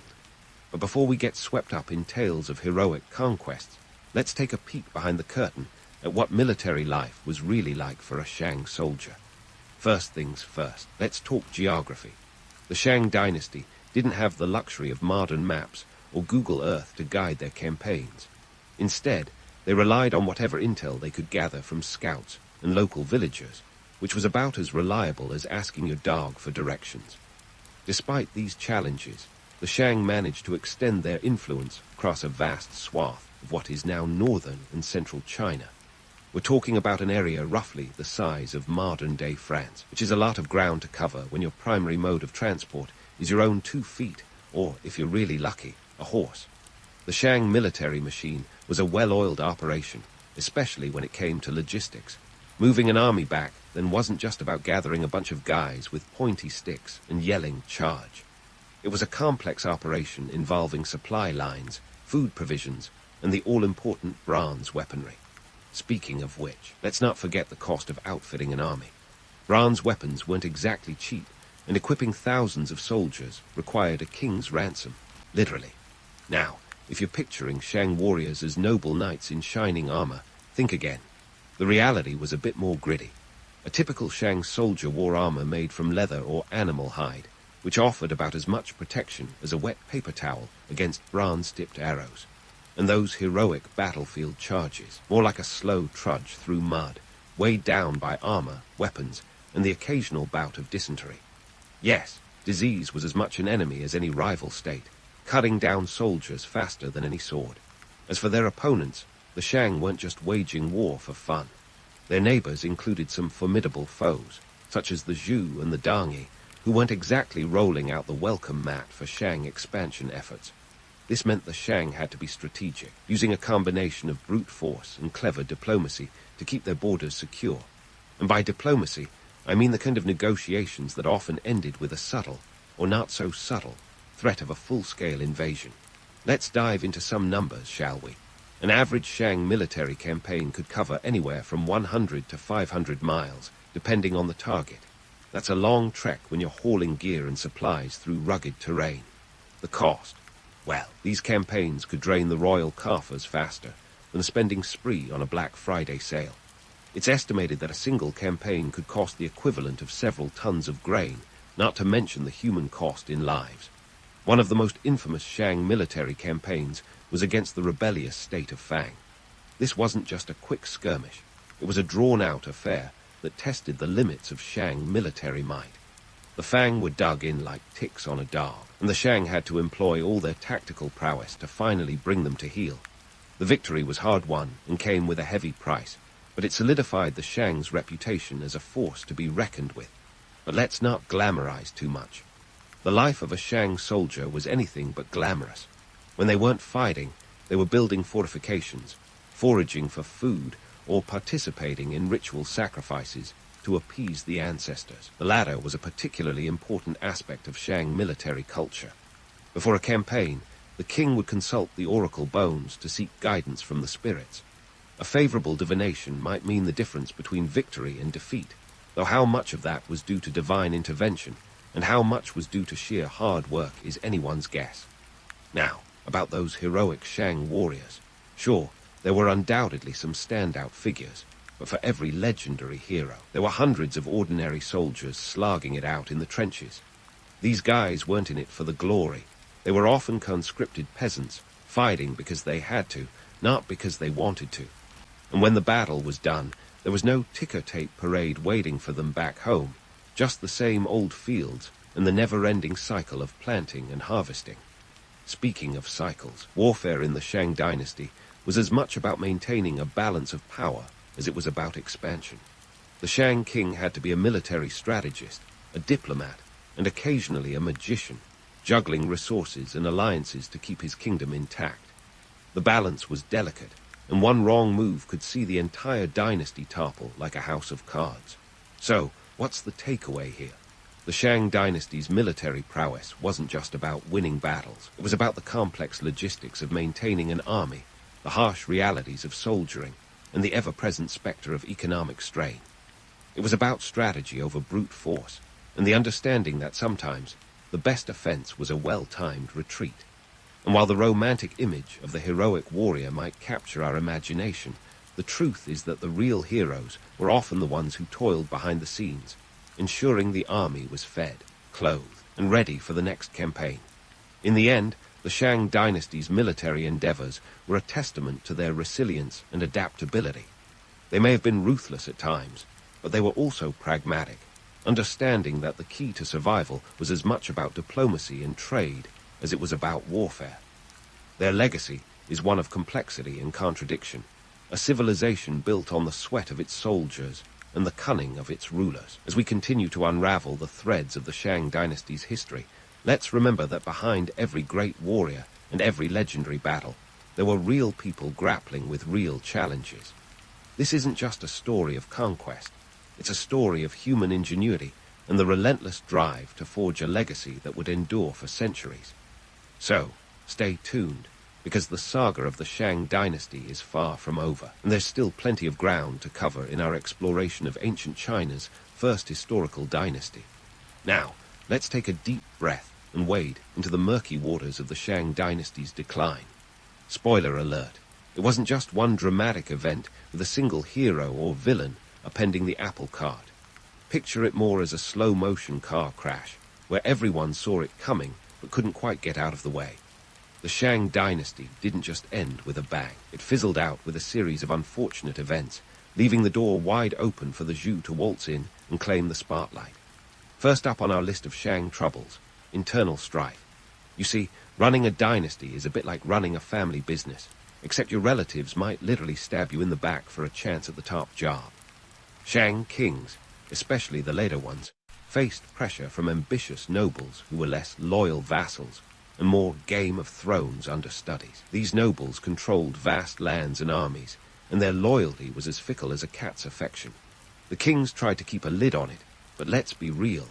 But before we get swept up in tales of heroic conquests, let's take a peek behind the curtain at what military life was really like for a Shang soldier. First things first, let's talk geography. The Shang dynasty didn't have the luxury of modern maps or Google Earth to guide their campaigns. Instead, they relied on whatever intel they could gather from scouts and local villagers, which was about as reliable as asking your dog for directions. Despite these challenges, the Shang managed to extend their influence across a vast swath of what is now northern and central China. We're talking about an area roughly the size of modern-day France, which is a lot of ground to cover when your primary mode of transport is your own 2 feet, or, if you're really lucky, a horse. The Shang military machine was a well-oiled operation, especially when it came to logistics. Moving an army back then wasn't just about gathering a bunch of guys with pointy sticks and yelling charge. It was a complex operation involving supply lines, food provisions, and the all-important bronze weaponry. Speaking of which, let's not forget the cost of outfitting an army. Bronze weapons weren't exactly cheap, and equipping thousands of soldiers required a king's ransom, literally. Now, if you're picturing Shang warriors as noble knights in shining armor, think again. The reality was a bit more gritty. A typical Shang soldier wore armor made from leather or animal hide, which offered about as much protection as a wet paper towel against bronze-tipped arrows, and those heroic battlefield charges, more like a slow trudge through mud, weighed down by armor, weapons, and the occasional bout of dysentery. Yes, disease was as much an enemy as any rival state, cutting down soldiers faster than any sword. As for their opponents, the Shang weren't just waging war for fun. Their neighbors included some formidable foes, such as the Zhou and the Dangi, who weren't exactly rolling out the welcome mat for Shang expansion efforts. This meant the Shang had to be strategic, using a combination of brute force and clever diplomacy to keep their borders secure. And by diplomacy, I mean the kind of negotiations that often ended with a subtle, or not so subtle, threat of a full-scale invasion. Let's dive into some numbers, shall we? An average Shang military campaign could cover anywhere from 100 to 500 miles, depending on the target. That's a long trek when you're hauling gear and supplies through rugged terrain. The cost? Well, these campaigns could drain the royal coffers faster than a spending spree on a Black Friday sale. It's estimated that a single campaign could cost the equivalent of several tons of grain, not to mention the human cost in lives. One of the most infamous Shang military campaigns was against the rebellious state of Fang. This wasn't just a quick skirmish. It was a drawn-out affair that tested the limits of Shang military might. The Fang were dug in like ticks on a dog, and the Shang had to employ all their tactical prowess to finally bring them to heel. The victory was hard-won and came with a heavy price, but it solidified the Shang's reputation as a force to be reckoned with. But let's not glamorize too much. The life of a Shang soldier was anything but glamorous. When they weren't fighting, they were building fortifications, foraging for food, or participating in ritual sacrifices to appease the ancestors. The latter was a particularly important aspect of Shang military culture. Before a campaign, the king would consult the oracle bones to seek guidance from the spirits. A favorable divination might mean the difference between victory and defeat, though how much of that was due to divine intervention and how much was due to sheer hard work is anyone's guess. Now, about those heroic Shang warriors. Sure, there were undoubtedly some standout figures, but for every legendary hero, there were hundreds of ordinary soldiers slogging it out in the trenches. These guys weren't in it for the glory. They were often conscripted peasants, fighting because they had to, not because they wanted to. And when the battle was done, there was no ticker-tape parade waiting for them back home, just the same old fields and the never-ending cycle of planting and harvesting. Speaking of cycles, warfare in the Shang Dynasty was as much about maintaining a balance of power as it was about expansion. The Shang king had to be a military strategist, a diplomat, and occasionally a magician, juggling resources and alliances to keep his kingdom intact. The balance was delicate, and one wrong move could see the entire dynasty topple like a house of cards. So, what's the takeaway here? The Shang dynasty's military prowess wasn't just about winning battles. It was about the complex logistics of maintaining an army, the harsh realities of soldiering, and the ever-present specter of economic strain. It was about strategy over brute force, and the understanding that sometimes the best offense was a well-timed retreat. And while the romantic image of the heroic warrior might capture our imagination, the truth is that the real heroes were often the ones who toiled behind the scenes, ensuring the army was fed, clothed, and ready for the next campaign. In the end, the Shang dynasty's military endeavors were a testament to their resilience and adaptability. They may have been ruthless at times, but they were also pragmatic, understanding that the key to survival was as much about diplomacy and trade as it was about warfare. Their legacy is one of complexity and contradiction, a civilization built on the sweat of its soldiers and the cunning of its rulers. As we continue to unravel the threads of the Shang dynasty's history, let's remember that behind every great warrior and every legendary battle, there were real people grappling with real challenges. This isn't just a story of conquest. It's a story of human ingenuity and the relentless drive to forge a legacy that would endure for centuries. So, stay tuned, because the saga of the Shang dynasty is far from over, and there's still plenty of ground to cover in our exploration of ancient China's first historical dynasty. Now, let's take a deep breath and wade into the murky waters of the Shang dynasty's decline. Spoiler alert, it wasn't just one dramatic event with a single hero or villain appending the apple cart. Picture it more as a slow-motion car crash, where everyone saw it coming but couldn't quite get out of the way. The Shang dynasty didn't just end with a bang. It fizzled out with a series of unfortunate events, leaving the door wide open for the Zhou to waltz in and claim the spotlight. First up on our list of Shang troubles, internal strife. You see, running a dynasty is a bit like running a family business, except your relatives might literally stab you in the back for a chance at the top job. Shang kings, especially the later ones, faced pressure from ambitious nobles who were less loyal vassals and more Game of Thrones understudies. These nobles controlled vast lands and armies, and their loyalty was as fickle as a cat's affection. The kings tried to keep a lid on it, but let's be real.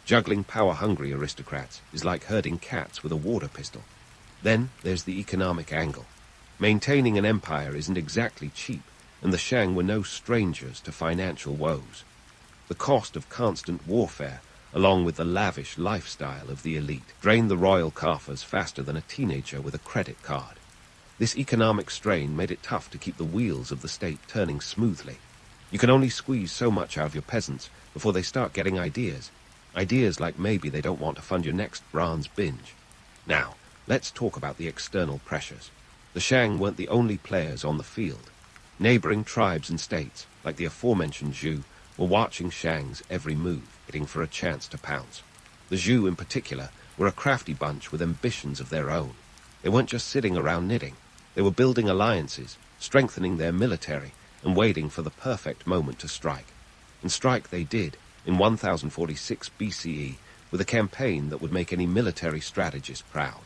Juggling power-hungry aristocrats is like herding cats with a water pistol. Then there's the economic angle. Maintaining an empire isn't exactly cheap, and the Shang were no strangers to financial woes. The cost of constant warfare, along with the lavish lifestyle of the elite, drained the royal coffers faster than a teenager with a credit card. This economic strain made it tough to keep the wheels of the state turning smoothly. You can only squeeze so much out of your peasants before they start getting ideas. Ideas like maybe they don't want to fund your next bronze binge. Now, let's talk about the external pressures. The Shang weren't the only players on the field. Neighboring tribes and states, like the aforementioned Zhou, were watching Shang's every move, waiting for a chance to pounce. The Zhou, in particular, were a crafty bunch with ambitions of their own. They weren't just sitting around knitting. They were building alliances, strengthening their military, and waiting for the perfect moment to strike. And strike they did, in 1046 BCE, with a campaign that would make any military strategist proud.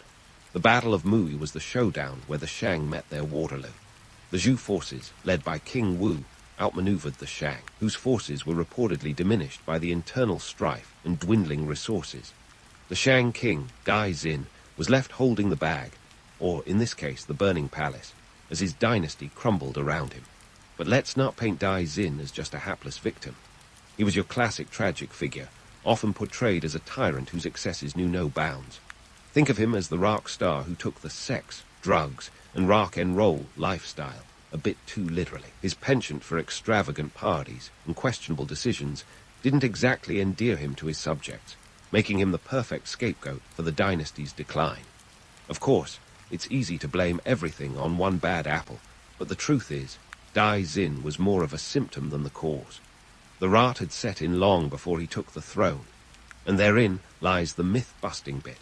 The Battle of Mui was the showdown where the Shang met their Waterloo. The Zhou forces, led by King Wu, outmaneuvered the Shang, whose forces were reportedly diminished by the internal strife and dwindling resources. The Shang king, Dai Xin, was left holding the bag, or in this case the burning palace, as his dynasty crumbled around him. But let's not paint Dai Xin as just a hapless victim. He was your classic tragic figure, often portrayed as a tyrant whose excesses knew no bounds. Think of him as the rock star who took the sex, drugs, and rock and roll lifestyle a bit too literally. His penchant for extravagant parties and questionable decisions didn't exactly endear him to his subjects, making him the perfect scapegoat for the dynasty's decline. Of course, it's easy to blame everything on one bad apple, but the truth is, Dai Xin was more of a symptom than the cause. The rot had set in long before he took the throne, and therein lies the myth-busting bit.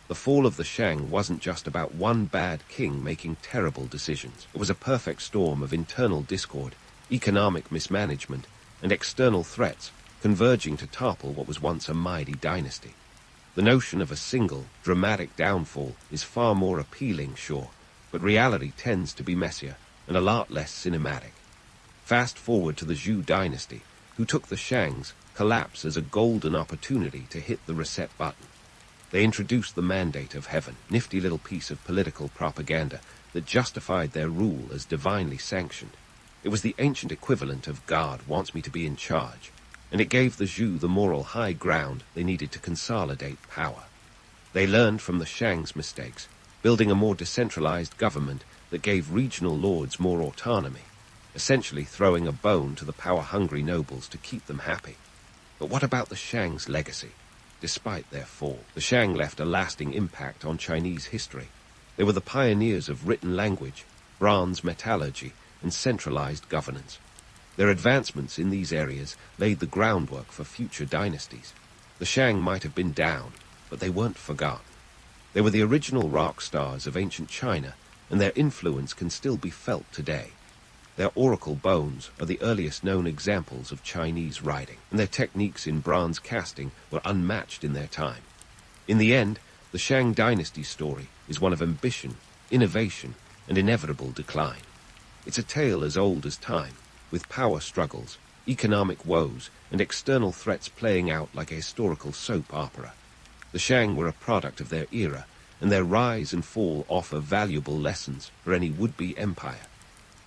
The fall of the Shang wasn't just about one bad king making terrible decisions. It was a perfect storm of internal discord, economic mismanagement, and external threats converging to topple what was once a mighty dynasty. The notion of a single, dramatic downfall is far more appealing, sure, but reality tends to be messier and a lot less cinematic. Fast forward to the Zhou dynasty, who took the Shang's collapse as a golden opportunity to hit the reset button. They introduced the Mandate of Heaven, nifty little piece of political propaganda that justified their rule as divinely sanctioned. It was the ancient equivalent of God wants me to be in charge, and it gave the Zhou the moral high ground they needed to consolidate power. They learned from the Shang's mistakes, building a more decentralized government that gave regional lords more autonomy, essentially throwing a bone to the power-hungry nobles to keep them happy. But what about the Shang's legacy? Despite their fall, the Shang left a lasting impact on Chinese history. They were the pioneers of written language, bronze metallurgy, and centralized governance. Their advancements in these areas laid the groundwork for future dynasties. The Shang might have been down, but they weren't forgotten. They were the original rock stars of ancient China, and their influence can still be felt today. Their oracle bones are the earliest known examples of Chinese writing, and their techniques in bronze casting were unmatched in their time. In the end, the Shang dynasty's story is one of ambition, innovation, and inevitable decline. It's a tale as old as time, with power struggles, economic woes, and external threats playing out like a historical soap opera. The Shang were a product of their era, and their rise and fall offer valuable lessons for any would-be empire.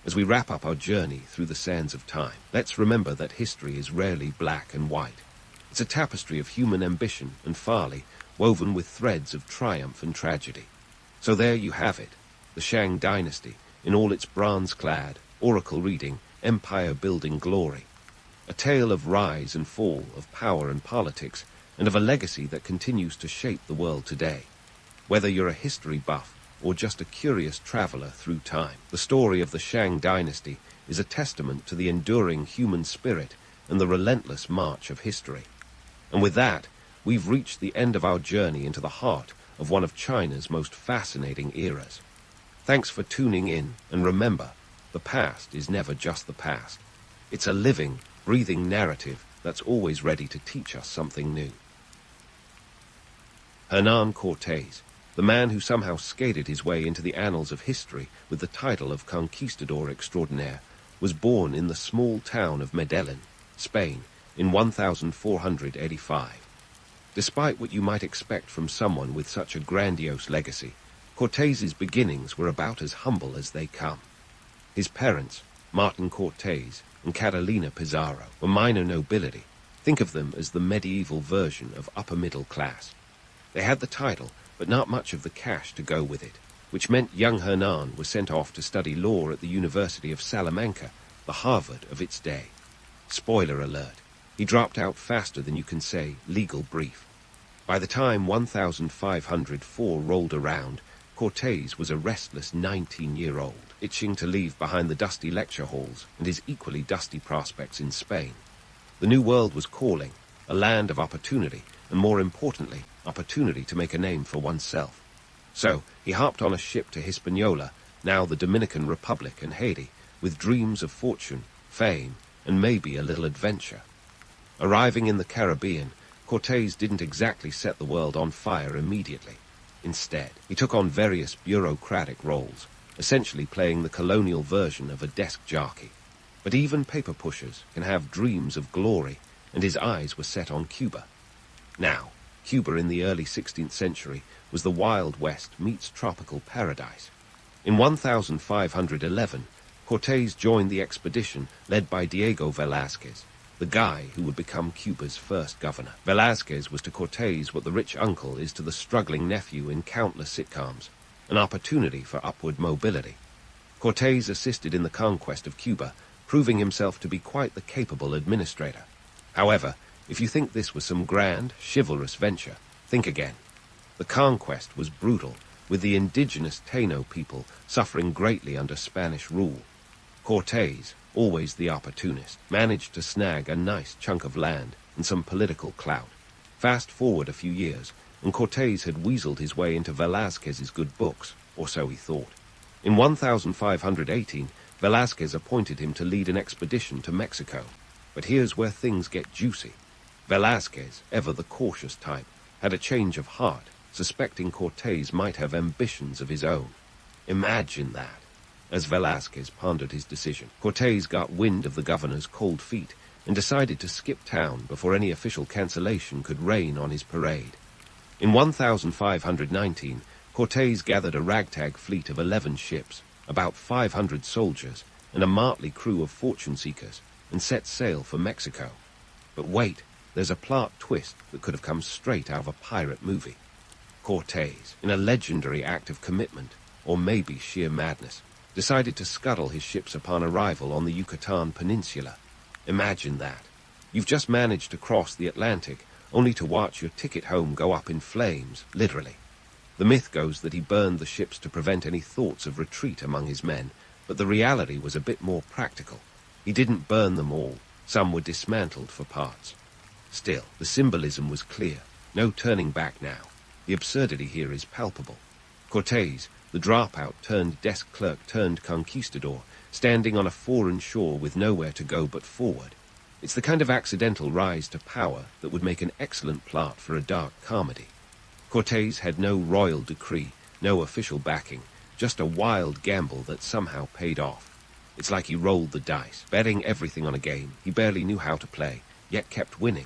As we wrap up our journey through the sands of time, let's remember that history is rarely black and white. It's a tapestry of human ambition and folly, woven with threads of triumph and tragedy. So there you have it, the Shang dynasty, in all its bronze-clad, oracle-reading, empire-building glory. A tale of rise and fall, of power and politics, and of a legacy that continues to shape the world today. Whether you're a history buff or just a curious traveler through time, the story of the Shang Dynasty is a testament to the enduring human spirit and the relentless march of history. And with that, we've reached the end of our journey into the heart of one of China's most fascinating eras. Thanks for tuning in, and remember, the past is never just the past. It's a living, breathing narrative that's always ready to teach us something new. Hernán Cortés, the man who somehow skated his way into the annals of history with the title of Conquistador Extraordinaire, was born in the small town of Medellin, Spain, in 1485. Despite what you might expect from someone with such a grandiose legacy, Cortés's beginnings were about as humble as they come. His parents, Martin Cortés and Catalina Pizarro, were minor nobility. Think of them as the medieval version of upper middle class. They had the title, but not much of the cash to go with it, which meant young Hernán was sent off to study law at the University of Salamanca, the Harvard of its day. Spoiler alert, he dropped out faster than you can say legal brief. By the time 1504 rolled around, Cortés was a restless 19-year-old, itching to leave behind the dusty lecture halls and his equally dusty prospects in Spain. The New World was calling, a land of opportunity, and more importantly, opportunity to make a name for oneself. So he hopped on a ship to Hispaniola, now the Dominican Republic and Haiti, with dreams of fortune, fame, and maybe a little adventure. Arriving in the Caribbean, Cortés didn't exactly set the world on fire immediately. Instead, he took on various bureaucratic roles, essentially playing the colonial version of a desk jockey. But even paper pushers can have dreams of glory, and his eyes were set on Cuba. Now, Cuba in the early 16th century was the Wild West meets tropical paradise. In 1511, Cortés joined the expedition led by Diego Velázquez, the guy who would become Cuba's first governor. Velázquez was to Cortés what the rich uncle is to the struggling nephew in countless sitcoms, an opportunity for upward mobility. Cortés assisted in the conquest of Cuba, proving himself to be quite the capable administrator. However, if you think this was some grand, chivalrous venture, think again. The conquest was brutal, with the indigenous Taino people suffering greatly under Spanish rule. Cortés, always the opportunist, managed to snag a nice chunk of land and some political clout. Fast forward a few years, and Cortés had weaseled his way into Velázquez's good books, or so he thought. In 1518, Velázquez appointed him to lead an expedition to Mexico. But here's where things get juicy. Velázquez, ever the cautious type, had a change of heart, suspecting Cortés might have ambitions of his own. Imagine that. As Velázquez pondered his decision, Cortés got wind of the governor's cold feet and decided to skip town before any official cancellation could rain on his parade. In 1519, Cortés gathered a ragtag fleet of 11 ships, about 500 soldiers, and a motley crew of fortune-seekers, and set sail for Mexico. But wait, there's a plot twist that could have come straight out of a pirate movie. Cortés, in a legendary act of commitment, or maybe sheer madness, decided to scuttle his ships upon arrival on the Yucatan Peninsula. Imagine that. You've just managed to cross the Atlantic, only to watch your ticket home go up in flames, literally. The myth goes that he burned the ships to prevent any thoughts of retreat among his men, but the reality was a bit more practical. He didn't burn them all. Some were dismantled for parts. Still, the symbolism was clear. No turning back now. The absurdity here is palpable. Cortés, the dropout turned desk clerk turned conquistador, standing on a foreign shore with nowhere to go but forward. It's the kind of accidental rise to power that would make an excellent plot for a dark comedy. Cortés had no royal decree, no official backing, just a wild gamble that somehow paid off. It's like he rolled the dice, betting everything on a game he barely knew how to play, yet kept winning.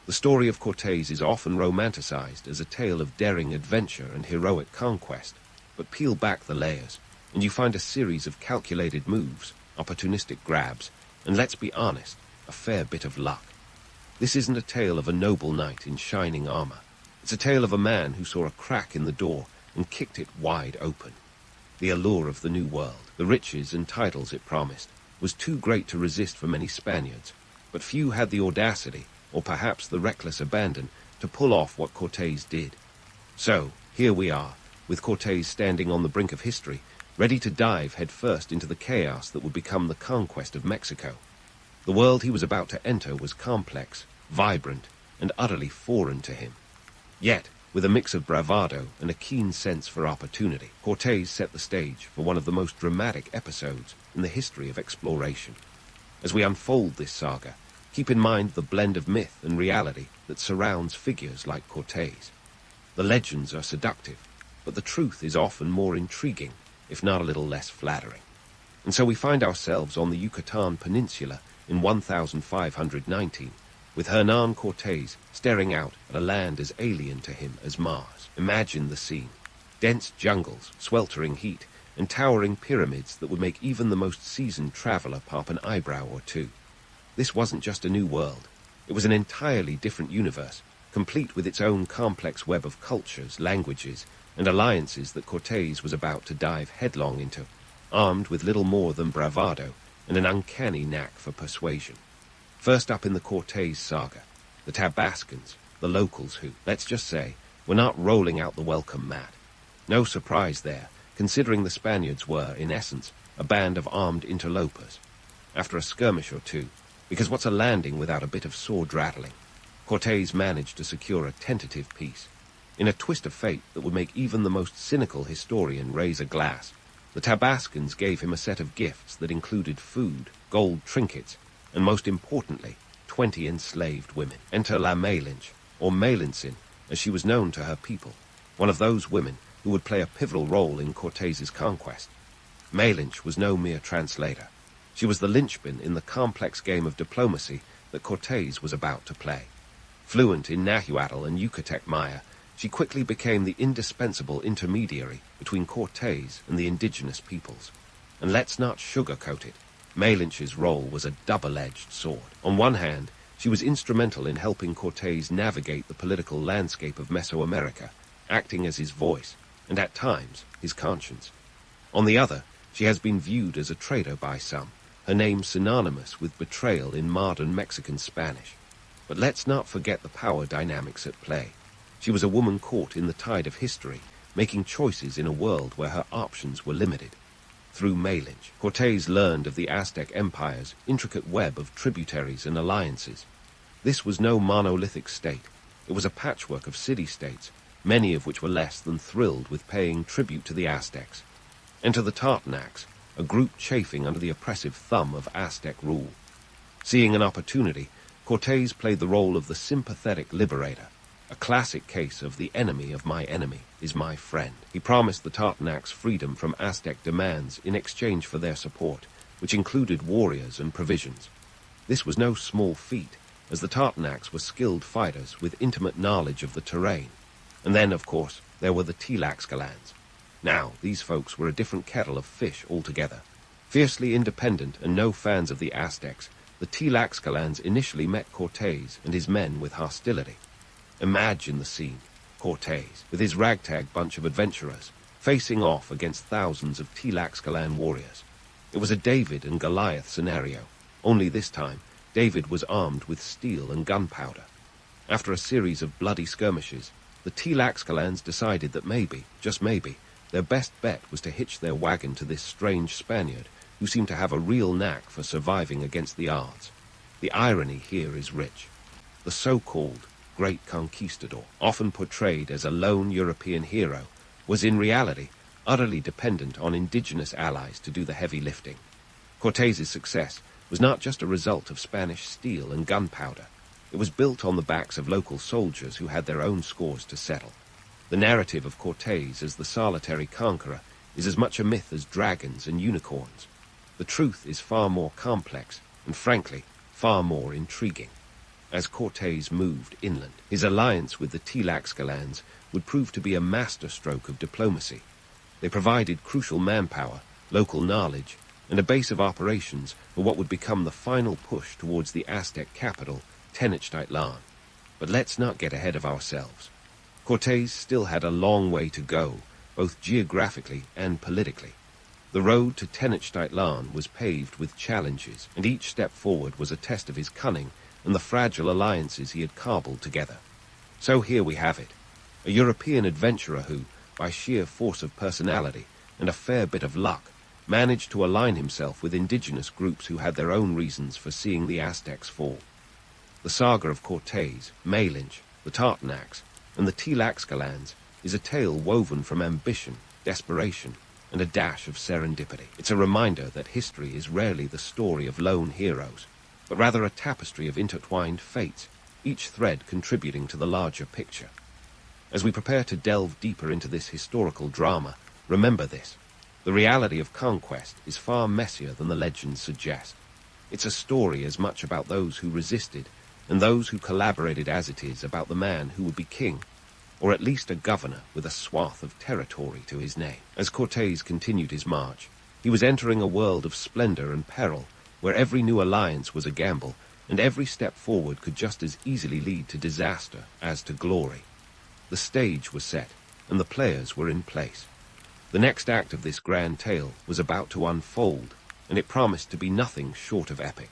The story of Cortés is often romanticized as a tale of daring adventure and heroic conquest, but peel back the layers, and you find a series of calculated moves, opportunistic grabs, and let's be honest, a fair bit of luck. This isn't a tale of a noble knight in shining armor. It's a tale of a man who saw a crack in the door and kicked it wide open. The allure of the New World, the riches and titles it promised, was too great to resist for many Spaniards, but few had the audacity, or perhaps the reckless abandon, to pull off what Cortés did. So, here we are, with Cortés standing on the brink of history, ready to dive headfirst into the chaos that would become the conquest of Mexico. The world he was about to enter was complex, vibrant, and utterly foreign to him. Yet, with a mix of bravado and a keen sense for opportunity, Cortés set the stage for one of the most dramatic episodes in the history of exploration. As we unfold this saga, keep in mind the blend of myth and reality that surrounds figures like Cortés. The legends are seductive, but the truth is often more intriguing, if not a little less flattering. And so we find ourselves on the Yucatan Peninsula in 1519, with Hernán Cortés staring out at a land as alien to him as Mars. Imagine the scene. Dense jungles, sweltering heat, and towering pyramids that would make even the most seasoned traveler pop an eyebrow or two. This wasn't just a new world. It was an entirely different universe, complete with its own complex web of cultures, languages, and alliances that Cortés was about to dive headlong into, armed with little more than bravado and an uncanny knack for persuasion. First up in the Cortés saga, the Tabascans, the locals who, let's just say, were not rolling out the welcome mat. No surprise there, considering the Spaniards were, in essence, a band of armed interlopers. After a skirmish or two, because what's a landing without a bit of sword rattling, Cortés managed to secure a tentative peace. In a twist of fate that would make even the most cynical historian raise a glass, the Tabascans gave him a set of gifts that included food, gold trinkets, and most importantly, 20 enslaved women. Enter La Malinche, or Malintzin, as she was known to her people, one of those women who would play a pivotal role in Cortés's conquest. Malinche was no mere translator. She was the linchpin in the complex game of diplomacy that Cortés was about to play. Fluent in Nahuatl and Yucatec Maya, she quickly became the indispensable intermediary between Cortés and the indigenous peoples. And let's not sugarcoat it. Malinche's role was a double-edged sword. On one hand, she was instrumental in helping Cortés navigate the political landscape of Mesoamerica, acting as his voice, and at times, his conscience. On the other, she has been viewed as a traitor by some, her name synonymous with betrayal in modern Mexican Spanish. But let's not forget the power dynamics at play. She was a woman caught in the tide of history, making choices in a world where her options were limited. Through Malinche, Cortés learned of the Aztec Empire's intricate web of tributaries and alliances. This was no monolithic state. It was a patchwork of city-states, many of which were less than thrilled with paying tribute to the Aztecs. Enter the Tartanacs, a group chafing under the oppressive thumb of Aztec rule. Seeing an opportunity, Cortés played the role of the sympathetic liberator, a classic case of the enemy of my enemy is my friend. He promised the Tartanacs freedom from Aztec demands in exchange for their support, which included warriors and provisions. This was no small feat, as the Tartanacs were skilled fighters with intimate knowledge of the terrain. And then, of course, there were the Tlaxcalans. Now, these folks were a different kettle of fish altogether. Fiercely independent and no fans of the Aztecs, the Tlaxcalans initially met Cortés and his men with hostility. Imagine the scene. Cortés, with his ragtag bunch of adventurers, facing off against thousands of Tlaxcalan warriors. It was a David and Goliath scenario, only this time David was armed with steel and gunpowder. After a series of bloody skirmishes, the Tlaxcalans decided that maybe, just maybe, their best bet was to hitch their wagon to this strange Spaniard who seemed to have a real knack for surviving against the odds. The irony here is rich. The so-called great conquistador, often portrayed as a lone European hero, was in reality utterly dependent on indigenous allies to do the heavy lifting. Cortés's success was not just a result of Spanish steel and gunpowder. It was built on the backs of local soldiers who had their own scores to settle. The narrative of Cortés as the solitary conqueror is as much a myth as dragons and unicorns. The truth is far more complex and, frankly, far more intriguing. As Cortés moved inland, his alliance with the Tlaxcalans would prove to be a masterstroke of diplomacy. They provided crucial manpower, local knowledge, and a base of operations for what would become the final push towards the Aztec capital, Tenochtitlan. But let's not get ahead of ourselves. Cortés still had a long way to go, both geographically and politically. The road to Tenochtitlan was paved with challenges, and each step forward was a test of his cunning and the fragile alliances he had cobbled together. So here we have it, a European adventurer who, by sheer force of personality and a fair bit of luck, managed to align himself with indigenous groups who had their own reasons for seeing the Aztecs fall. The saga of Cortés, Malinche, the Tartanacs, and the Tlaxcalans is a tale woven from ambition, desperation, and a dash of serendipity. It's a reminder that history is rarely the story of lone heroes, but rather a tapestry of intertwined fates, each thread contributing to the larger picture. As we prepare to delve deeper into this historical drama, remember this: the reality of Conquest is far messier than the legends suggest. It's a story as much about those who resisted and those who collaborated as it is about the man who would be king, or at least a governor with a swath of territory to his name. As Cortés continued his march, he was entering a world of splendor and peril, where every new alliance was a gamble, and every step forward could just as easily lead to disaster as to glory. The stage was set, and the players were in place. The next act of this grand tale was about to unfold, and it promised to be nothing short of epic.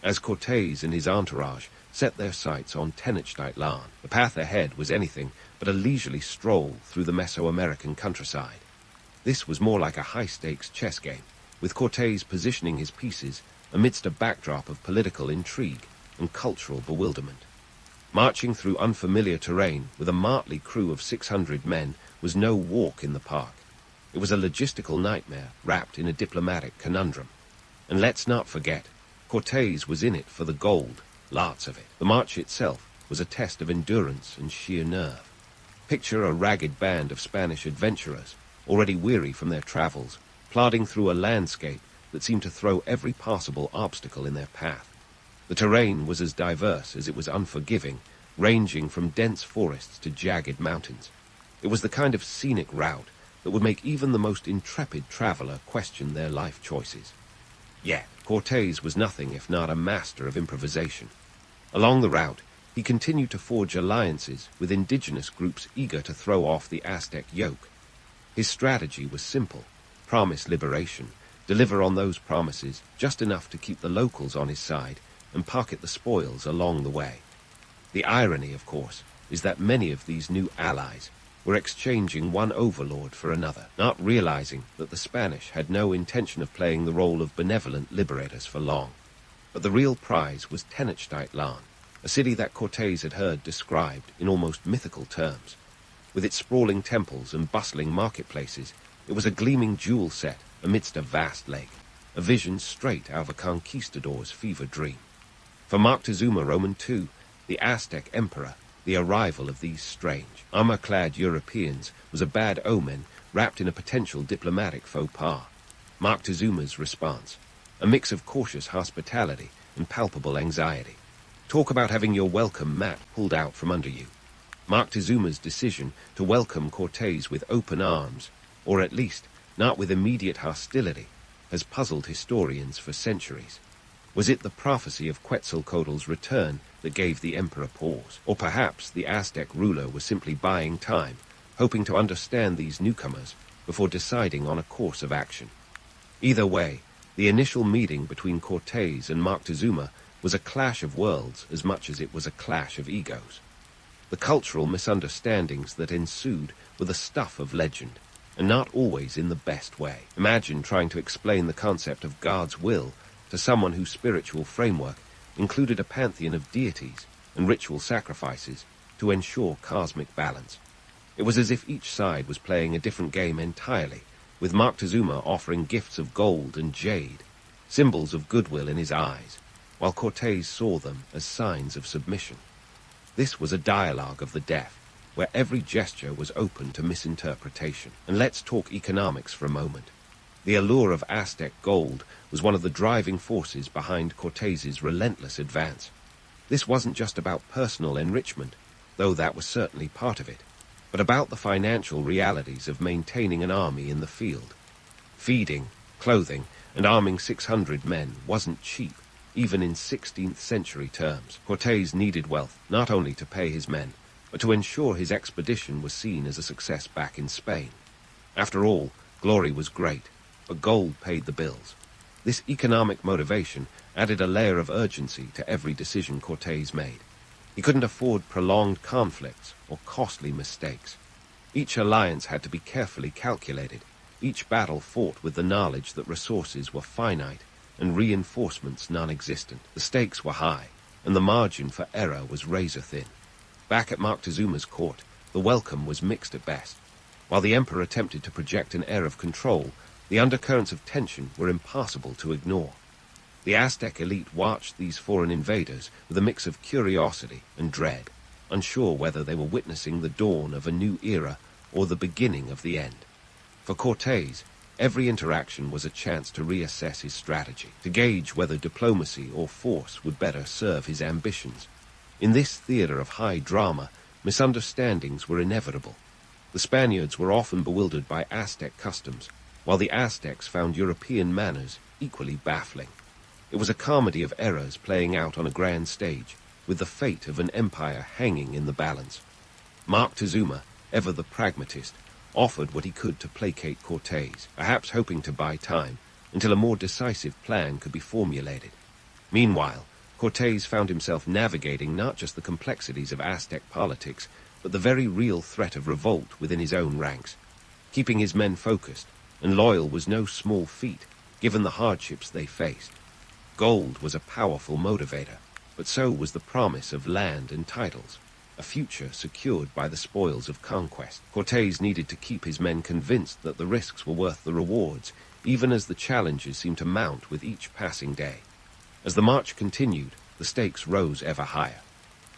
As Cortés and his entourage set their sights on Tenochtitlan, the path ahead was anything but a leisurely stroll through the Mesoamerican countryside. This was more like a high-stakes chess game, with Cortés positioning his pieces amidst a backdrop of political intrigue and cultural bewilderment. Marching through unfamiliar terrain with a motley crew of 600 men was no walk in the park. It was a logistical nightmare wrapped in a diplomatic conundrum. And let's not forget, Cortés was in it for the gold, lots of it. The march itself was a test of endurance and sheer nerve. Picture a ragged band of Spanish adventurers, already weary from their travels, plodding through a landscape that seemed to throw every possible obstacle in their path. The terrain was as diverse as it was unforgiving, ranging from dense forests to jagged mountains. It was the kind of scenic route that would make even the most intrepid traveler question their life choices. Yet, Cortés was nothing if not a master of improvisation. Along the route, he continued to forge alliances with indigenous groups eager to throw off the Aztec yoke. His strategy was simple: promise liberation, deliver on those promises just enough to keep the locals on his side, and pocket the spoils along the way. The irony, of course, is that many of these new allies were exchanging one overlord for another, not realizing that the Spanish had no intention of playing the role of benevolent liberators for long. But the real prize was Tenochtitlan, a city that Cortés had heard described in almost mythical terms. With its sprawling temples and bustling marketplaces, it was a gleaming jewel set amidst a vast lake, a vision straight out of a conquistador's fever dream. For Moctezuma Roman II, the Aztec emperor, the arrival of these strange, armor-clad Europeans was a bad omen wrapped in a potential diplomatic faux pas. Moctezuma's response: a mix of cautious hospitality and palpable anxiety. Talk about having your welcome mat pulled out from under you. Moctezuma's decision to welcome Cortés with open arms, or at least not with immediate hostility, has puzzled historians for centuries. Was it the prophecy of Quetzalcoatl's return that gave the emperor pause? Or perhaps the Aztec ruler was simply buying time, hoping to understand these newcomers before deciding on a course of action? Either way, the initial meeting between Cortés and Moctezuma was a clash of worlds as much as it was a clash of egos. The cultural misunderstandings that ensued were the stuff of legend, and not always in the best way. Imagine trying to explain the concept of God's will to someone whose spiritual framework included a pantheon of deities and ritual sacrifices to ensure cosmic balance. It was as if each side was playing a different game entirely, with Moctezuma offering gifts of gold and jade, symbols of goodwill in his eyes, while Cortés saw them as signs of submission. This was a dialogue of the deaf, where every gesture was open to misinterpretation. And let's talk economics for a moment. The allure of Aztec gold was one of the driving forces behind Cortés's relentless advance. This wasn't just about personal enrichment, though that was certainly part of it, but about the financial realities of maintaining an army in the field. Feeding, clothing, and arming 600 men wasn't cheap, even in 16th century terms. Cortés needed wealth not only to pay his men, but to ensure his expedition was seen as a success back in Spain. After all, glory was great, but gold paid the bills. This economic motivation added a layer of urgency to every decision Cortés made. He couldn't afford prolonged conflicts or costly mistakes. Each alliance had to be carefully calculated, each battle fought with the knowledge that resources were finite and reinforcements non-existent. The stakes were high, and the margin for error was razor-thin. Back at Moctezuma's court, the welcome was mixed at best. While the emperor attempted to project an air of control, the undercurrents of tension were impossible to ignore. The Aztec elite watched these foreign invaders with a mix of curiosity and dread, unsure whether they were witnessing the dawn of a new era or the beginning of the end. For Cortés, every interaction was a chance to reassess his strategy, to gauge whether diplomacy or force would better serve his ambitions. In this theater of high drama, misunderstandings were inevitable. The Spaniards were often bewildered by Aztec customs, while the Aztecs found European manners equally baffling. It was a comedy of errors playing out on a grand stage, with the fate of an empire hanging in the balance. Moctezuma, ever the pragmatist, offered what he could to placate Cortés, perhaps hoping to buy time until a more decisive plan could be formulated. Meanwhile, Cortés found himself navigating not just the complexities of Aztec politics, but the very real threat of revolt within his own ranks. Keeping his men focused and loyal was no small feat, given the hardships they faced. Gold was a powerful motivator, but so was the promise of land and titles, a future secured by the spoils of conquest. Cortés needed to keep his men convinced that the risks were worth the rewards, even as the challenges seemed to mount with each passing day. As the march continued, the stakes rose ever higher.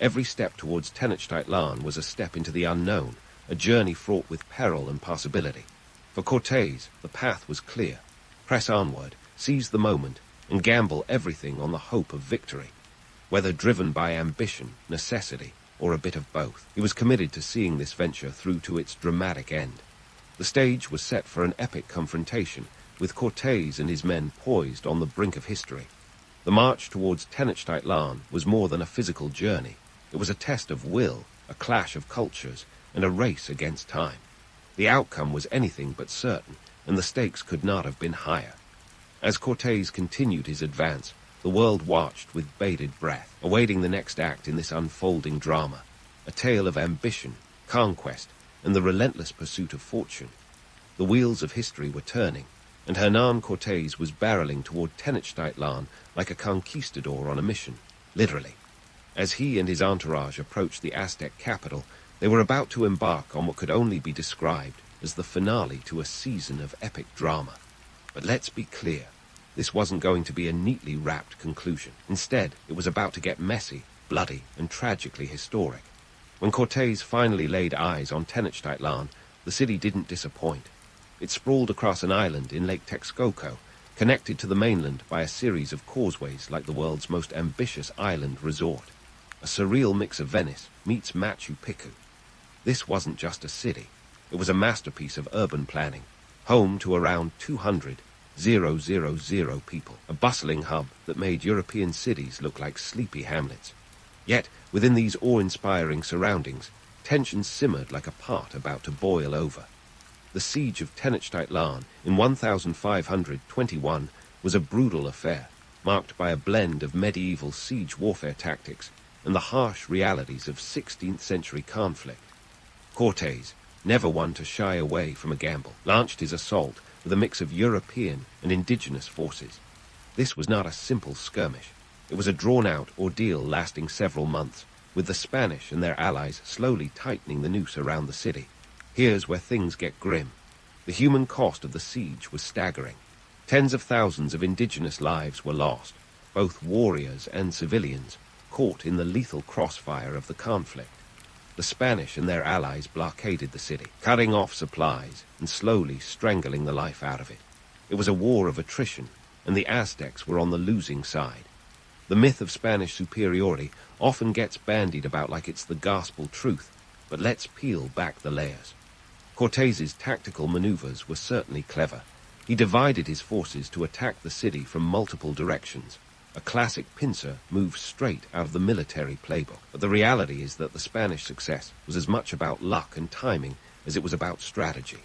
Every step towards Tenochtitlan was a step into the unknown, a journey fraught with peril and possibility. For Cortés, the path was clear. Press onward, seize the moment, and gamble everything on the hope of victory. Whether driven by ambition, necessity, or a bit of both, he was committed to seeing this venture through to its dramatic end. The stage was set for an epic confrontation, with Cortés and his men poised on the brink of history. The march towards Tenochtitlan was more than a physical journey. It was a test of will, a clash of cultures, and a race against time. The outcome was anything but certain, and the stakes could not have been higher. As Cortés continued his advance, the world watched with bated breath, awaiting the next act in this unfolding drama, a tale of ambition, conquest, and the relentless pursuit of fortune. The wheels of history were turning, and Hernán Cortés was barreling toward Tenochtitlan like a conquistador on a mission, literally. As he and his entourage approached the Aztec capital, they were about to embark on what could only be described as the finale to a season of epic drama. But let's be clear, this wasn't going to be a neatly wrapped conclusion. Instead, it was about to get messy, bloody, and tragically historic. When Cortés finally laid eyes on Tenochtitlan, the city didn't disappoint. It sprawled across an island in Lake Texcoco, connected to the mainland by a series of causeways like the world's most ambitious island resort. A surreal mix of Venice meets Machu Picchu. This wasn't just a city. It was a masterpiece of urban planning, home to around 200,000 people, a bustling hub that made European cities look like sleepy hamlets. Yet, within these awe-inspiring surroundings, tensions simmered like a pot about to boil over. The siege of Tenochtitlan in 1521 was a brutal affair, marked by a blend of medieval siege warfare tactics and the harsh realities of 16th century conflict. Cortés, never one to shy away from a gamble, launched his assault with a mix of European and indigenous forces. This was not a simple skirmish. It was a drawn-out ordeal lasting several months, with the Spanish and their allies slowly tightening the noose around the city. Here's where things get grim. The human cost of the siege was staggering. Tens of thousands of indigenous lives were lost, both warriors and civilians, caught in the lethal crossfire of the conflict. The Spanish and their allies blockaded the city, cutting off supplies and slowly strangling the life out of it. It was a war of attrition, and the Aztecs were on the losing side. The myth of Spanish superiority often gets bandied about like it's the gospel truth, but let's peel back the layers. Cortés's tactical maneuvers were certainly clever. He divided his forces to attack the city from multiple directions. A classic pincer move straight out of the military playbook. But the reality is that the Spanish success was as much about luck and timing as it was about strategy.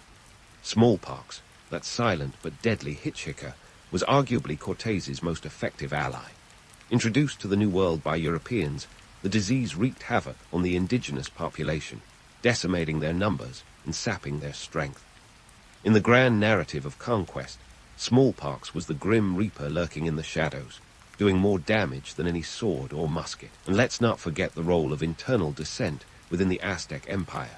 Smallpox, that silent but deadly hitchhiker, was arguably Cortés's most effective ally. Introduced to the New World by Europeans, the disease wreaked havoc on the indigenous population, decimating their numbers and sapping their strength. In the grand narrative of Conquest, smallpox was the grim reaper lurking in the shadows, doing more damage than any sword or musket. And let's not forget the role of internal dissent within the Aztec Empire.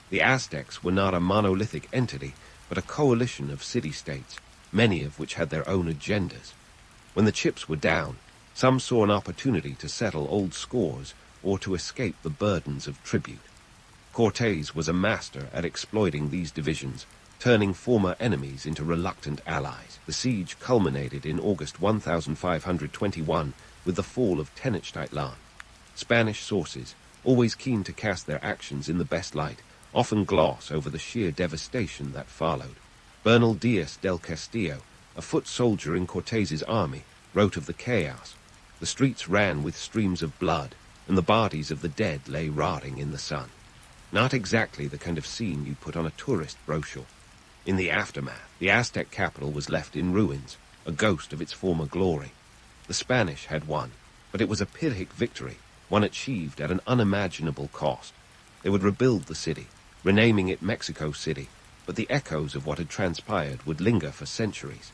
The Aztecs were not a monolithic entity, but a coalition of city-states, many of which had their own agendas. When the chips were down, some saw an opportunity to settle old scores or to escape the burdens of tribute. Cortés was a master at exploiting these divisions, turning former enemies into reluctant allies. The siege culminated in August 1521 with the fall of Tenochtitlan. Spanish sources, always keen to cast their actions in the best light, often gloss over the sheer devastation that followed. Bernal Diaz del Castillo, a foot soldier in Cortés's army, wrote of the chaos. The streets ran with streams of blood, and the bodies of the dead lay rotting in the sun. Not exactly the kind of scene you put on a tourist brochure. In the aftermath, the Aztec capital was left in ruins, a ghost of its former glory. The Spanish had won, but it was a Pyrrhic victory, one achieved at an unimaginable cost. They would rebuild the city, renaming it Mexico City, but the echoes of what had transpired would linger for centuries.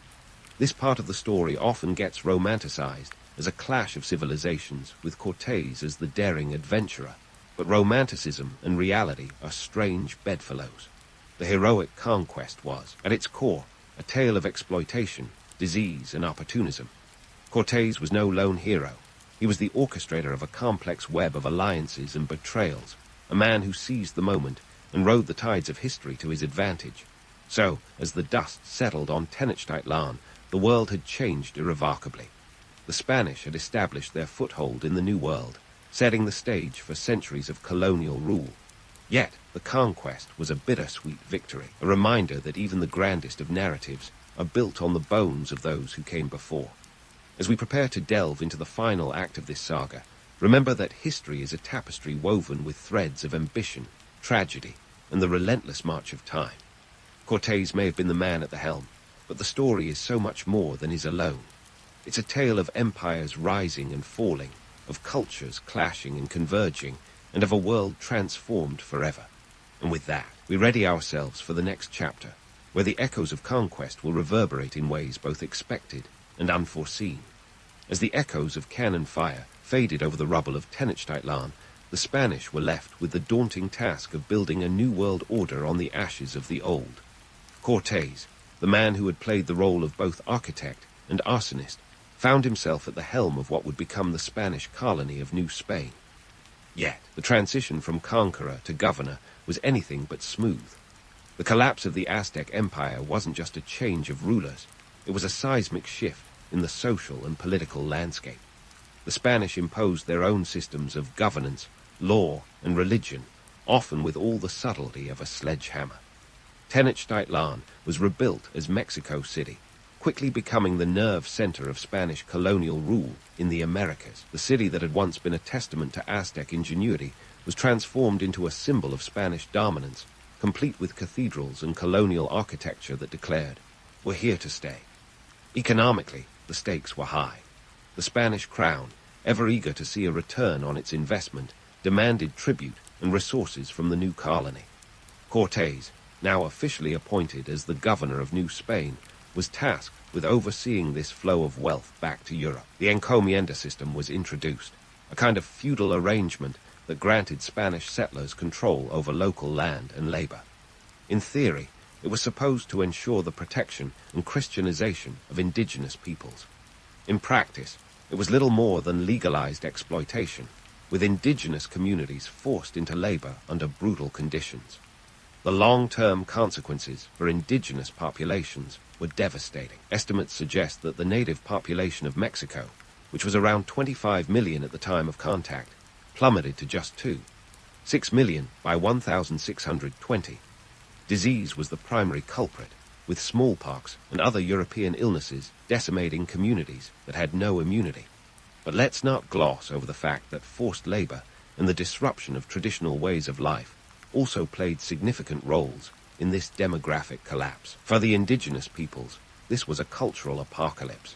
This part of the story often gets romanticized as a clash of civilizations, with Cortés as the daring adventurer, but romanticism and reality are strange bedfellows. The heroic Conquest was, at its core, a tale of exploitation, disease, and opportunism. Cortés was no lone hero. He was the orchestrator of a complex web of alliances and betrayals, a man who seized the moment and rode the tides of history to his advantage. So, as the dust settled on Tenochtitlan, the world had changed irrevocably. The Spanish had established their foothold in the New World, setting the stage for centuries of colonial rule. Yet, the Conquest was a bittersweet victory, a reminder that even the grandest of narratives are built on the bones of those who came before. As we prepare to delve into the final act of this saga, remember that history is a tapestry woven with threads of ambition, tragedy, and the relentless march of time. Cortés may have been the man at the helm, but the story is so much more than his alone. It's a tale of empires rising and falling, of cultures clashing and converging, and of a world transformed forever. And with that, we ready ourselves for the next chapter, where the echoes of Conquest will reverberate in ways both expected and unforeseen. As the echoes of cannon fire faded over the rubble of Tenochtitlan, the Spanish were left with the daunting task of building a new world order on the ashes of the old. Cortés, the man who had played the role of both architect and arsonist, found himself at the helm of what would become the Spanish colony of New Spain. Yet, the transition from conqueror to governor was anything but smooth. The collapse of the Aztec Empire wasn't just a change of rulers, it was a seismic shift in the social and political landscape. The Spanish imposed their own systems of governance, law, and religion, often with all the subtlety of a sledgehammer. Tenochtitlan was rebuilt as Mexico City, quickly becoming the nerve center of Spanish colonial rule in the Americas. The city that had once been a testament to Aztec ingenuity was transformed into a symbol of Spanish dominance, complete with cathedrals and colonial architecture that declared, "We're here to stay." Economically, the stakes were high. The Spanish crown, ever eager to see a return on its investment, demanded tribute and resources from the new colony. Cortés, now officially appointed as the governor of New Spain, was tasked with overseeing this flow of wealth back to Europe. The encomienda system was introduced, a kind of feudal arrangement that granted Spanish settlers control over local land and labor. In theory, it was supposed to ensure the protection and Christianization of indigenous peoples. In practice, it was little more than legalized exploitation, with indigenous communities forced into labor under brutal conditions. The long-term consequences for indigenous populations were devastating. Estimates suggest that the native population of Mexico, which was around 25 million at the time of contact, plummeted to just 6 million by 1620. Disease was the primary culprit, with smallpox and other European illnesses decimating communities that had no immunity. But let's not gloss over the fact that forced labor and the disruption of traditional ways of life also played significant roles in this demographic collapse. For the indigenous peoples, this was a cultural apocalypse.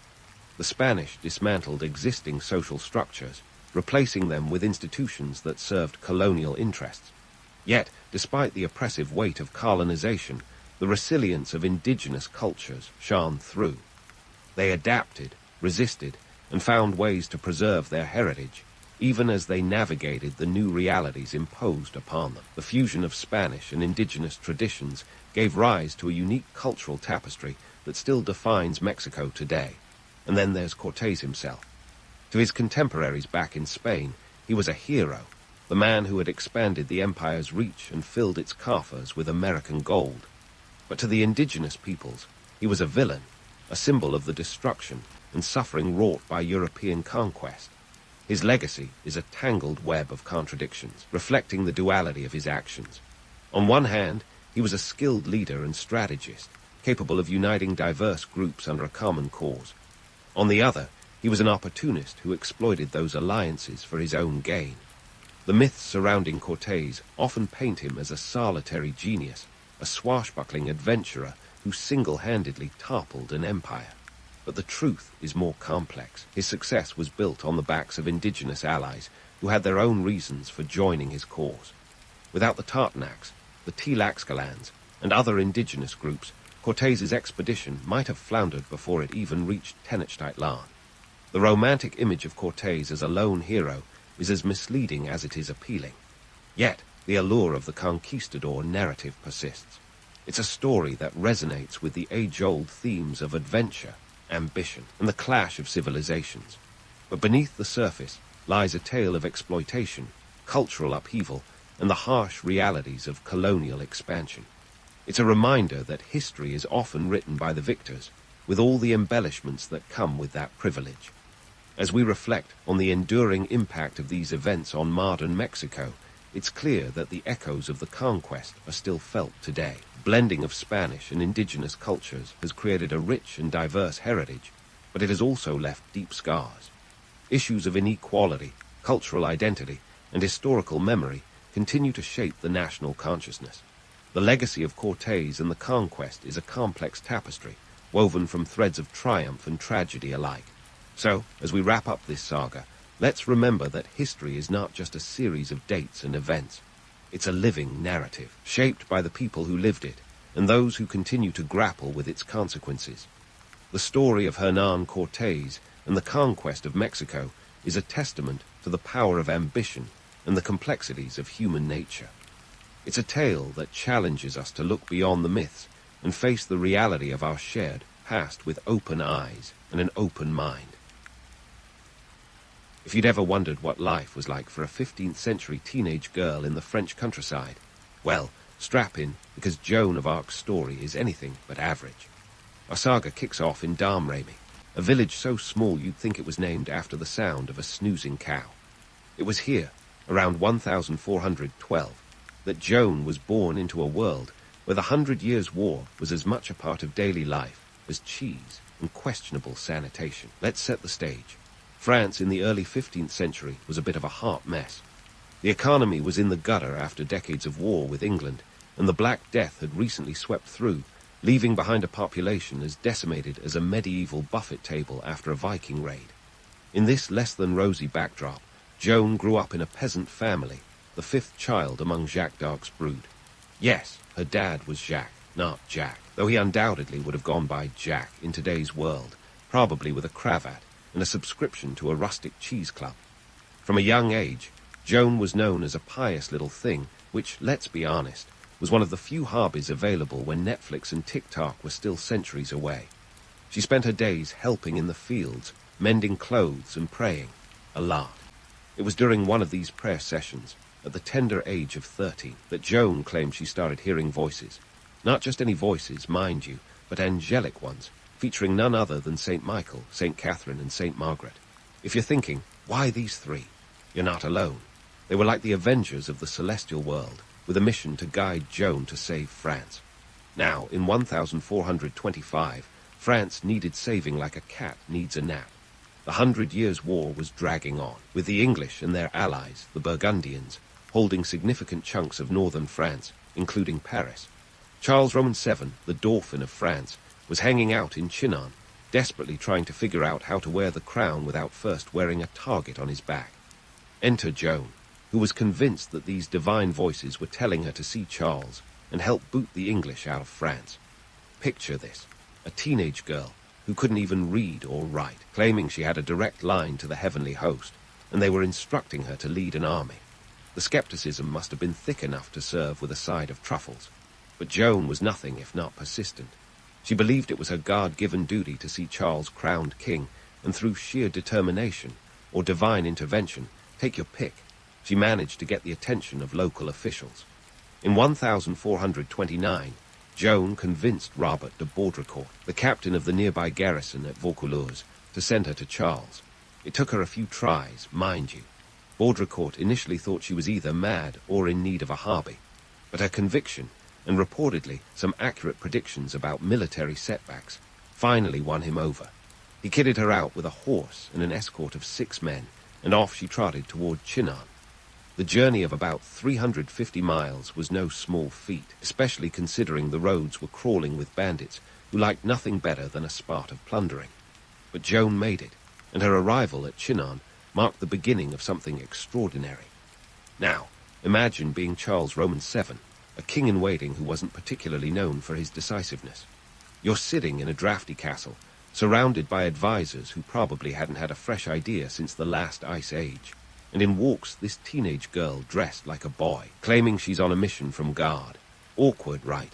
The Spanish dismantled existing social structures, replacing them with institutions that served colonial interests. Yet, despite the oppressive weight of colonization, the resilience of indigenous cultures shone through. They adapted, resisted, and found ways to preserve their heritage, even as they navigated the new realities imposed upon them. The fusion of Spanish and indigenous traditions gave rise to a unique cultural tapestry that still defines Mexico today. And then there's Cortés himself. To his contemporaries back in Spain, he was a hero, the man who had expanded the empire's reach and filled its coffers with American gold. But to the indigenous peoples, he was a villain, a symbol of the destruction and suffering wrought by European conquest. His legacy is a tangled web of contradictions, reflecting the duality of his actions. On one hand, he was a skilled leader and strategist, capable of uniting diverse groups under a common cause. On the other, he was an opportunist who exploited those alliances for his own gain. The myths surrounding Cortés often paint him as a solitary genius, a swashbuckling adventurer who single-handedly toppled an empire. But the truth is more complex. His success was built on the backs of indigenous allies who had their own reasons for joining his cause. Without the Tartanacs, the Tlaxcalans, and other indigenous groups, Cortés's expedition might have floundered before it even reached Tenochtitlan. The romantic image of Cortés as a lone hero is as misleading as it is appealing. Yet, the allure of the conquistador narrative persists. It's a story that resonates with the age-old themes of adventure, ambition, and the clash of civilizations. But beneath the surface lies a tale of exploitation, cultural upheaval, and the harsh realities of colonial expansion. It's a reminder that history is often written by the victors, with all the embellishments that come with that privilege. As we reflect on the enduring impact of these events on modern Mexico, it's clear that the echoes of the conquest are still felt today. Blending of Spanish and indigenous cultures has created a rich and diverse heritage, but it has also left deep scars. Issues of inequality, cultural identity, and historical memory continue to shape the national consciousness. The legacy of Cortés and the conquest is a complex tapestry, woven from threads of triumph and tragedy alike. So, as we wrap up this saga, let's remember that history is not just a series of dates and events. It's a living narrative, shaped by the people who lived it, and those who continue to grapple with its consequences. The story of Hernán Cortés and the conquest of Mexico is a testament to the power of ambition and the complexities of human nature. It's a tale that challenges us to look beyond the myths and face the reality of our shared past with open eyes and an open mind. If you'd ever wondered what life was like for a 15th century teenage girl in the French countryside, well, strap in, because Joan of Arc's story is anything but average. Our saga kicks off in Domremy, a village so small you'd think it was named after the sound of a snoozing cow. It was here, around 1412, that Joan was born into a world where the 100 Years' War was as much a part of daily life as cheese and questionable sanitation. Let's set the stage. France in the early 15th century was a bit of a hot mess. The economy was in the gutter after decades of war with England, and the Black Death had recently swept through, leaving behind a population as decimated as a medieval buffet table after a Viking raid. In this less-than-rosy backdrop, Joan grew up in a peasant family, the fifth child among Jacques d'Arc's brood. Yes, her dad was Jacques, not Jack, though he undoubtedly would have gone by Jack in today's world, probably with a cravat and a subscription to a rustic cheese club. From a young age, Joan was known as a pious little thing, which, let's be honest, was one of the few hobbies available when Netflix and TikTok were still centuries away. She spent her days helping in the fields, mending clothes and praying. A lot. It was during one of these prayer sessions, at the tender age of 13, that Joan claimed she started hearing voices. Not just any voices, mind you, but angelic ones, featuring none other than St. Michael, St. Catherine, and St. Margaret. If you're thinking, why these three? You're not alone. They were like the Avengers of the celestial world, with a mission to guide Joan to save France. Now, in 1425, France needed saving like a cat needs a nap. The 100 Years' War was dragging on, with the English and their allies, the Burgundians, holding significant chunks of northern France, including Paris. Charles Roman VII, the Dauphin of France, was hanging out in Chinon, desperately trying to figure out how to wear the crown without first wearing a target on his back. Enter Joan, who was convinced that these divine voices were telling her to see Charles and help boot the English out of France. Picture this, a teenage girl who couldn't even read or write, claiming she had a direct line to the heavenly host, and they were instructing her to lead an army. The skepticism must have been thick enough to serve with a side of truffles. But Joan was nothing if not persistent. She believed it was her God-given duty to see Charles crowned king, and through sheer determination, or divine intervention, take your pick, she managed to get the attention of local officials. In 1429, Joan convinced Robert de Baudricourt, the captain of the nearby garrison at Vaucouleurs, to send her to Charles. It took her a few tries, mind you. Baudricourt initially thought she was either mad or in need of a hobby, but her conviction, and reportedly some accurate predictions about military setbacks, finally won him over. He kitted her out with a horse and an escort of 6 men, and off she trotted toward Chinon. The journey of about 350 miles was no small feat, especially considering the roads were crawling with bandits who liked nothing better than a spot of plundering. But Joan made it, and her arrival at Chinon marked the beginning of something extraordinary. Now, imagine being Charles Roman VII, a king-in-waiting who wasn't particularly known for his decisiveness. You're sitting in a drafty castle, surrounded by advisors who probably hadn't had a fresh idea since the last ice age, and in walks this teenage girl dressed like a boy, claiming she's on a mission from God. Awkward, right?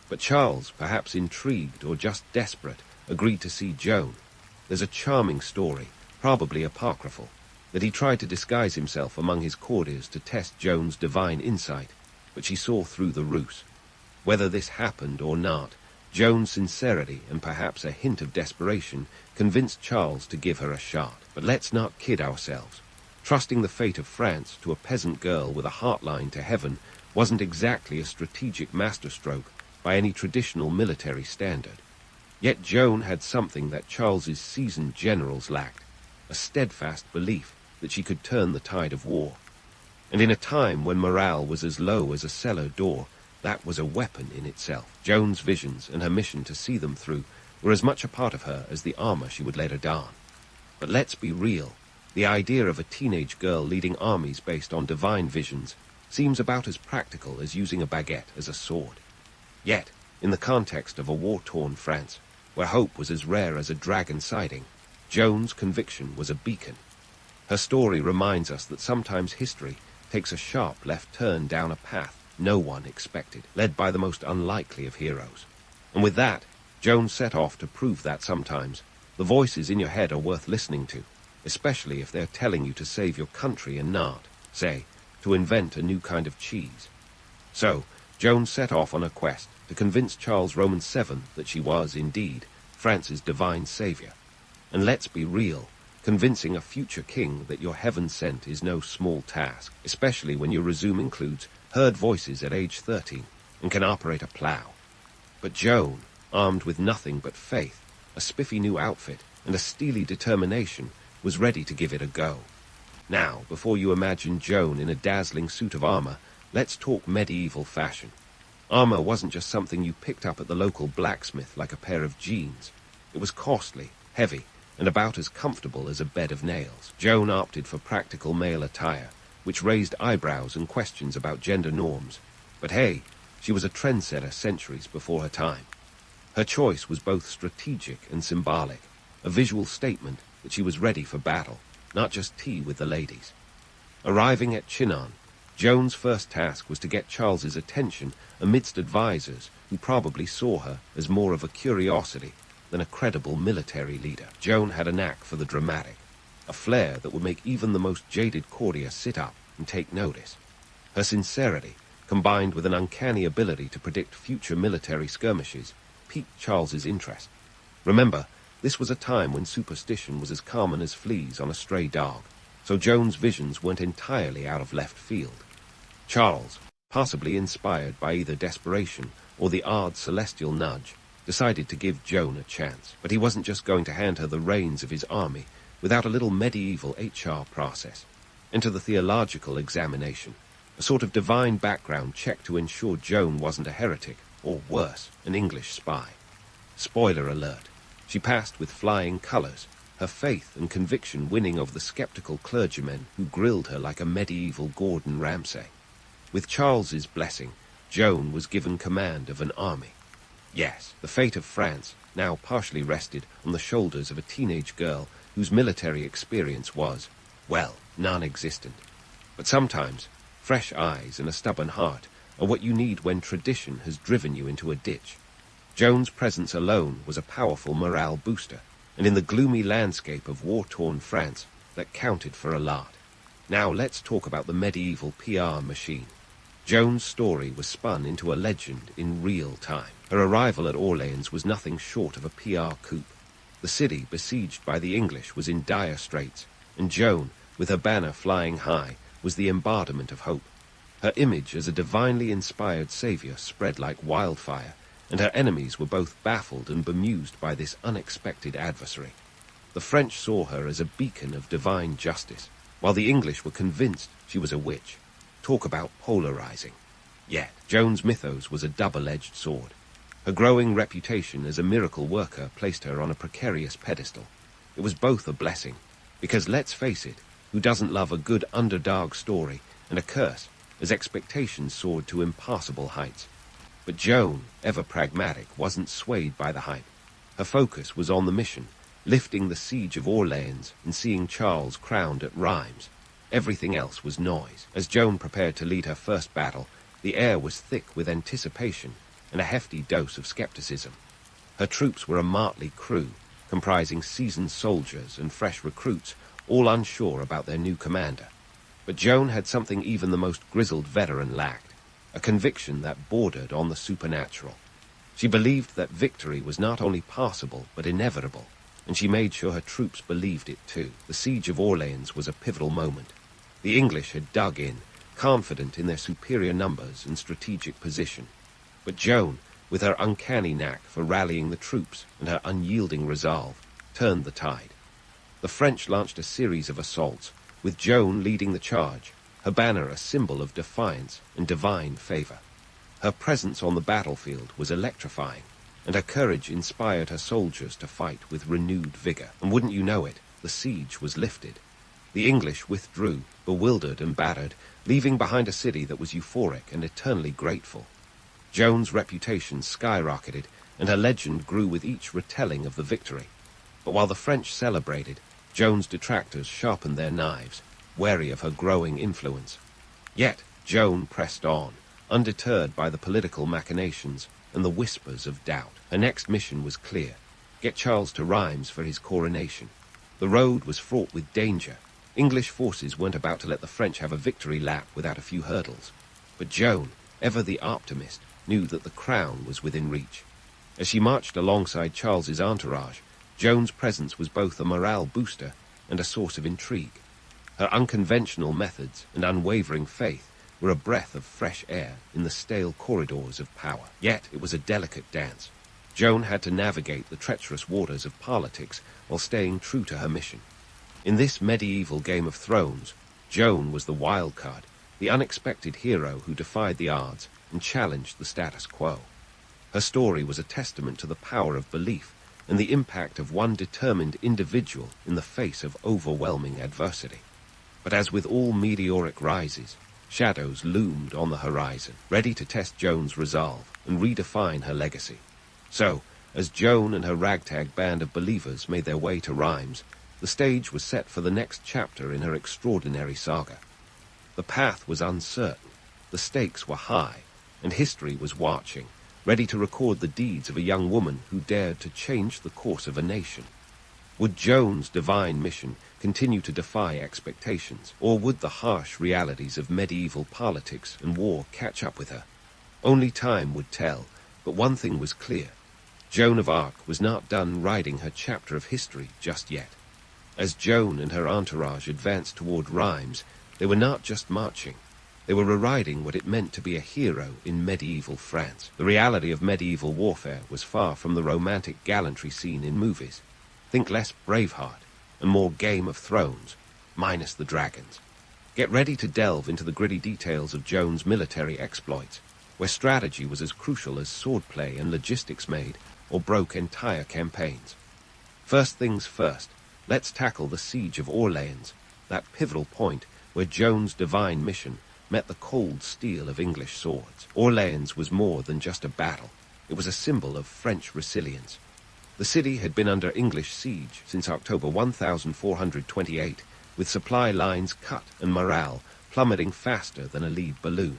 But Charles, perhaps intrigued or just desperate, agreed to see Joan. There's a charming story, probably apocryphal, that he tried to disguise himself among his courtiers to test Joan's divine insight, but she saw through the ruse. Whether this happened or not, Joan's sincerity and perhaps a hint of desperation convinced Charles to give her a shot. But let's not kid ourselves. Trusting the fate of France to a peasant girl with a heartline to heaven wasn't exactly a strategic masterstroke by any traditional military standard. Yet Joan had something that Charles's seasoned generals lacked, a steadfast belief that she could turn the tide of war. And in a time when morale was as low as a cellar door, that was a weapon in itself. Joan's visions and her mission to see them through were as much a part of her as the armor she would later don. But let's be real. The idea of a teenage girl leading armies based on divine visions seems about as practical as using a baguette as a sword. Yet, in the context of a war-torn France, where hope was as rare as a dragon sighting, Joan's conviction was a beacon. Her story reminds us that sometimes history takes a sharp left turn down a path no one expected, led by the most unlikely of heroes. And with that, Joan set off to prove that sometimes the voices in your head are worth listening to, especially if they're telling you to save your country and not, say, to invent a new kind of cheese. So, Joan set off on a quest to convince Charles Roman VII that she was, indeed, France's divine savior. And let's be real, convincing a future king that you're heaven-sent is no small task, especially when your resume includes heard voices at age 13 and can operate a plough. But Joan, armed with nothing but faith, a spiffy new outfit, and a steely determination, was ready to give it a go. Now, before you imagine Joan in a dazzling suit of armor, let's talk medieval fashion. Armor wasn't just something you picked up at the local blacksmith like a pair of jeans. It was costly, heavy, and about as comfortable as a bed of nails. Joan opted for practical male attire, which raised eyebrows and questions about gender norms. But hey, she was a trendsetter centuries before her time. Her choice was both strategic and symbolic, a visual statement that she was ready for battle, not just tea with the ladies. Arriving at Chinon, Joan's first task was to get Charles's attention amidst advisors who probably saw her as more of a curiosity than a credible military leader. Joan had a knack for the dramatic, a flair that would make even the most jaded courtier sit up and take notice. Her sincerity, combined with an uncanny ability to predict future military skirmishes, piqued Charles's interest. Remember, this was a time when superstition was as common as fleas on a stray dog, so Joan's visions weren't entirely out of left field. Charles, possibly inspired by either desperation or the odd celestial nudge, decided to give Joan a chance. But he wasn't just going to hand her the reins of his army without a little medieval HR process. Enter the theological examination, a sort of divine background check to ensure Joan wasn't a heretic, or worse, an English spy. Spoiler alert, She passed with flying colours, her faith and conviction winning over the sceptical clergymen who grilled her like a medieval Gordon Ramsay. With Charles's blessing, Joan was given command of an army. Yes, the fate of France now partially rested on the shoulders of a teenage girl whose military experience was, well, non-existent. But sometimes, fresh eyes and a stubborn heart are what you need when tradition has driven you into a ditch. Joan's presence alone was a powerful morale booster, and in the gloomy landscape of war-torn France, that counted for a lot. Now let's talk about the medieval PR machine. Joan's story was spun into a legend in real time. Her arrival at Orleans was nothing short of a PR coup. The city, besieged by the English, was in dire straits, and Joan, with her banner flying high, was the embodiment of hope. Her image as a divinely inspired savior spread like wildfire, and her enemies were both baffled and bemused by this unexpected adversary. The French saw her as a beacon of divine justice, while the English were convinced she was a witch. Talk about polarizing. Yet, Joan's mythos was a double-edged sword. Her growing reputation as a miracle worker placed her on a precarious pedestal. It was both a blessing, because let's face it, who doesn't love a good underdog story, and a curse as expectations soared to impassable heights. But Joan, ever pragmatic, wasn't swayed by the hype. Her focus was on the mission, lifting the siege of Orleans and seeing Charles crowned at Rheims. Everything else was noise. As Joan prepared to lead her first battle, the air was thick with anticipation and a hefty dose of skepticism. Her troops were a motley crew, comprising seasoned soldiers and fresh recruits, all unsure about their new commander. But Joan had something even the most grizzled veteran lacked, a conviction that bordered on the supernatural. She believed that victory was not only possible but inevitable, and she made sure her troops believed it too. The siege of Orleans was a pivotal moment. The English had dug in, confident in their superior numbers and strategic position. But Joan, with her uncanny knack for rallying the troops and her unyielding resolve, turned the tide. The French launched a series of assaults, with Joan leading the charge, her banner a symbol of defiance and divine favor. Her presence on the battlefield was electrifying, and her courage inspired her soldiers to fight with renewed vigor. And wouldn't you know it, the siege was lifted. The English withdrew, bewildered and battered, leaving behind a city that was euphoric and eternally grateful. Joan's reputation skyrocketed, and her legend grew with each retelling of the victory. But while the French celebrated, Joan's detractors sharpened their knives, wary of her growing influence. Yet Joan pressed on, undeterred by the political machinations and the whispers of doubt. Her next mission was clear: get Charles to Rheims for his coronation. The road was fraught with danger. English forces weren't about to let the French have a victory lap without a few hurdles. But Joan, ever the optimist, knew that the crown was within reach. As she marched alongside Charles's entourage, Joan's presence was both a morale booster and a source of intrigue. Her unconventional methods and unwavering faith were a breath of fresh air in the stale corridors of power. Yet it was a delicate dance. Joan had to navigate the treacherous waters of politics while staying true to her mission. In this medieval Game of Thrones, Joan was the wild card, the unexpected hero who defied the odds and challenged the status quo. Her story was a testament to the power of belief and the impact of one determined individual in the face of overwhelming adversity. But as with all meteoric rises, shadows loomed on the horizon, ready to test Joan's resolve and redefine her legacy. So, as Joan and her ragtag band of believers made their way to Rheims, the stage was set for the next chapter in her extraordinary saga. The path was uncertain, the stakes were high, and history was watching, ready to record the deeds of a young woman who dared to change the course of a nation. Would Joan's divine mission continue to defy expectations, or would the harsh realities of medieval politics and war catch up with her? Only time would tell, but one thing was clear: Joan of Arc was not done writing her chapter of history just yet. As Joan and her entourage advanced toward Rheims, they were not just marching. They were rewriting what it meant to be a hero in medieval France. The reality of medieval warfare was far from the romantic gallantry seen in movies. Think less Braveheart and more Game of Thrones, minus the dragons. Get ready to delve into the gritty details of Joan's military exploits, where strategy was as crucial as swordplay and logistics made or broke entire campaigns. First things first, let's tackle the siege of Orleans, that pivotal point where Joan's divine mission met the cold steel of English swords. Orleans was more than just a battle. It was a symbol of French resilience. The city had been under English siege since October 1428, with supply lines cut and morale plummeting faster than a lead balloon.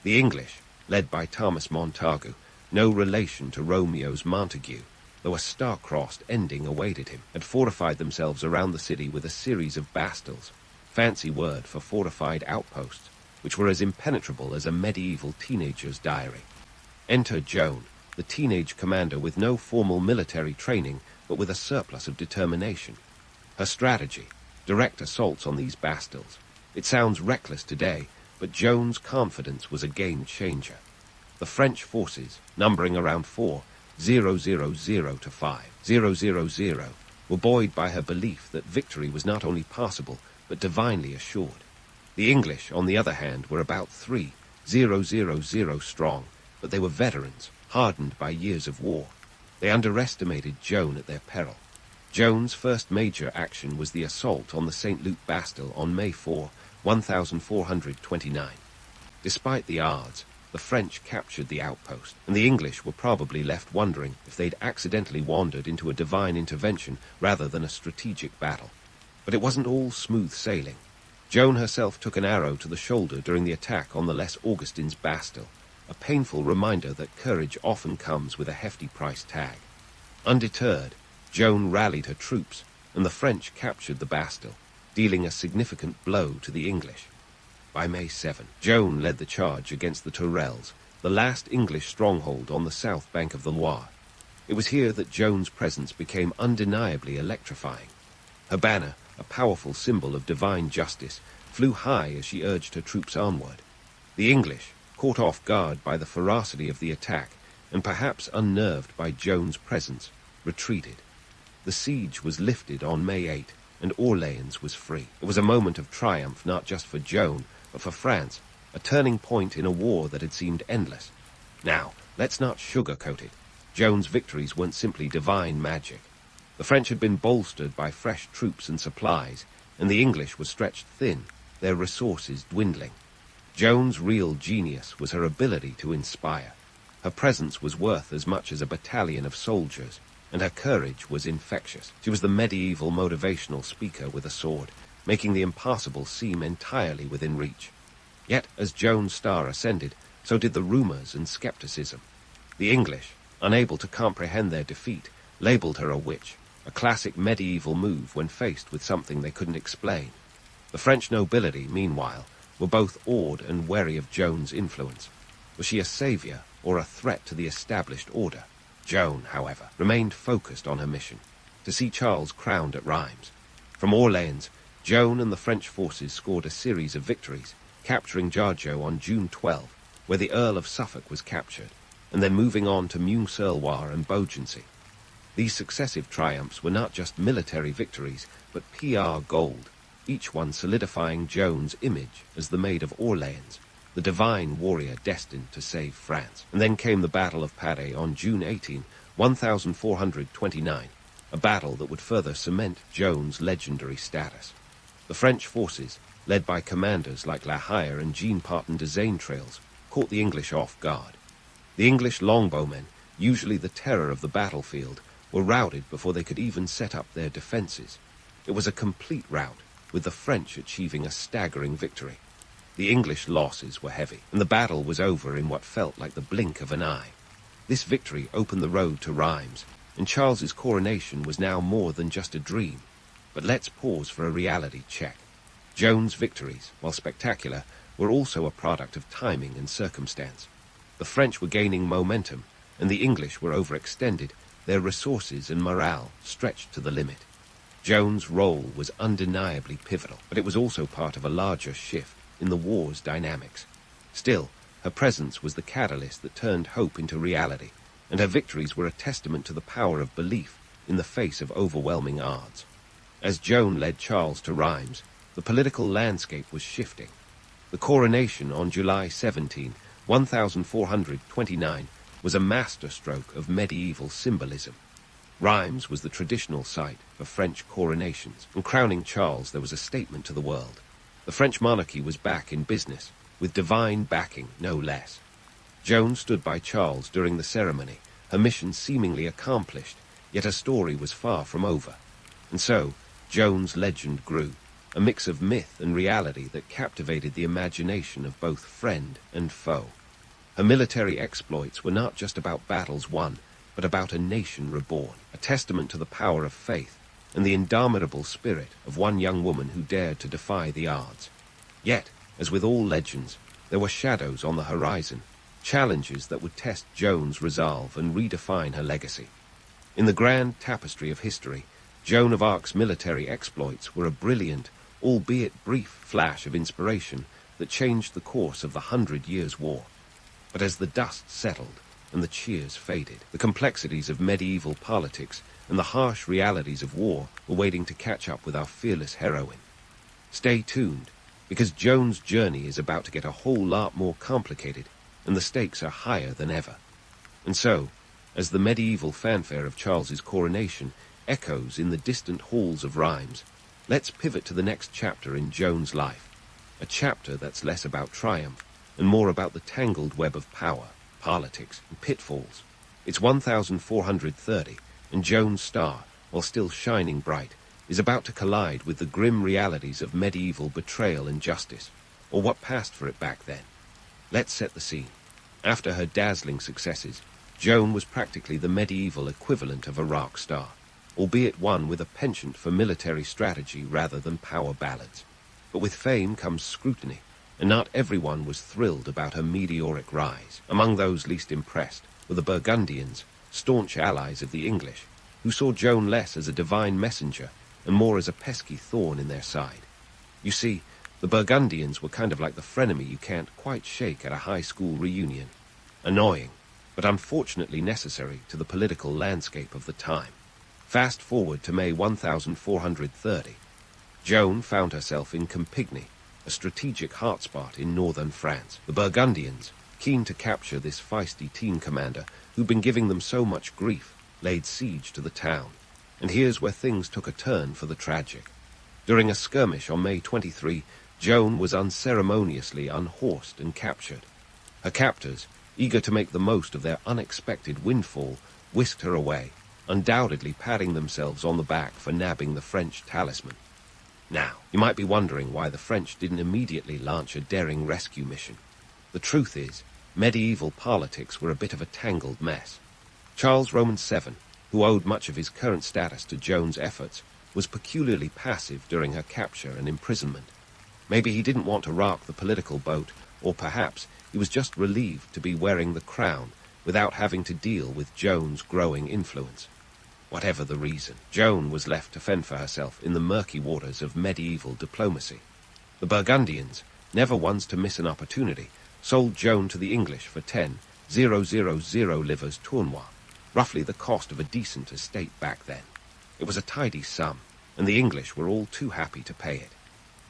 The English, led by Thomas Montagu, no relation to Romeo's Montague, though a star-crossed ending awaited him, had fortified themselves around the city with a series of bastilles, fancy word for fortified outposts, which were as impenetrable as a medieval teenager's diary. Enter Joan, the teenage commander with no formal military training, but with a surplus of determination. Her strategy, direct assaults on these bastilles. It sounds reckless today, but Joan's confidence was a game-changer. The French forces, numbering around 4,000 to 5,000, were buoyed by her belief that victory was not only possible, but divinely assured. The English, on the other hand, were about 3,000 strong, but they were veterans, hardened by years of war. They underestimated Joan at their peril. Joan's first major action was the assault on the St. Luc Bastille on May 4, 1429. Despite the odds, the French captured the outpost, and the English were probably left wondering if they'd accidentally wandered into a divine intervention rather than a strategic battle. But it wasn't all smooth sailing. Joan herself took an arrow to the shoulder during the attack on the Les Augustins Bastille, a painful reminder that courage often comes with a hefty price tag. Undeterred, Joan rallied her troops, and the French captured the Bastille, dealing a significant blow to the English. By May 7, Joan led the charge against the Tourelles, the last English stronghold on the south bank of the Loire. It was here that Joan's presence became undeniably electrifying. Her banner, a powerful symbol of divine justice, flew high as she urged her troops onward. The English, caught off guard by the ferocity of the attack, and perhaps unnerved by Joan's presence, retreated. The siege was lifted on May 8, and Orleans was free. It was a moment of triumph not just for Joan, but for France, a turning point in a war that had seemed endless. Now, let's not sugarcoat it. Joan's victories weren't simply divine magic. The French had been bolstered by fresh troops and supplies, and the English were stretched thin, their resources dwindling. Joan's real genius was her ability to inspire. Her presence was worth as much as a battalion of soldiers, and her courage was infectious. She was the medieval motivational speaker with a sword, making the impossible seem entirely within reach. Yet, as Joan's star ascended, so did the rumors and skepticism. The English, unable to comprehend their defeat, labeled her a witch, a classic medieval move when faced with something they couldn't explain. The French nobility, meanwhile, were both awed and wary of Joan's influence. Was she a savior or a threat to the established order? Joan, however, remained focused on her mission, to see Charles crowned at Rheims. From Orleans, Joan and the French forces scored a series of victories, capturing Jargeau on June 12, where the Earl of Suffolk was captured, and then moving on to Meuse-sur-Loire and Beaugency. These successive triumphs were not just military victories, but PR gold, each one solidifying Joan's image as the Maid of Orleans, the divine warrior destined to save France. And then came the Battle of Paris on June 18, 1429, a battle that would further cement Joan's legendary status. The French forces, led by commanders like La Hire and Jean-Partin de Zaintrailles, caught the English off guard. The English longbowmen, usually the terror of the battlefield, were routed before they could even set up their defenses. It was a complete rout, with the French achieving a staggering victory. The English losses were heavy, and the battle was over in what felt like the blink of an eye. This victory opened the road to Rheims, and Charles's coronation was now more than just a dream. But let's pause for a reality check. Joan's victories, while spectacular, were also a product of timing and circumstance. The French were gaining momentum, and the English were overextended, their resources and morale stretched to the limit. Joan's role was undeniably pivotal, but it was also part of a larger shift in the war's dynamics. Still, her presence was the catalyst that turned hope into reality, and her victories were a testament to the power of belief in the face of overwhelming odds. As Joan led Charles to Rheims, the political landscape was shifting. The coronation on July 17, 1429, was a masterstroke of medieval symbolism. Rheims was the traditional site for French coronations, and crowning Charles there was a statement to the world. The French monarchy was back in business, with divine backing, no less. Joan stood by Charles during the ceremony, her mission seemingly accomplished, yet her story was far from over. And so, Joan's legend grew, a mix of myth and reality that captivated the imagination of both friend and foe. Her military exploits were not just about battles won, but about a nation reborn, a testament to the power of faith and the indomitable spirit of one young woman who dared to defy the odds. Yet, as with all legends, there were shadows on the horizon, challenges that would test Joan's resolve and redefine her legacy. In the grand tapestry of history, Joan of Arc's military exploits were a brilliant, albeit brief flash of inspiration that changed the course of the 100 Years' War. But as the dust settled and the cheers faded, the complexities of medieval politics and the harsh realities of war were waiting to catch up with our fearless heroine. Stay tuned, because Joan's journey is about to get a whole lot more complicated, and the stakes are higher than ever. And so, as the medieval fanfare of Charles's coronation echoes in the distant halls of Rheims, let's pivot to the next chapter in Joan's life, a chapter that's less about triumph and more about the tangled web of power, politics, and pitfalls. It's 1430, and Joan's star, while still shining bright, is about to collide with the grim realities of medieval betrayal and justice, or what passed for it back then. Let's set the scene. After her dazzling successes, Joan was practically the medieval equivalent of a rock star, albeit one with a penchant for military strategy rather than power ballads. But with fame comes scrutiny, and not everyone was thrilled about her meteoric rise. Among those least impressed were the Burgundians, staunch allies of the English, who saw Joan less as a divine messenger and more as a pesky thorn in their side. You see, the Burgundians were kind of like the frenemy you can't quite shake at a high school reunion. Annoying, but unfortunately necessary to the political landscape of the time. Fast forward to May 1430. Joan found herself in Compiègne, a strategic hotspot in northern France. The Burgundians, keen to capture this feisty team commander who'd been giving them so much grief, laid siege to the town. And here's where things took a turn for the tragic. During a skirmish on May 23, Joan was unceremoniously unhorsed and captured. Her captors, eager to make the most of their unexpected windfall, whisked her away, undoubtedly patting themselves on the back for nabbing the French talisman. Now, you might be wondering why the French didn't immediately launch a daring rescue mission. The truth is, medieval politics were a bit of a tangled mess. Charles Roman VII, who owed much of his current status to Joan's efforts, was peculiarly passive during her capture and imprisonment. Maybe he didn't want to rock the political boat, or perhaps he was just relieved to be wearing the crown without having to deal with Joan's growing influence. Whatever the reason, Joan was left to fend for herself in the murky waters of medieval diplomacy. The Burgundians, never ones to miss an opportunity, sold Joan to the English for 10,000 livres tournois, roughly the cost of a decent estate back then. It was a tidy sum, and the English were all too happy to pay it.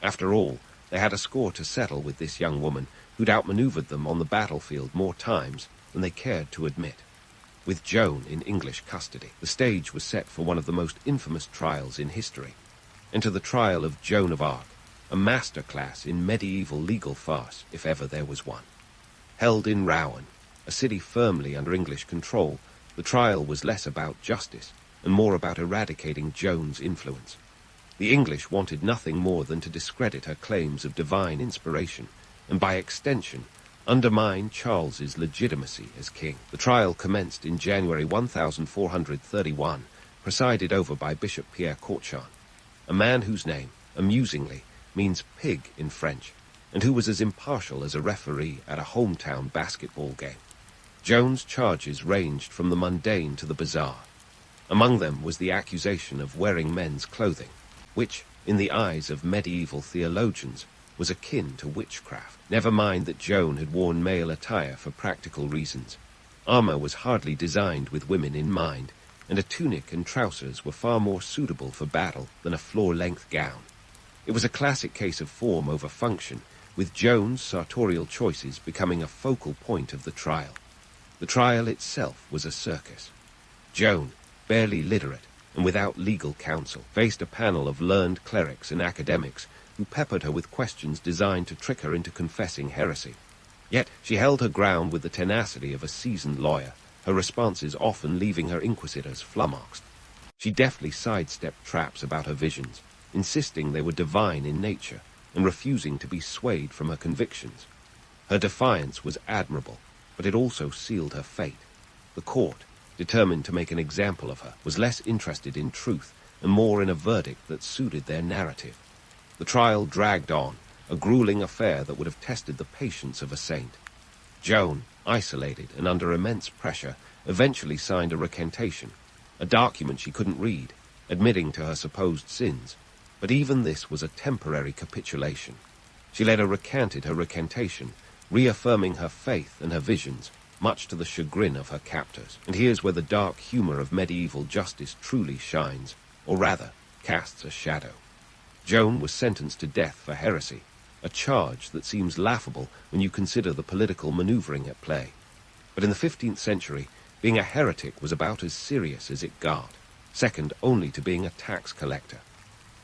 After all, they had a score to settle with this young woman who'd outmaneuvered them on the battlefield more times than they cared to admit. With Joan in English custody, the stage was set for one of the most infamous trials in history. Enter the trial of Joan of Arc, a masterclass in medieval legal farce, if ever there was one. Held in Rouen, a city firmly under English control, the trial was less about justice and more about eradicating Joan's influence. The English wanted nothing more than to discredit her claims of divine inspiration, and by extension, undermine Charles's legitimacy as king. The trial commenced in January 1431, presided over by Bishop Pierre Courchon, a man whose name, amusingly, means pig in French, and who was as impartial as a referee at a hometown basketball game. Joan's charges ranged from the mundane to the bizarre. Among them was the accusation of wearing men's clothing, which, in the eyes of medieval theologians, was akin to witchcraft. Never mind that Joan had worn male attire for practical reasons. Armor was hardly designed with women in mind, and a tunic and trousers were far more suitable for battle than a floor-length gown. It was a classic case of form over function, with Joan's sartorial choices becoming a focal point of the trial. The trial itself was a circus. Joan, barely literate, and without legal counsel, faced a panel of learned clerics and academics who peppered her with questions designed to trick her into confessing heresy. Yet she held her ground with the tenacity of a seasoned lawyer, her responses often leaving her inquisitors flummoxed. She deftly sidestepped traps about her visions, insisting they were divine in nature, and refusing to be swayed from her convictions. Her defiance was admirable, but it also sealed her fate. The court, determined to make an example of her, was less interested in truth and more in a verdict that suited their narrative. The trial dragged on, a grueling affair that would have tested the patience of a saint. Joan, isolated and under immense pressure, eventually signed a recantation, a document she couldn't read, admitting to her supposed sins. But even this was a temporary capitulation. She later recanted her recantation, reaffirming her faith and her visions, much to the chagrin of her captors. And here's where the dark humor of medieval justice truly shines, or rather, casts a shadow. Joan was sentenced to death for heresy, a charge that seems laughable when you consider the political maneuvering at play. But in the 15th century, being a heretic was about as serious as it got, second only to being a tax collector.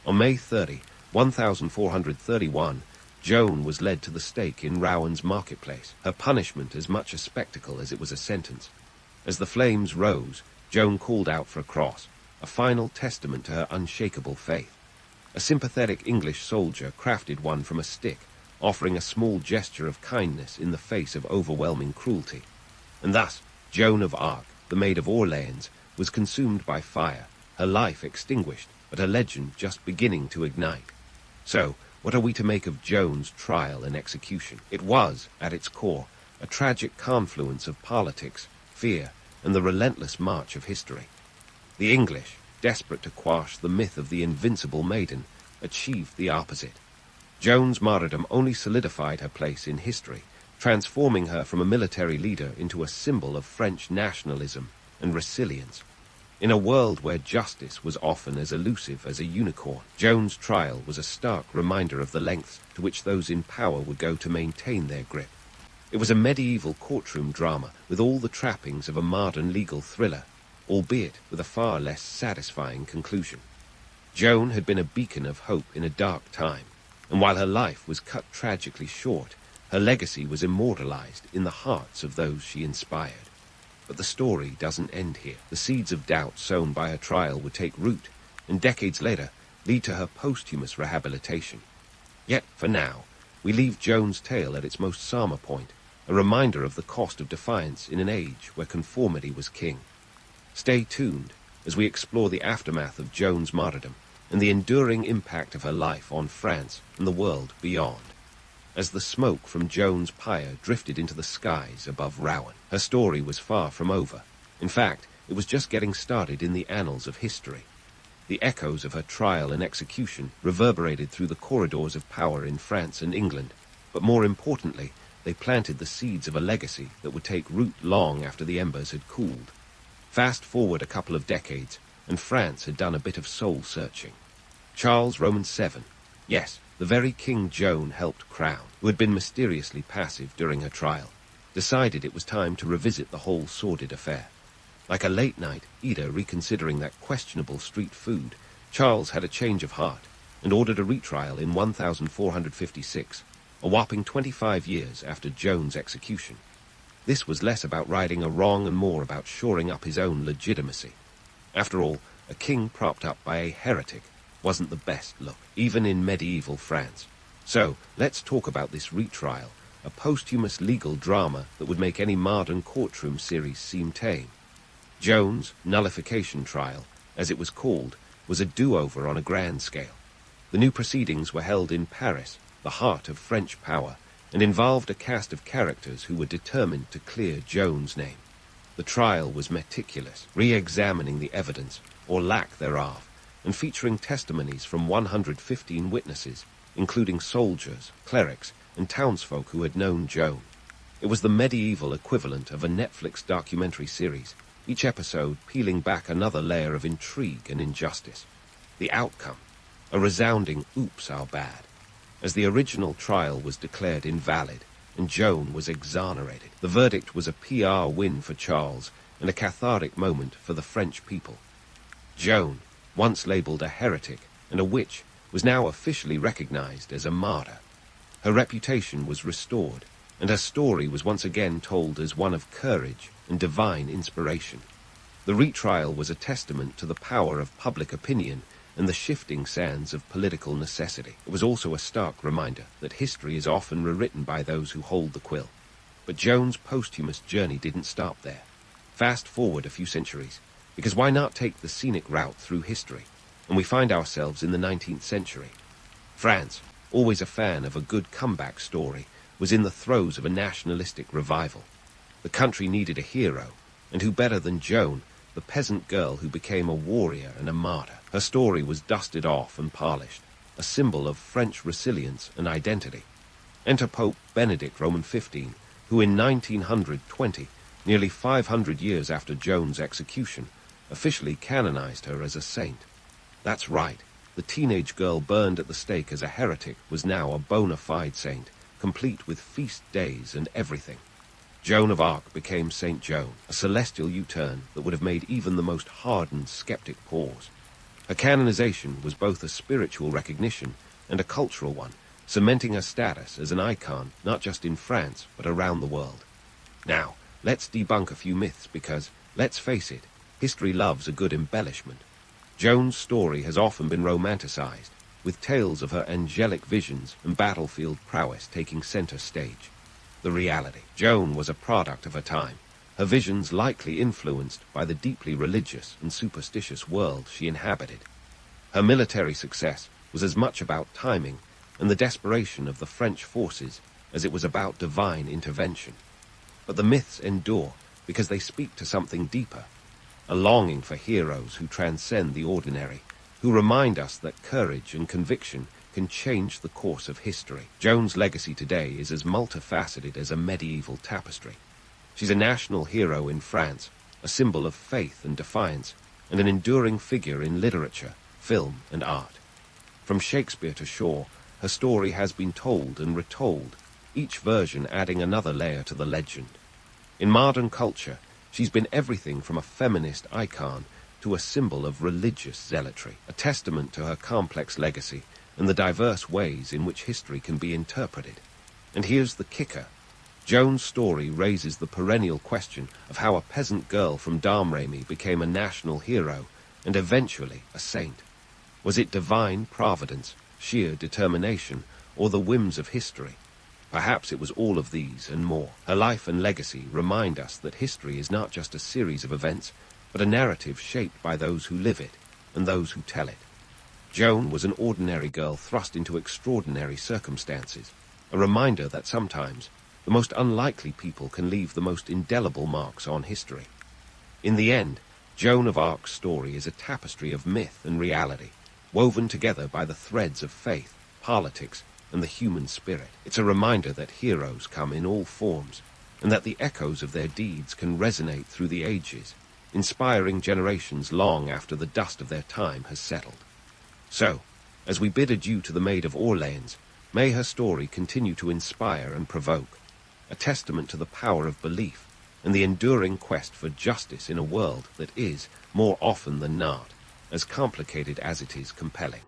On May 30, 1431, Joan was led to the stake in Rowan's marketplace, her punishment as much a spectacle as it was a sentence. As the flames rose, Joan called out for a cross, a final testament to her unshakable faith. A sympathetic English soldier crafted one from a stick, offering a small gesture of kindness in the face of overwhelming cruelty. And thus, Joan of Arc, the Maid of Orleans, was consumed by fire, her life extinguished, but her legend just beginning to ignite. So, what are we to make of Joan's trial and execution? It was, at its core, a tragic confluence of politics, fear, and the relentless march of history. The English, desperate to quash the myth of the invincible maiden, achieved the opposite. Joan's martyrdom only solidified her place in history, transforming her from a military leader into a symbol of French nationalism and resilience. In a world where justice was often as elusive as a unicorn, Joan's trial was a stark reminder of the lengths to which those in power would go to maintain their grip. It was a medieval courtroom drama with all the trappings of a modern legal thriller, albeit with a far less satisfying conclusion. Joan had been a beacon of hope in a dark time, and while her life was cut tragically short, her legacy was immortalized in the hearts of those she inspired. But the story doesn't end here. The seeds of doubt sown by her trial would take root, and decades later lead to her posthumous rehabilitation. Yet, for now, we leave Joan's tale at its most somber point, a reminder of the cost of defiance in an age where conformity was king. Stay tuned as we explore the aftermath of Joan's martyrdom and the enduring impact of her life on France and the world beyond. As the smoke from Joan's pyre drifted into the skies above Rowan, her story was far from over. In fact, it was just getting started in the annals of history. The echoes of her trial and execution reverberated through the corridors of power in France and England, but more importantly, they planted the seeds of a legacy that would take root long after the embers had cooled. Fast forward a couple of decades, and France had done a bit of soul-searching. Charles Roman VII, yes, the very king Joan helped crown, who had been mysteriously passive during her trial, decided it was time to revisit the whole sordid affair. Like a late-night eater reconsidering that questionable street food, Charles had a change of heart and ordered a retrial in 1456, a whopping 25 years after Joan's execution. This was less about righting a wrong and more about shoring up his own legitimacy. After all, a king propped up by a heretic wasn't the best look, even in medieval France. So, let's talk about this retrial, a posthumous legal drama that would make any modern courtroom series seem tame. Joan's nullification trial, as it was called, was a do-over on a grand scale. The new proceedings were held in Paris, the heart of French power, and involved a cast of characters who were determined to clear Joan's name. The trial was meticulous, re-examining the evidence, or lack thereof, and featuring testimonies from 115 witnesses, including soldiers, clerics, and townsfolk who had known Joan. It was the medieval equivalent of a Netflix documentary series, each episode peeling back another layer of intrigue and injustice. The outcome, a resounding oops our bad, as the original trial was declared invalid and Joan was exonerated. The verdict was a PR win for Charles and a cathartic moment for the French people. Joan, once labeled a heretic and a witch, was now officially recognized as a martyr. Her reputation was restored, and her story was once again told as one of courage and divine inspiration. The retrial was a testament to the power of public opinion and the shifting sands of political necessity. It was also a stark reminder that history is often rewritten by those who hold the quill. But Joan's posthumous journey didn't stop there. Fast forward a few centuries, because why not take the scenic route through history? And we find ourselves in the 19th century. France, always a fan of a good comeback story, was in the throes of a nationalistic revival. The country needed a hero, and who better than Joan, the peasant girl who became a warrior and a martyr. Her story was dusted off and polished, a symbol of French resilience and identity. Enter Pope Benedict XV, who in 1920, nearly 500 years after Joan's execution, officially canonized her as a saint. That's right, the teenage girl burned at the stake as a heretic was now a bona fide saint, complete with feast days and everything. Joan of Arc became Saint Joan, a celestial U-turn that would have made even the most hardened skeptic pause. Her canonization was both a spiritual recognition and a cultural one, cementing her status as an icon not just in France but around the world. Now, let's debunk a few myths because, let's face it, history loves a good embellishment. Joan's story has often been romanticized, with tales of her angelic visions and battlefield prowess taking center stage. The reality. Joan was a product of her time, her visions likely influenced by the deeply religious and superstitious world she inhabited. Her military success was as much about timing and the desperation of the French forces as it was about divine intervention. But the myths endure because they speak to something deeper, a longing for heroes who transcend the ordinary, who remind us that courage and conviction can change the course of history. Joan's legacy today is as multifaceted as a medieval tapestry. She's a national hero in France, a symbol of faith and defiance, and an enduring figure in literature, film, and art. From Shakespeare to Shaw, her story has been told and retold, each version adding another layer to the legend. In modern culture, she's been everything from a feminist icon to a symbol of religious zealotry, a testament to her complex legacy and the diverse ways in which history can be interpreted. And here's the kicker. Joan's story raises the perennial question of how a peasant girl from Domremy became a national hero and eventually a saint. Was it divine providence, sheer determination, or the whims of history? Perhaps it was all of these and more. Her life and legacy remind us that history is not just a series of events, but a narrative shaped by those who live it and those who tell it. Joan was an ordinary girl thrust into extraordinary circumstances, a reminder that sometimes the most unlikely people can leave the most indelible marks on history. In the end, Joan of Arc's story is a tapestry of myth and reality, woven together by the threads of faith, politics, and the human spirit. It's a reminder that heroes come in all forms, and that the echoes of their deeds can resonate through the ages, inspiring generations long after the dust of their time has settled. So, as we bid adieu to the Maid of Orleans, may her story continue to inspire and provoke, a testament to the power of belief and the enduring quest for justice in a world that is, more often than not, as complicated as it is compelling.